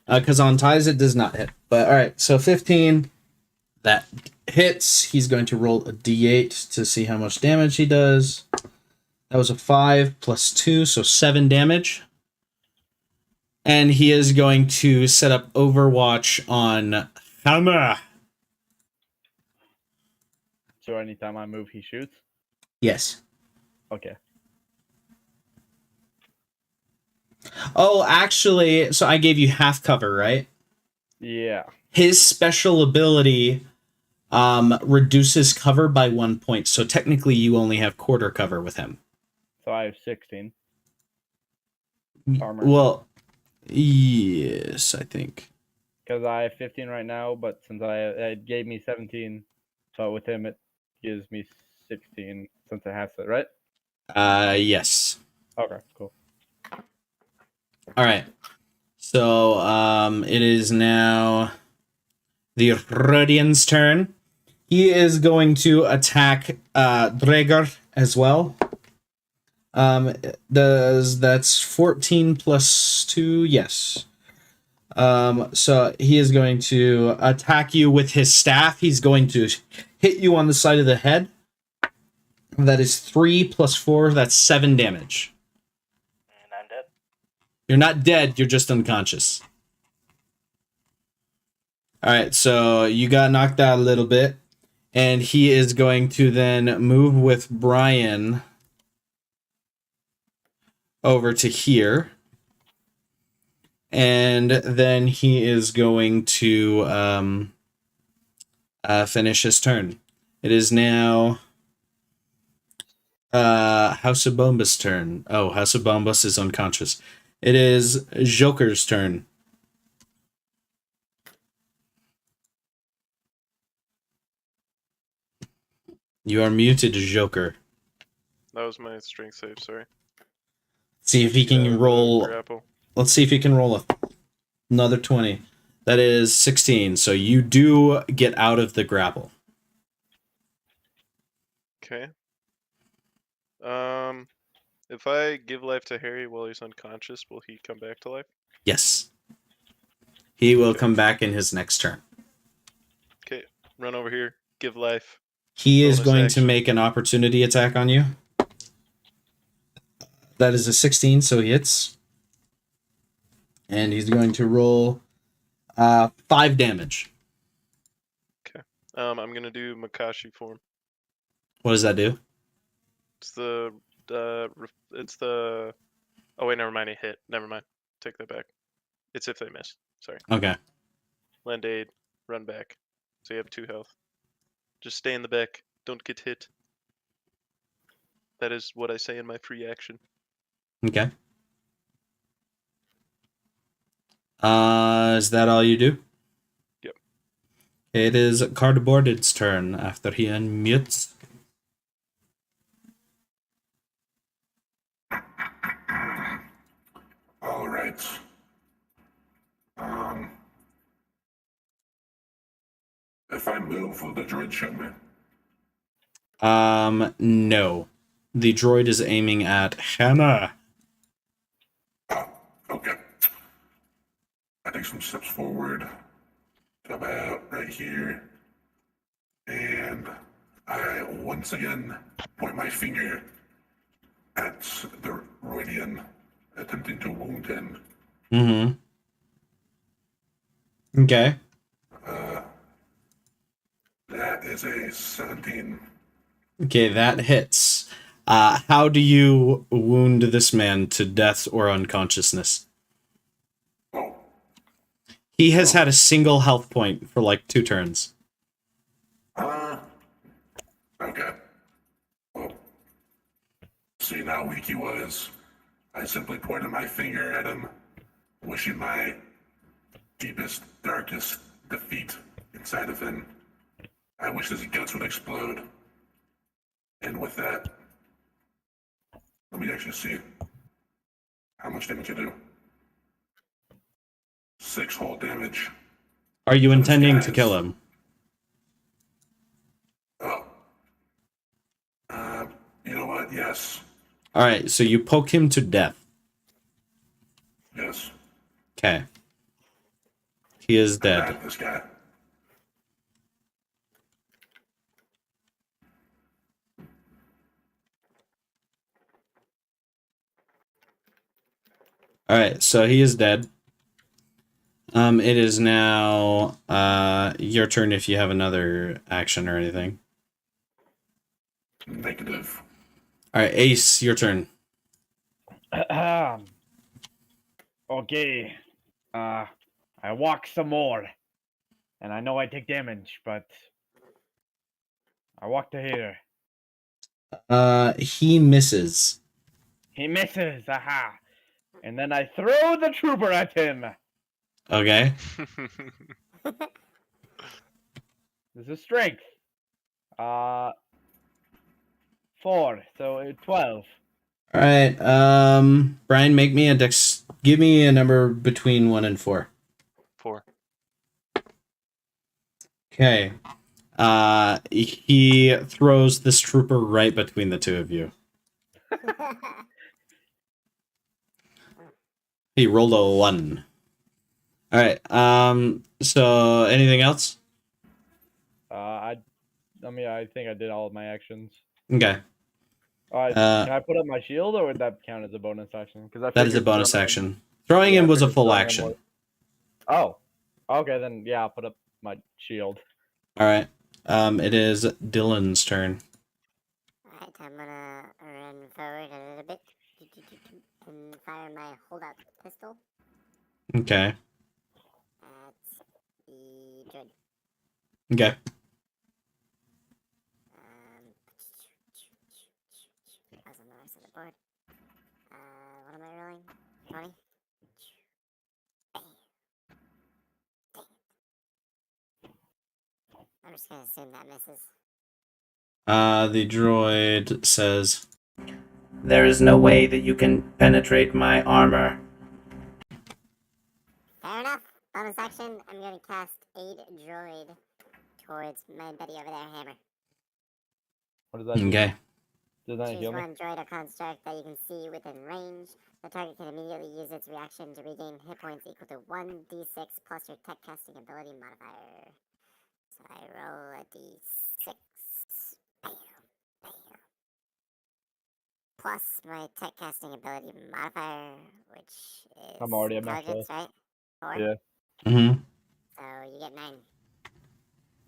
Because on ties it does not hit. But alright, so 15. That hits. He's going to roll a d8 to see how much damage he does. That was a 5 plus 2, so 7 damage. And he is going to set up Overwatch on Hammer. So anytime I move, he shoots? Yes. Okay. Oh, actually, so I gave you half cover, right? Yeah. His special ability reduces cover by 1 point, so technically you only have quarter cover with him. So I have 16. Armor. Well, yes, I think. Because I have 15 right now, but since it gave me 17, so with him it gives me 16 since it has it, right? Yes. Okay, cool. All right. So, it is now the Rodian's turn. He is going to attack Draeger as well. That's 14 plus 2? Yes. So he is going to attack you with his staff. He's going to hit you on the side of the head. That is 3 plus 4. That's 7 damage. And I'm dead. You're not dead. You're just unconscious. All right. So you got knocked out a little bit, and he is going to then move with Brian over to here. And then he is going to finish his turn. It is now House of Bombus' turn. Oh, House of Bombus is unconscious. It is Joker's turn. You are muted, Joker. That was my strength save, sorry. See if he can roll. Grapple. Let's see if he can roll another 20. That is 16. So you do get out of the grapple. Okay. If I give life to Harry while he's unconscious, will he come back to life? Yes. He will come back in his next turn. Okay, run over here, give life. He is Bonus going to action. make an opportunity attack on you. That is a 16, so he hits. And he's going to roll 5 damage. I'm gonna do Makashi form. What does that do? It's the oh wait, never mind, he hit. Never mind. Take that back. It's if they miss. Sorry. Okay. Lend aid, run back. So you have 2 health. Just stay in the back. Don't get hit. that is what I say in my free action. Okay. Is that all you do? Yep. It is Cardboarded's turn after he unmutes. All right. If I move, will the droid shoot me? No. The droid is aiming at Hannah. Oh, okay. I take some steps forward to about right here. And I once again point my finger at the Roidian, attempting to wound him. Mm-hmm. Okay. That is a 17. Okay, that hits. How do you wound this man to death or unconsciousness? Oh, He has had a single health point for like 2 turns. okay. Well, seeing how weak he was, I simply pointed my finger at him, wishing my deepest, darkest defeat inside of him. I wish his guts would explode. And with that, let me actually see how much damage I do. 6 whole damage. Are you This intending to guy's- kill him? Oh. You know what? Yes. Alright, so you poke him to death. Yes. Okay. He is I'm dead. mad at this guy. Alright, so he is dead. It is now your turn if you have another action or anything. Negative. Alright, Ace, your turn. Okay. I walk some more. And I know I take damage, but I walk to here. He misses. He misses, aha. And then I throw the trooper at him. Okay. This is strength. 4, so 12. Alright, Brian, make me a dex. Give me a number between 1 and 4. 4. Okay. He throws this trooper right between the two of you. He rolled a 1. Alright, so anything else? I think I did all of my actions. Okay. Can I put up my shield, or would that count as a bonus action? Because That is a bonus action. Throwing him was a full action. Oh, okay then. Yeah, I'll put up my shield. Alright. It is Dylan's turn. Alright, I'm gonna run forward a little bit and fire my holdout pistol Okay. at the droid. Okay. That was on the right side of the board. What am I rolling? 20? I'm just gonna assume that misses. The droid says, "There is no way that you can penetrate my armor." Fair enough. Bonus action, I'm gonna cast Aid Droid towards my buddy over there, Hammer. What does that do? Okay. Does that Choose heal me? one droid or construct that you can see within range. The target can immediately use its reaction to regain hit points equal to 1d6 plus your tech casting ability modifier. So I roll a d6. Bam, bam. Plus my tech casting ability modifier, which is I'm already at max intelligence, right? 4? Yeah. Mm-hmm. So you get 9.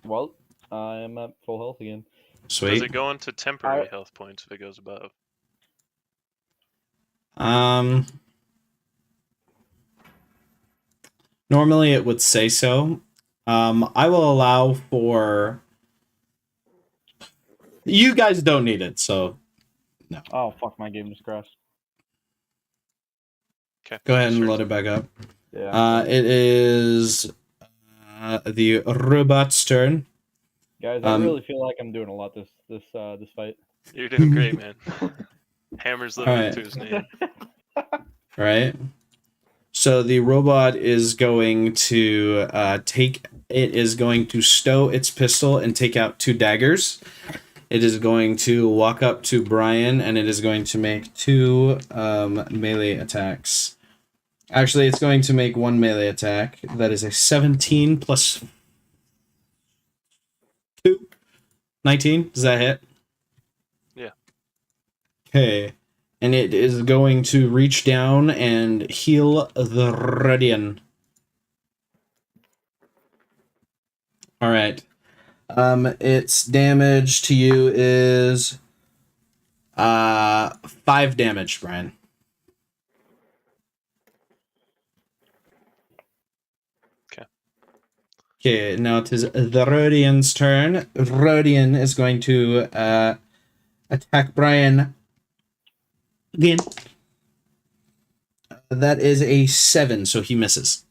Well, I am at full health again. Does Sweet. it go into temporary health points if it goes above? Normally it would say so. I will allow for... You guys don't need it, so Oh fuck! My game just crashed. Okay. Go ahead and load it back up. Yeah. It is the robot's turn. Guys, I really feel like I'm doing a lot this fight. You're doing great, man. Hammer's living Alright. up to his name. Right. So the robot is going to it is going to stow its pistol and take out 2 daggers. It is going to walk up to Brian and it is going to make 2 melee attacks. Actually, it's going to make 1 melee attack. That is a 17 plus 2. 19. Does that hit? Yeah. Okay. And it is going to reach down and heal the Rodian. Alright. Its damage to you is 5 damage, Brian. Okay, now it is the Rodian's turn. Rodian is going to attack Brian again. That is a 7, so he misses.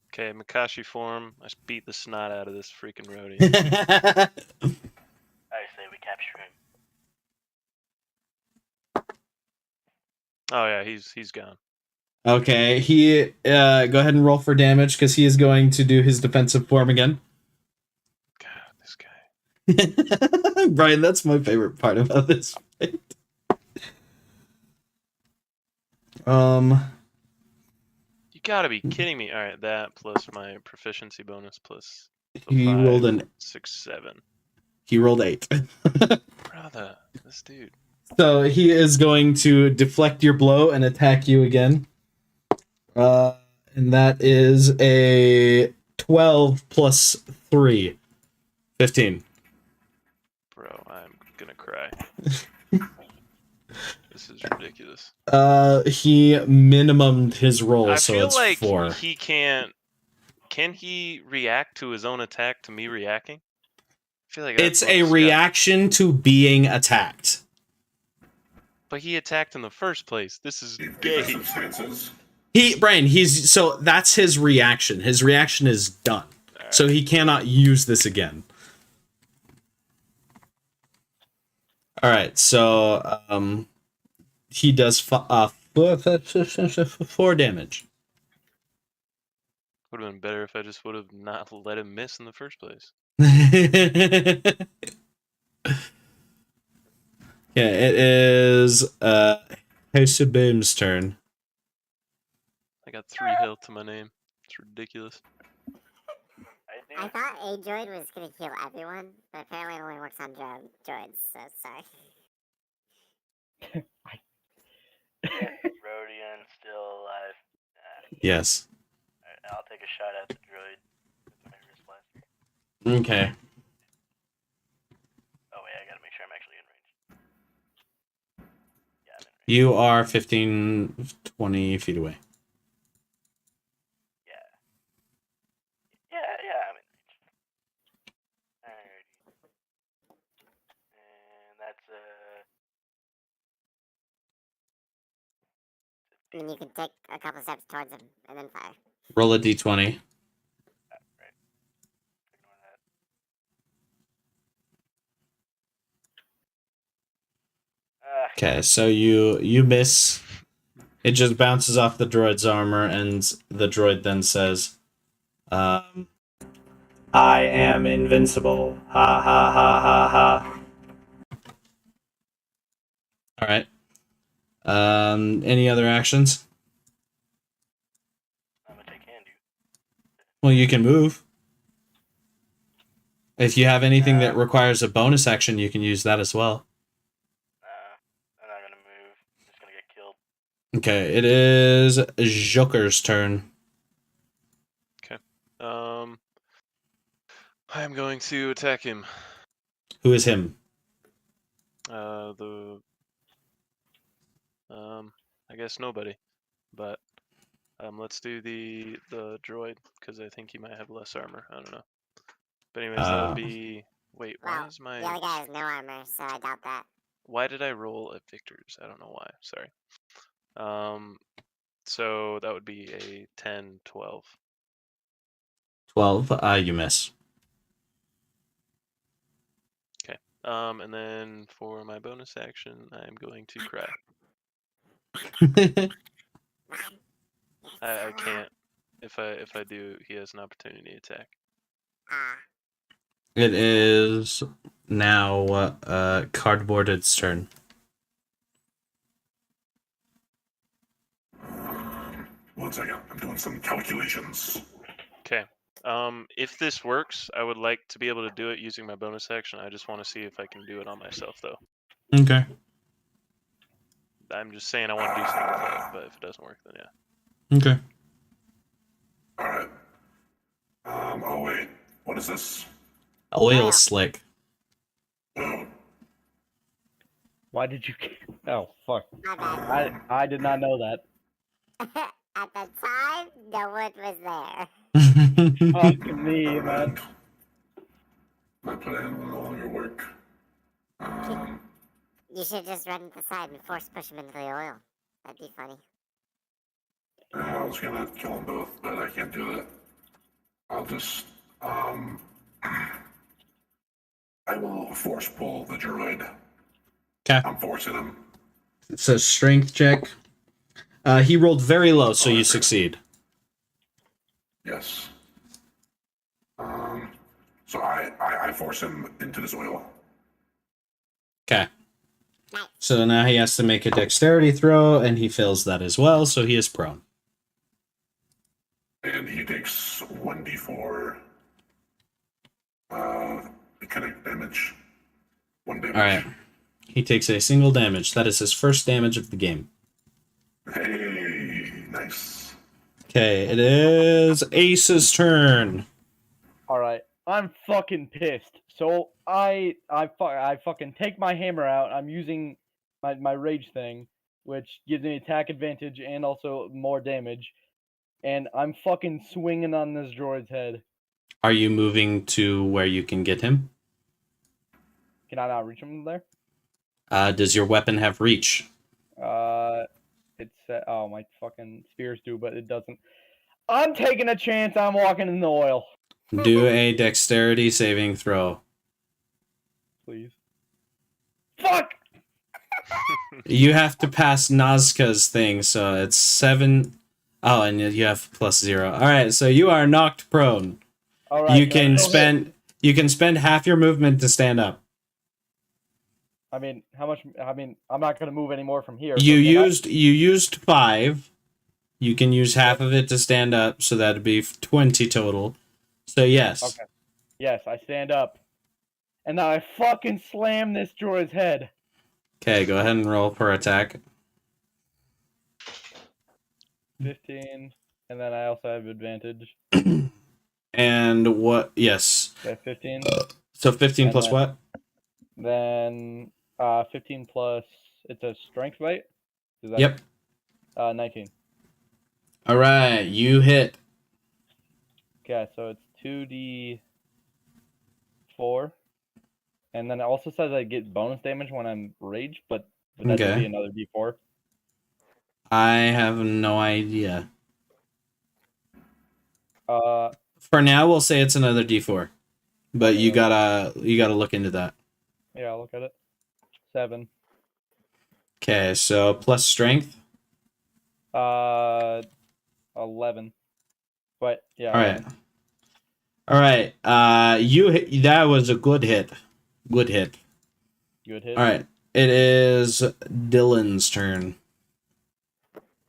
Okay, Makashi form. I just beat the snot out of this freaking roadie. I say we capture him. Oh yeah, he's gone. Okay, he go ahead and roll for damage because he is going to do his defensive form again. God, this guy. Brian, that's my favorite part about this fight. You gotta be kidding me. Alright, that plus my proficiency bonus plus He rolled an 6, 7. He rolled 8. Brother, this dude. So he is going to deflect your blow and attack you again. And that is a 12 plus 3. 15. Bro, I'm gonna cry. This is ridiculous. He minimumed his roll, I so feel it's like 4. he can't. Can he react to his own attack to me reacting? I feel like It's that's a what's got- reaction to being attacked. But he attacked in the first place. This is gay. Circumstances. Brian, so that's his reaction. His reaction is done. So he cannot use this again. Alright, so he does 4 damage. Would have been better if I just would have not let him miss in the first place. Yeah, it is House of Boom's turn. I got 3 health to my name. It's ridiculous. I thought a droid was gonna heal everyone, but apparently it only works on droids, so sorry. Rodian still alive. Yes. Alright, I'll take a shot at the droid with my wrist blaster. Okay. Oh wait, I gotta make sure I'm actually in range. Yeah, I'm in range. You are 15, 20 feet away. Yeah, I'm in range. Alrighty. And that's And then you can take a couple steps towards him and then fire. Roll a d20. right. Ignore that. Okay, so you miss. It just bounces off the droid's armor, and the droid then says, I am invincible. Ha ha ha ha ha. Alright. Any other actions? I'm gonna take hand you. Well, you can move. If you have anything that requires a bonus action, you can use that as well. I'm not gonna move. I'm just gonna get killed. Okay, it is Joker's turn. I am going to attack him. Who is him? I guess nobody. But let's do the droid because I think he might have less armor. I don't know. But anyways, that'll be. Wait, why Well, is my? the other guy has no armor, so I doubt that. Why did I roll at Victor's? I don't know why. Sorry. So that would be a 10, 12. 12. You miss. And then for my bonus action, I'm going to cry. I can't. If I do, he has an opportunity attack. It is now Cardboarded's turn. One second, I'm doing some calculations. Okay. If this works, I would like to be able to do it using my bonus action. I just want to see if I can do it on myself, though. Okay. I'm just saying I want to do something with that, but if it doesn't work, then yeah. Okay. Alright. Oh wait, what is this? Oil slick. Oh, Why did you? Oh fuck! My bad. I did not know that. At the time, the wood was there. Fuck me, man. my plan will no longer work. You should just run to the side and force push him into the oil. That'd be funny. I was gonna kill them both, but I can't do that. I'll just, I will force pull the droid. Okay. I'm forcing him. It's a strength check. He rolled very low, so you succeed. Yes. So I force him into this oil. Okay. So now he has to make a dexterity throw, and he fails that as well, so he is prone. And he takes 1d4 kinetic damage. 1 damage. Alright. He takes a single damage. That is his first damage of the game. Hey, nice. Okay, it is Ace's turn. All right, I'm fucking pissed. So I fucking take my hammer out. I'm using my rage thing, which gives me attack advantage and also more damage. And I'm fucking swinging on this droid's head. Are you moving to where you can get him? Can I not reach him there? Does your weapon have reach? It's oh, my fucking spears do, but it doesn't. I'm taking a chance. I'm walking in the oil. Do a dexterity saving throw. Please. Fuck! You have to pass Nazca's thing, so it's 7. Oh, and you have +0. All right, so you are knocked prone. All right, You can spend half your movement to stand up. I mean, how much? I mean, I'm not gonna move any more from here. You so you used 5. You can use half of it to stand up, so that'd be 20 total. So yes. Okay. Yes, I stand up, and now I fucking slam this droid's head. Okay, go ahead and roll per attack. 15, and then I also have advantage. And what? Yes. Okay, 15. So 15 And plus then- what? Then 15 plus. It's a strength, right? Is that Yep. 19. All right, you hit. Okay, so it's 2d4, and then it also says I get bonus damage when I'm raged, but would that just Okay. be another d4? I have no idea. Uh, For now, we'll say it's another D4, but you gotta look into that. yeah, I'll look at it. 7. Okay, so plus strength. 11. But yeah. All right. All right. You hit, that was a good hit. Good hit. Good hit. All right. It is Dylan's turn.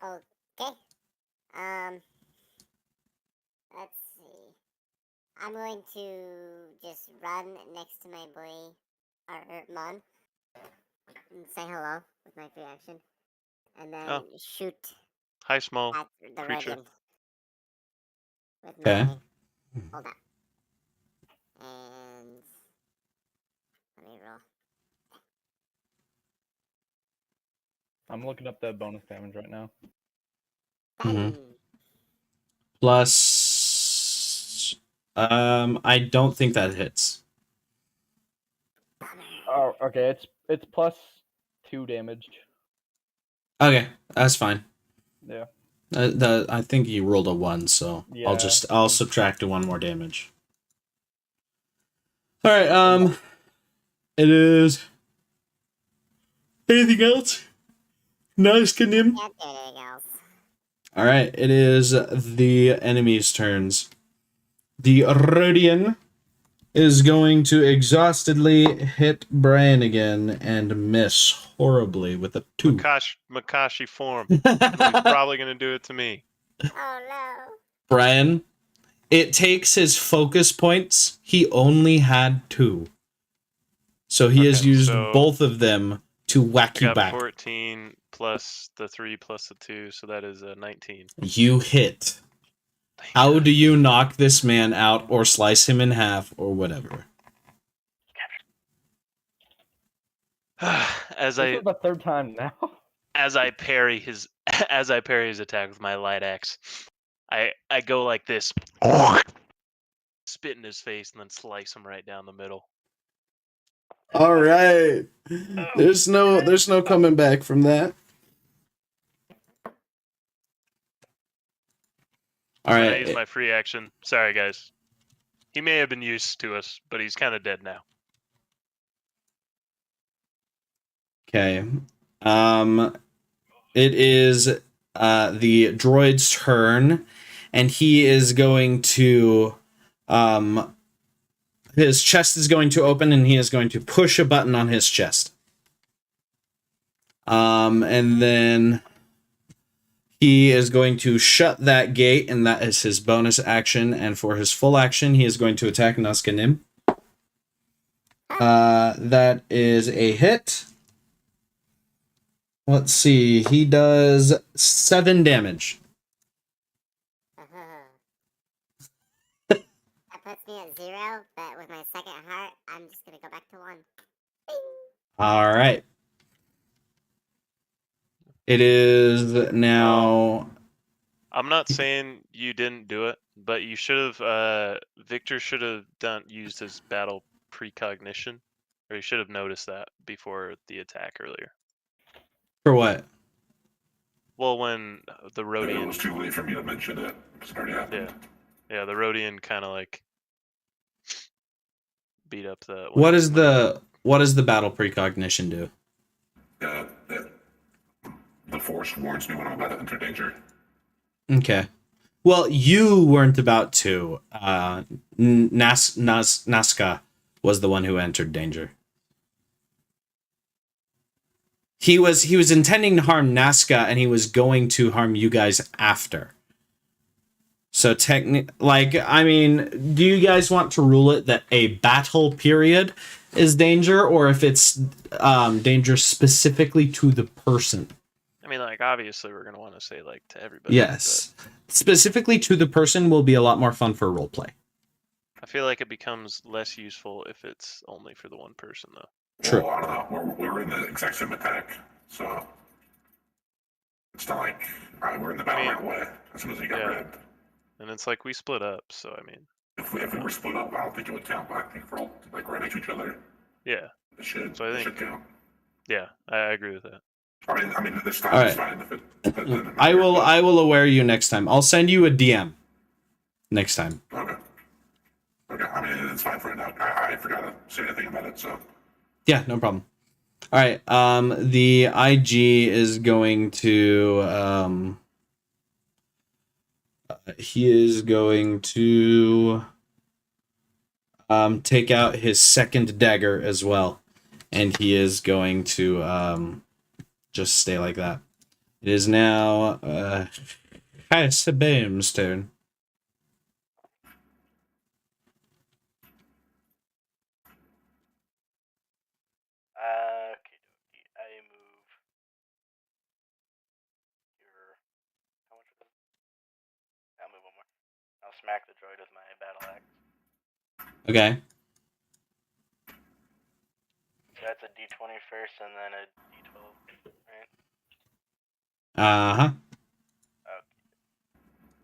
Okay. Let's see. I'm going to just run next to my boy, Mon, and say hello with my free action, and then Oh. shoot Hi, small at the creature. rodent with Okay. my. Hold on. And let me roll. I'm looking up the bonus damage right now. Mhm. 10. Plus, I don't think that hits. Bummer. Oh, okay. It's plus 2 damage. Okay, that's fine. Yeah. I think he rolled a 1, so Yeah. I'll subtract 1 more damage. All right. It is. Anything else? Nice, Kanim. Can't do anything else. All right. It is the enemy's turns. The Rodian is going to exhaustedly hit Brian again and miss horribly with a 2. Makashi form. He's probably gonna do it to me. Oh no. Brian, it takes his focus points. He only had 2. So he has Okay, used so both of them to whack I you got back. 14 plus the 3 plus the 2, so that is 19. You hit. How do you knock this man out or slice him in half or whatever? As This I is the 3rd time now. as I parry his attack with my light axe, I go like this, spit in his face, and then slice him right down the middle. All right. There's no coming back from that. All I right. use my free action. Sorry, guys. He may have been used to us, but he's kind of dead now. Okay. It is the droid's turn, and he is going to his chest is going to open, and he is going to push a button on his chest. And then he is going to shut that gate, and that is his bonus action. And for his full action, he is going to attack Nazca Nim. That is a hit. Let's see. He does 7 damage. That puts me at 0, but with my second heart, I'm just gonna go back to 1. Bing. All right. It is now. I'm not saying you didn't do it, but you should have. Victor should have used his battle precognition, or he should have noticed that before the attack earlier. For what? Well, when the It Rodian, was too late for me to mention it, because it already happened. yeah, the Rodian kind of like beat up the. What does the battle precognition do? The Force warns me when I'm about to enter danger. Okay. Well, you weren't about to. Nazca was the one who entered danger. He was intending to harm Nazca, and he was going to harm you guys after. So do you guys want to rule it that a battle period is danger, or if it's danger specifically to the person? I mean, like, obviously we're gonna want to say like to everybody. Yes. Specifically to the person will be a lot more fun for roleplay. I feel like it becomes less useful if it's only for the one person, though. True. Well, I don't know. We're in the exact same attack, so it's not like we're in the battle right away as soon as he got grabbed. And it's like we split up, so I mean. If we were split up, I don't think it would count. But I think we're all like right next to each other. Yeah. It should. So I think. It should count. Yeah, I agree with that. I mean, this time All it's right. fine if it. I will aware you next time. I'll send you a DM next time. Okay. I mean, it's fine for now. I forgot to say anything about it, so. Yeah, no problem. All right. The IG is going to he is going to take out his second dagger as well, and he is going to just stay like that. It is now Sabaim's turn. Okay, I move your. How much was it? I'll move one more. I'll smack the droid with my battle axe. Okay. So that's a d20 first and then a d12, right? Uh-huh.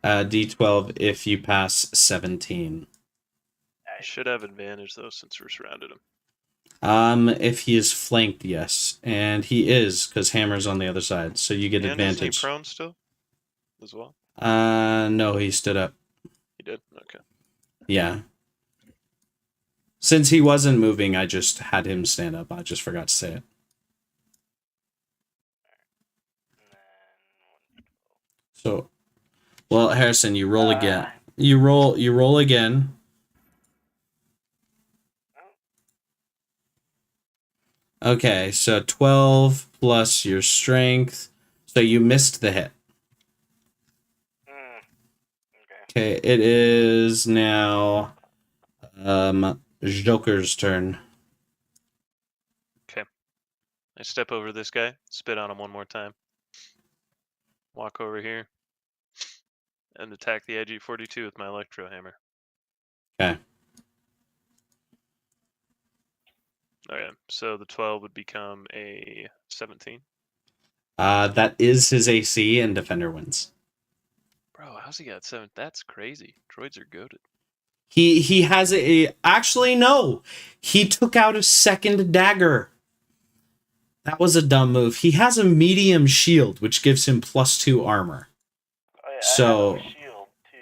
Okay. D12 if you pass 17. I should have advantage though, since we're surrounded him. If he is flanked, yes. And he is, because Hammer's on the other side, so you get And isn't he advantage. prone still? As well? No, he stood up. He did? Okay. Yeah. Since he wasn't moving, I just had him stand up. I just forgot to say it. So, well, Harrison, you roll again. You roll again. Okay, so 12 plus your strength. So you missed the hit. Okay, it is now Joker's turn. Okay. I step over this guy, spit on him one more time. Walk over here. And attack the IG-42 with my electro hammer. Okay. Okay, so the 12 would become a 17. That is his AC, and Defender wins. Bro, how's he got 7? That's crazy. Droids are goated. He has a... Actually, no. He took out a second dagger. That was a dumb move. He has a medium shield, which gives him +2 armor. Oh, yeah, So... I have a shield, too.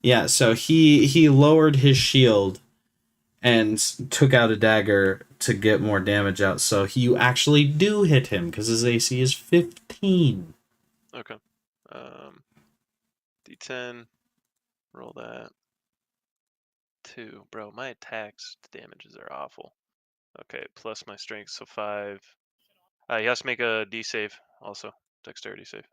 Yeah, so he lowered his shield and took out a dagger to get more damage out. So you actually do hit him because his AC is 15. Okay. D10. Roll that. 2. Bro, my attacks damages are awful. Okay, plus my strength, so 5. He has to make a D save also. Dexterity save.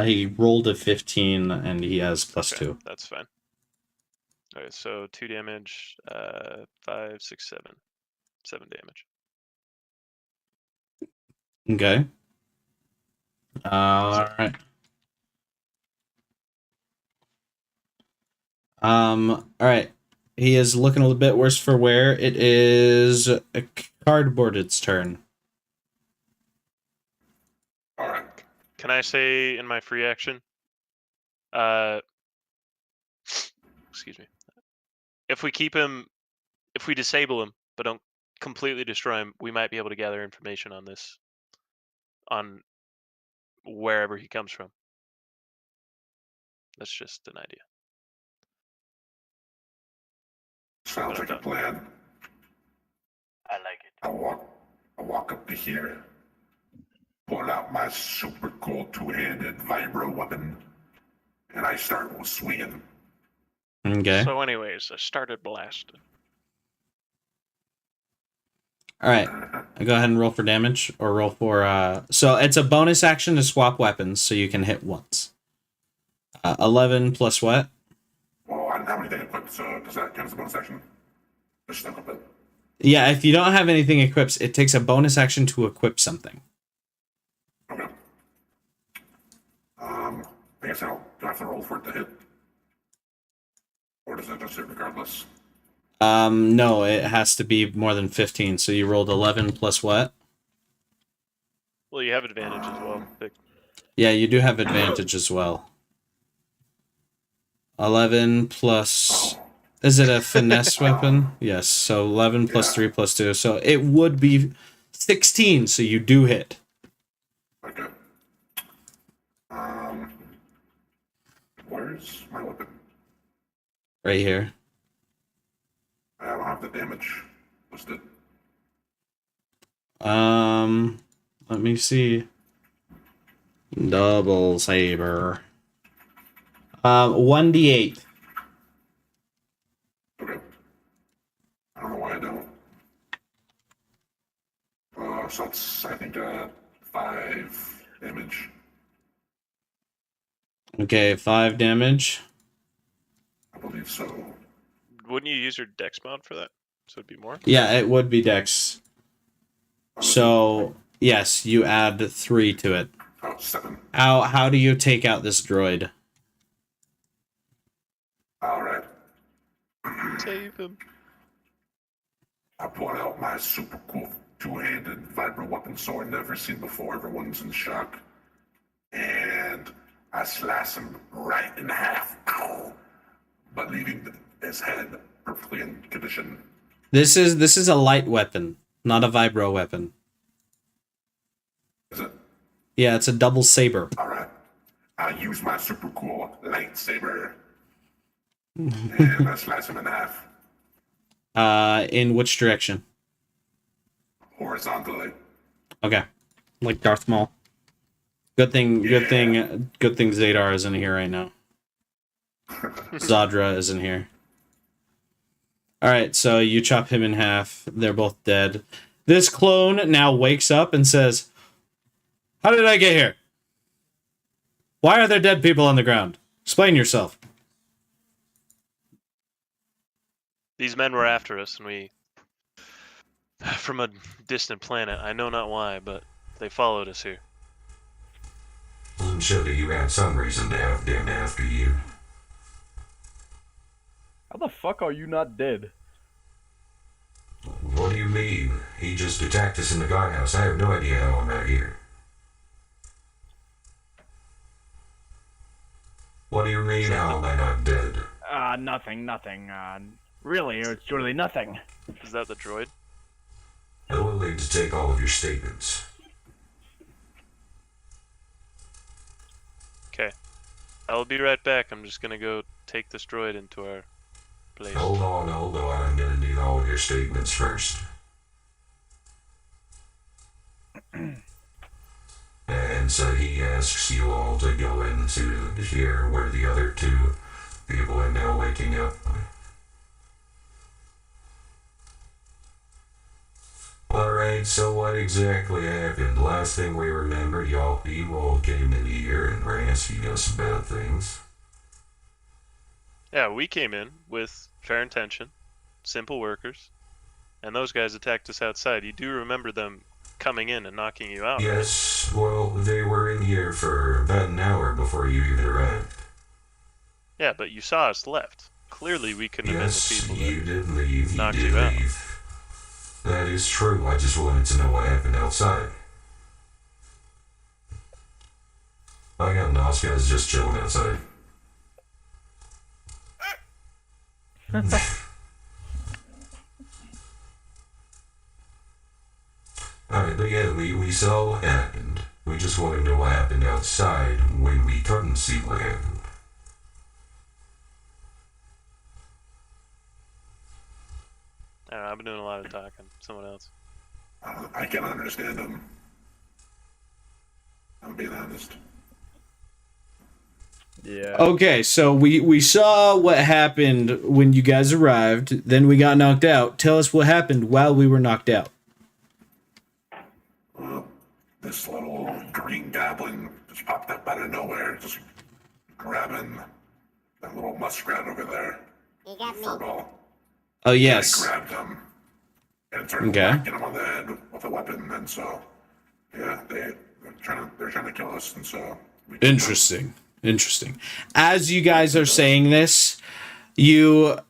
He rolled a 15 and he has +2. That's fine. Okay, so 2 damage, 5, 6, 7. 7 damage. Okay. Alright. Alright. He is looking a little bit worse for wear. It is a Cardboarded's turn. Alright. Can I say in my free action? Excuse me. If we keep him, if we disable him, but don't completely destroy him, we might be able to gather information on this, on wherever he comes from. That's just an idea. Sounds like a plan. I like it. I walk up to here, pull out my super cool two-handed vibro weapon, and I start swinging. Okay. So anyways, I started blasting. Alright. Go ahead and roll for damage, or roll for, so it's a bonus action to swap weapons, so you can hit once. 11 plus what? Well, I don't have anything equipped, so does that count as a bonus action? Just stuck up it. Yeah, if you don't have anything equipped, it takes a bonus action to equip something. Okay. I guess do I have to roll for it to hit? Or does it just hit regardless? No, it has to be more than 15, so you rolled 11 plus what? Well, you have advantage as well. Vic. Yeah, you do have advantage as well. 11 plus... Is it a finesse weapon? Yes, so 11 plus 3 plus 2. So it would be 16, so you do hit. Okay. Where's my weapon? Right here. I don't have the damage listed. Let me see. Double saber. 1d8. Okay. I don't know why I don't. So it's, I think, 5 damage. Okay, 5 damage. I believe so. Wouldn't you use your dex mod for that? So it'd be more? Yeah, it would be dex. So, yes, you add 3 to it. Oh, 7. How do you take out this droid? Alright. Save him. I pull out my super cool two-handed vibro weapon sword never seen before. Everyone's in shock. And I slice him right in half. Ow! But leaving his head perfectly in condition. This is a light weapon, not a vibro weapon. Is it? Yeah, it's a double saber. Alright. I'll use my super cool lightsaber. And I slice him in half. In which direction? Horizontally. Okay. Like Darth Maul. Good thing Zadar isn't here right now. Zadra isn't here. Alright, so you chop him in half. They're both dead. This clone now wakes up and says, "How did I get here? Why are there dead people on the ground? Explain yourself." These men were after us, and we... from a distant planet. I know not why, but they followed us here. I'm sure that you had some reason to have them after you. How the fuck are you not dead? What do you mean? He just attacked us in the guardhouse. I have no idea how I'm out here. What do you mean, how am I not dead? Nothing. Really, it's truly nothing. Is that the droid? I will need to take all of your statements. Okay. I'll be right back. I'm just gonna go take this droid into our place. Hold on. I'm gonna need all of your statements first. And so he asks you all to go into here where the other two people are now waking up. Alright, so what exactly happened? Last thing we remember, you all came in here and were asking us about things. Yeah, we came in with fair intention, simple workers, and those guys attacked us outside. You do remember them coming in and knocking you out, right? Yes, well, they were in here for about an hour before you even arrived. Yeah, but you saw us left. Clearly we couldn't have been the people that you did leave. knocked You did you out. leave. That is true. I just wanted to know what happened outside. I got Nos guys just chilling outside. Alright, but yeah, we saw what happened. We just want to know what happened outside when we couldn't see what happened. I don't know, I've been doing a lot of talking. Someone else. I can understand him. I'm being honest. Yeah. Okay, so we saw what happened when you guys arrived, then we got knocked out. Tell us what happened while we were knocked out. Well, this little green goblin just popped up out of nowhere, just grabbing that little muskrat over there. You got me. Furball. Oh, yes. I grabbed him and started Okay. whacking him on the head with a weapon, and so yeah, they're trying to kill us, and so we killed them. Interesting. As you guys are saying this, you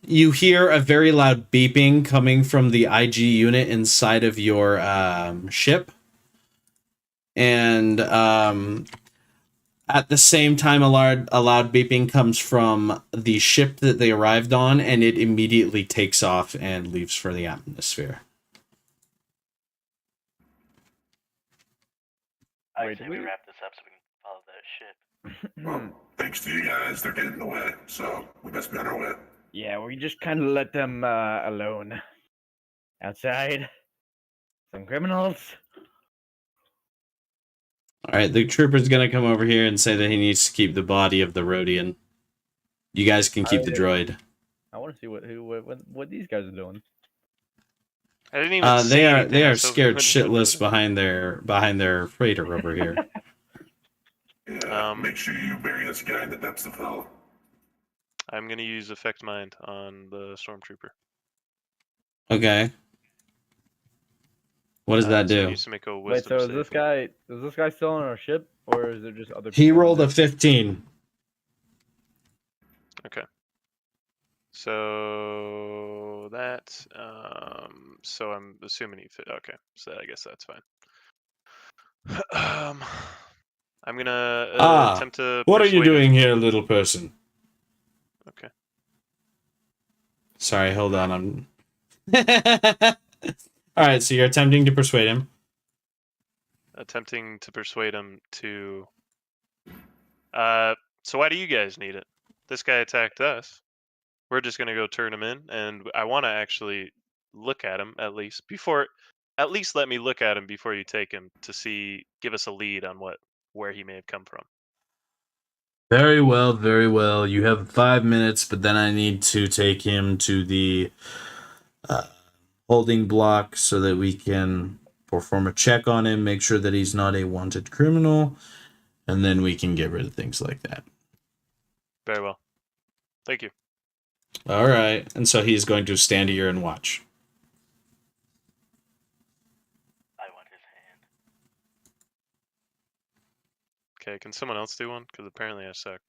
hear a very loud beeping coming from the IG unit inside of your ship. And at the same time, a loud beeping comes from the ship that they arrived on, and it immediately takes off and leaves for the atmosphere. I say we wrap this up so we can follow that ship. Well, thanks to you guys, they're getting in the way, so we best be on our way. Yeah, we just kind of let them alone. Outside, some criminals. All right, the trooper's gonna come over here and say that he needs to keep the body of the Rhodian. You guys can keep the droid. I want to see what these guys are doing. I didn't even say They anything, are so scared we shitless behind their freighter over here. Yeah, make sure you bury this guy in the depths of hell. I'm gonna use Effect Mind on the Stormtrooper. Okay. What does that So he do? needs to make a Wait, wisdom so save. is this guy still on our ship, or is it just other? He people? rolled a 15. Okay. So that so I'm assuming he fit. Okay, so I guess that's fine. I'm gonna attempt to. What are you persuade him. doing here, little person? Okay. Sorry, hold on. All right, so you're attempting to persuade him. Attempting to persuade him to. So why do you guys need it? This guy attacked us. We're just gonna go turn him in, and I want to actually look at him at least before. At least let me look at him before you take him to see. Give us a lead on where he may have come from. Very well, very well. You have 5 minutes, but then I need to take him to the holding block so that we can perform a check on him, make sure that he's not a wanted criminal, and then we can get rid of things like that. Very well. Thank you. All right. And so he's going to stand here and watch. I want his hand. Okay, can someone else do one? Because apparently I suck.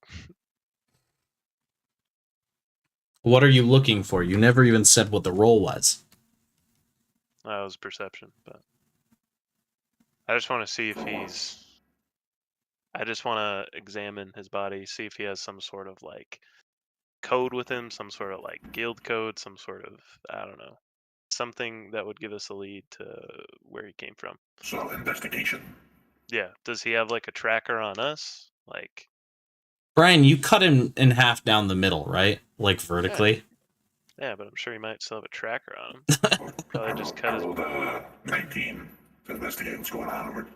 What are you looking for? You never even said what the role was. That was perception, but I just want to see if he's. I just want to examine his body, see if he has some sort of like code with him, some sort of like guild code, some sort of, I don't know, something that would give us a lead to where he came from. So, investigation. Yeah. Does he have like a tracker on us? Like, Brian, you cut him in half down the middle, right? Like vertically. yeah, but I'm sure he might still have a tracker on him. Probably just cut his. rolled 19 to investigate what's going on over.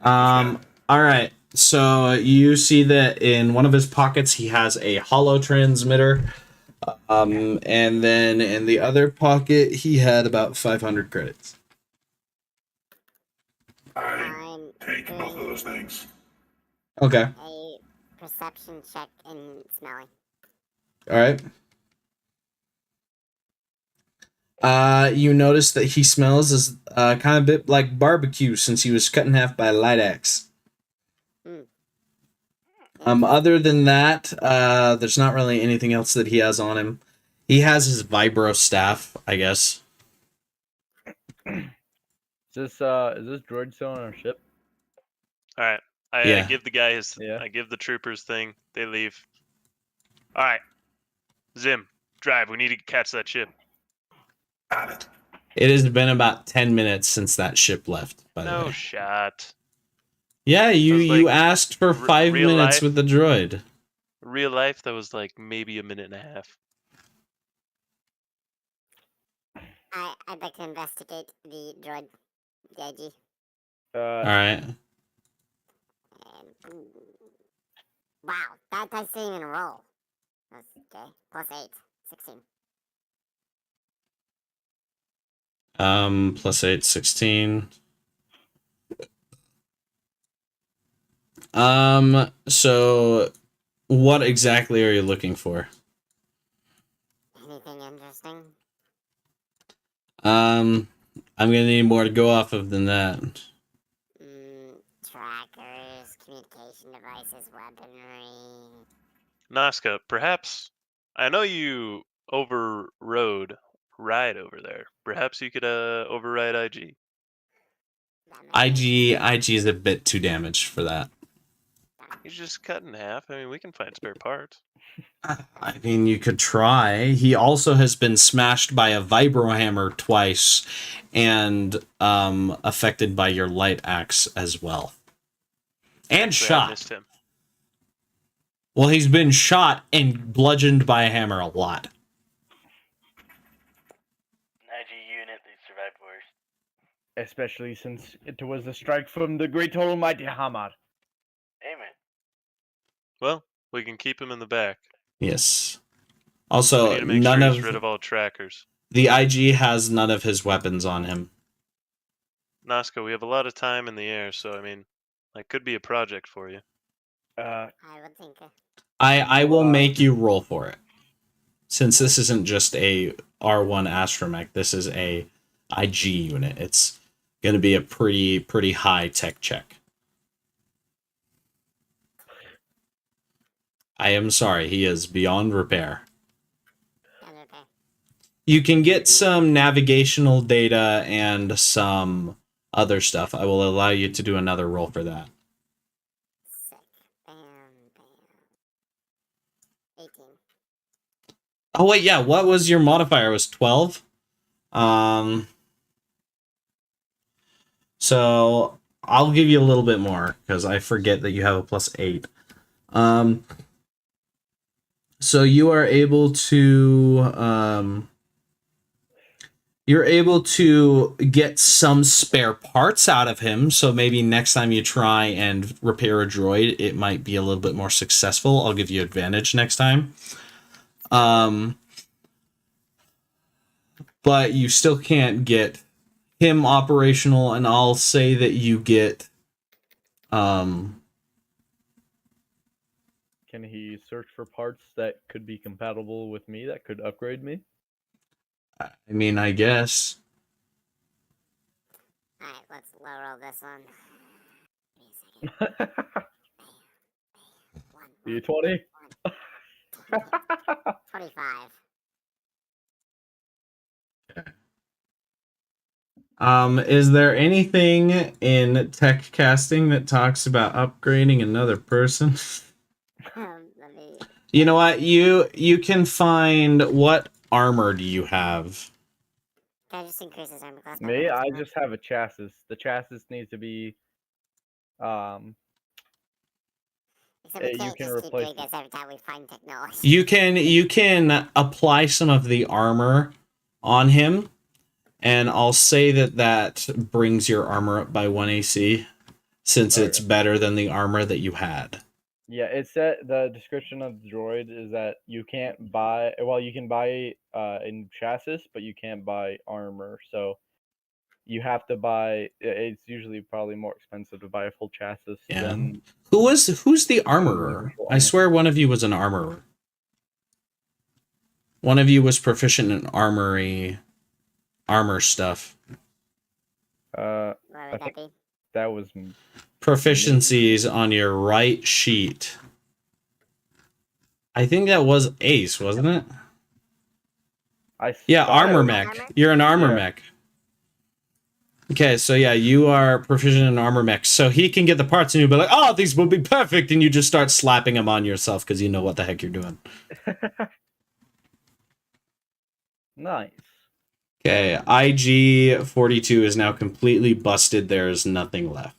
All right. So you see that in one of his pockets he has a hollow transmitter. And then in the other pocket he had about 500 credits. I take both of those things. Okay. A perception check in smelling. All right. You notice that he smells as kind of a bit like barbecue since he was cut in half by a light axe. Other than that, there's not really anything else that he has on him. He has his vibro staff, I guess. Is this droid still on our ship? All right. I give the guy his. Yeah. I give the troopers thing. They leave. All right. Zim, drive. We need to catch that ship. Got it. It has been about 10 minutes since that ship left, by the No way. shot. Yeah, you Sounds like you asked for 5 real minutes life? with the droid. Real life, that was like maybe a minute and a half. I'd like to investigate the droid, the IG. All right. And, wow, that dice didn't even roll. That's okay. Plus 8, 16. Plus 8, 16. So what exactly are you looking for? Anything interesting? I'm gonna need more to go off of than that. Trackers, communication devices, weaponry. Nazca, perhaps. I know you overrode Ride over there. Perhaps you could override IG. IG is a bit too damaged for that. He's just cut in half. I mean, we can find spare parts. I mean, you could try. He also has been smashed by a vibrohammer twice and affected by your light axe as well. And Actually, I shot. missed him. Well, he's been shot and bludgeoned by a hammer a lot. IG unit, they survived worse. Especially since it was a strike from the great almighty Hamar. Amen. Well, we can keep him in the back. Yes. We Also, need to make none sure of he's rid of all trackers. the IG has none of his weapons on him. Nazca, we have a lot of time in the air, so I mean, that could be a project for you. I would think. I will make you roll for it. Since this isn't just a R1 astromech, this is a IG unit. It's going to be a pretty high tech check. I am sorry, he is beyond repair. You can get some navigational data and some other stuff. I will allow you to do another roll for that. Sick. Bam, bam. 18. Oh wait, yeah, what was your modifier? It was 12? So I'll give you a little bit more because I forget that you have a +8. So you are able to you're able to get some spare parts out of him. So maybe next time you try and repair a droid, it might be a little bit more successful. I'll give you advantage next time. But you still can't get him operational, and I'll say that you get Can he search for parts that could be compatible with me that could upgrade me? I mean, I guess. Alright, let's low roll this one. Give me a second. D20? 25. Is there anything in tech casting that talks about upgrading another person? Let me... You know what? You can find what armor do you have? Can I just increase his armor class? by Me? one I percent? just have a chassis. The chassis needs to be Except we you can't can just keep replace doing this every time we find technology. You can apply some of the armor on him, and I'll say that brings your armor up by 1 AC, since it's better than the armor that you had. Yeah, it said the description of the droid is that you can't buy. Well, you can buy in chassis, but you can't buy armor. So you have to buy. It's usually probably more expensive to buy a full chassis than. Who's the armorer? I swear one of you was an armorer. One of you was proficient in armor stuff. Where would that be? That was Proficiencies on your right sheet. I think that was Ace, wasn't it? Yeah, armor mech. You're an armor mech. Okay, so yeah, you are proficient in armor mech. So he can get the parts and you'll be like, oh, these will be perfect. And you just start slapping them on yourself because you know what the heck you're doing. Nice. Okay, IG-42 is now completely busted. There is nothing left.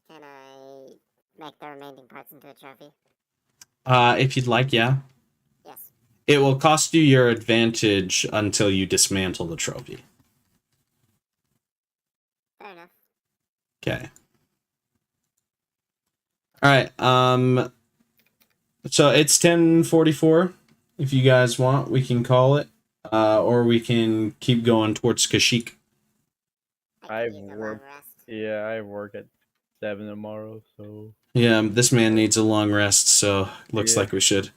Can I make the remaining parts into a trophy? If you'd like, yeah. Yes. It will cost you your advantage until you dismantle the trophy. Fair enough. Okay. Alright, so it's 10:44. If you guys want, we can call it. Or we can keep going towards Kashyyyk. I have work. Yeah, I have work at 7 tomorrow, so. Yeah, this man needs a long rest, so looks Yeah. like we should.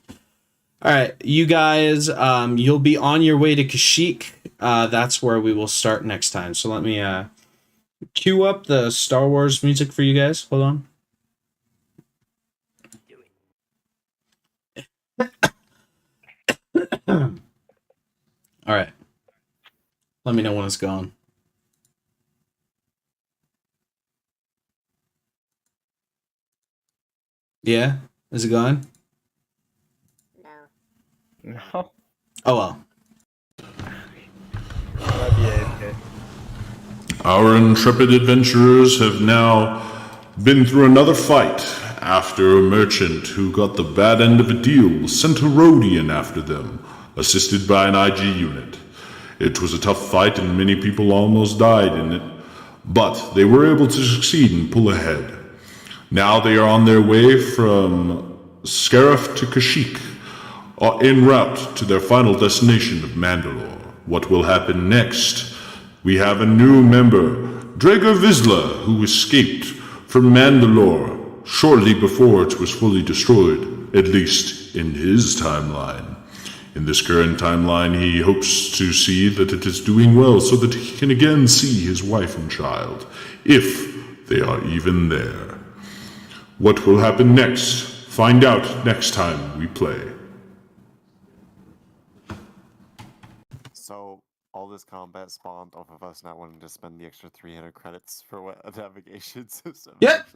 Alright, you guys, you'll be on your way to Kashyyyk. That's where we will start next time. So let me cue up the Star Wars music for you guys. Hold on. Alright. Let me know when it's gone. Yeah? Is it gone? No. Oh well. Our intrepid adventurers have now been through another fight after a merchant who got the bad end of a deal sent a Rhodian after them, assisted by an IG unit. It was a tough fight and many people almost died in it, but they were able to succeed and pull ahead. Now they are on their way from Scarif to Kashyyyk, en route to their final destination of Mandalore. What will happen next? We have a new member, Drager Vizsla, who escaped from Mandalore shortly before it was fully destroyed, at least in his timeline. In this current timeline, he hopes to see that it is doing well so that he can again see his wife and child, if they are even there. What will happen next? Find out next time we play. So, all this combat spawned off of us not wanting to spend the extra 300 credits for what a navigation system. Yep.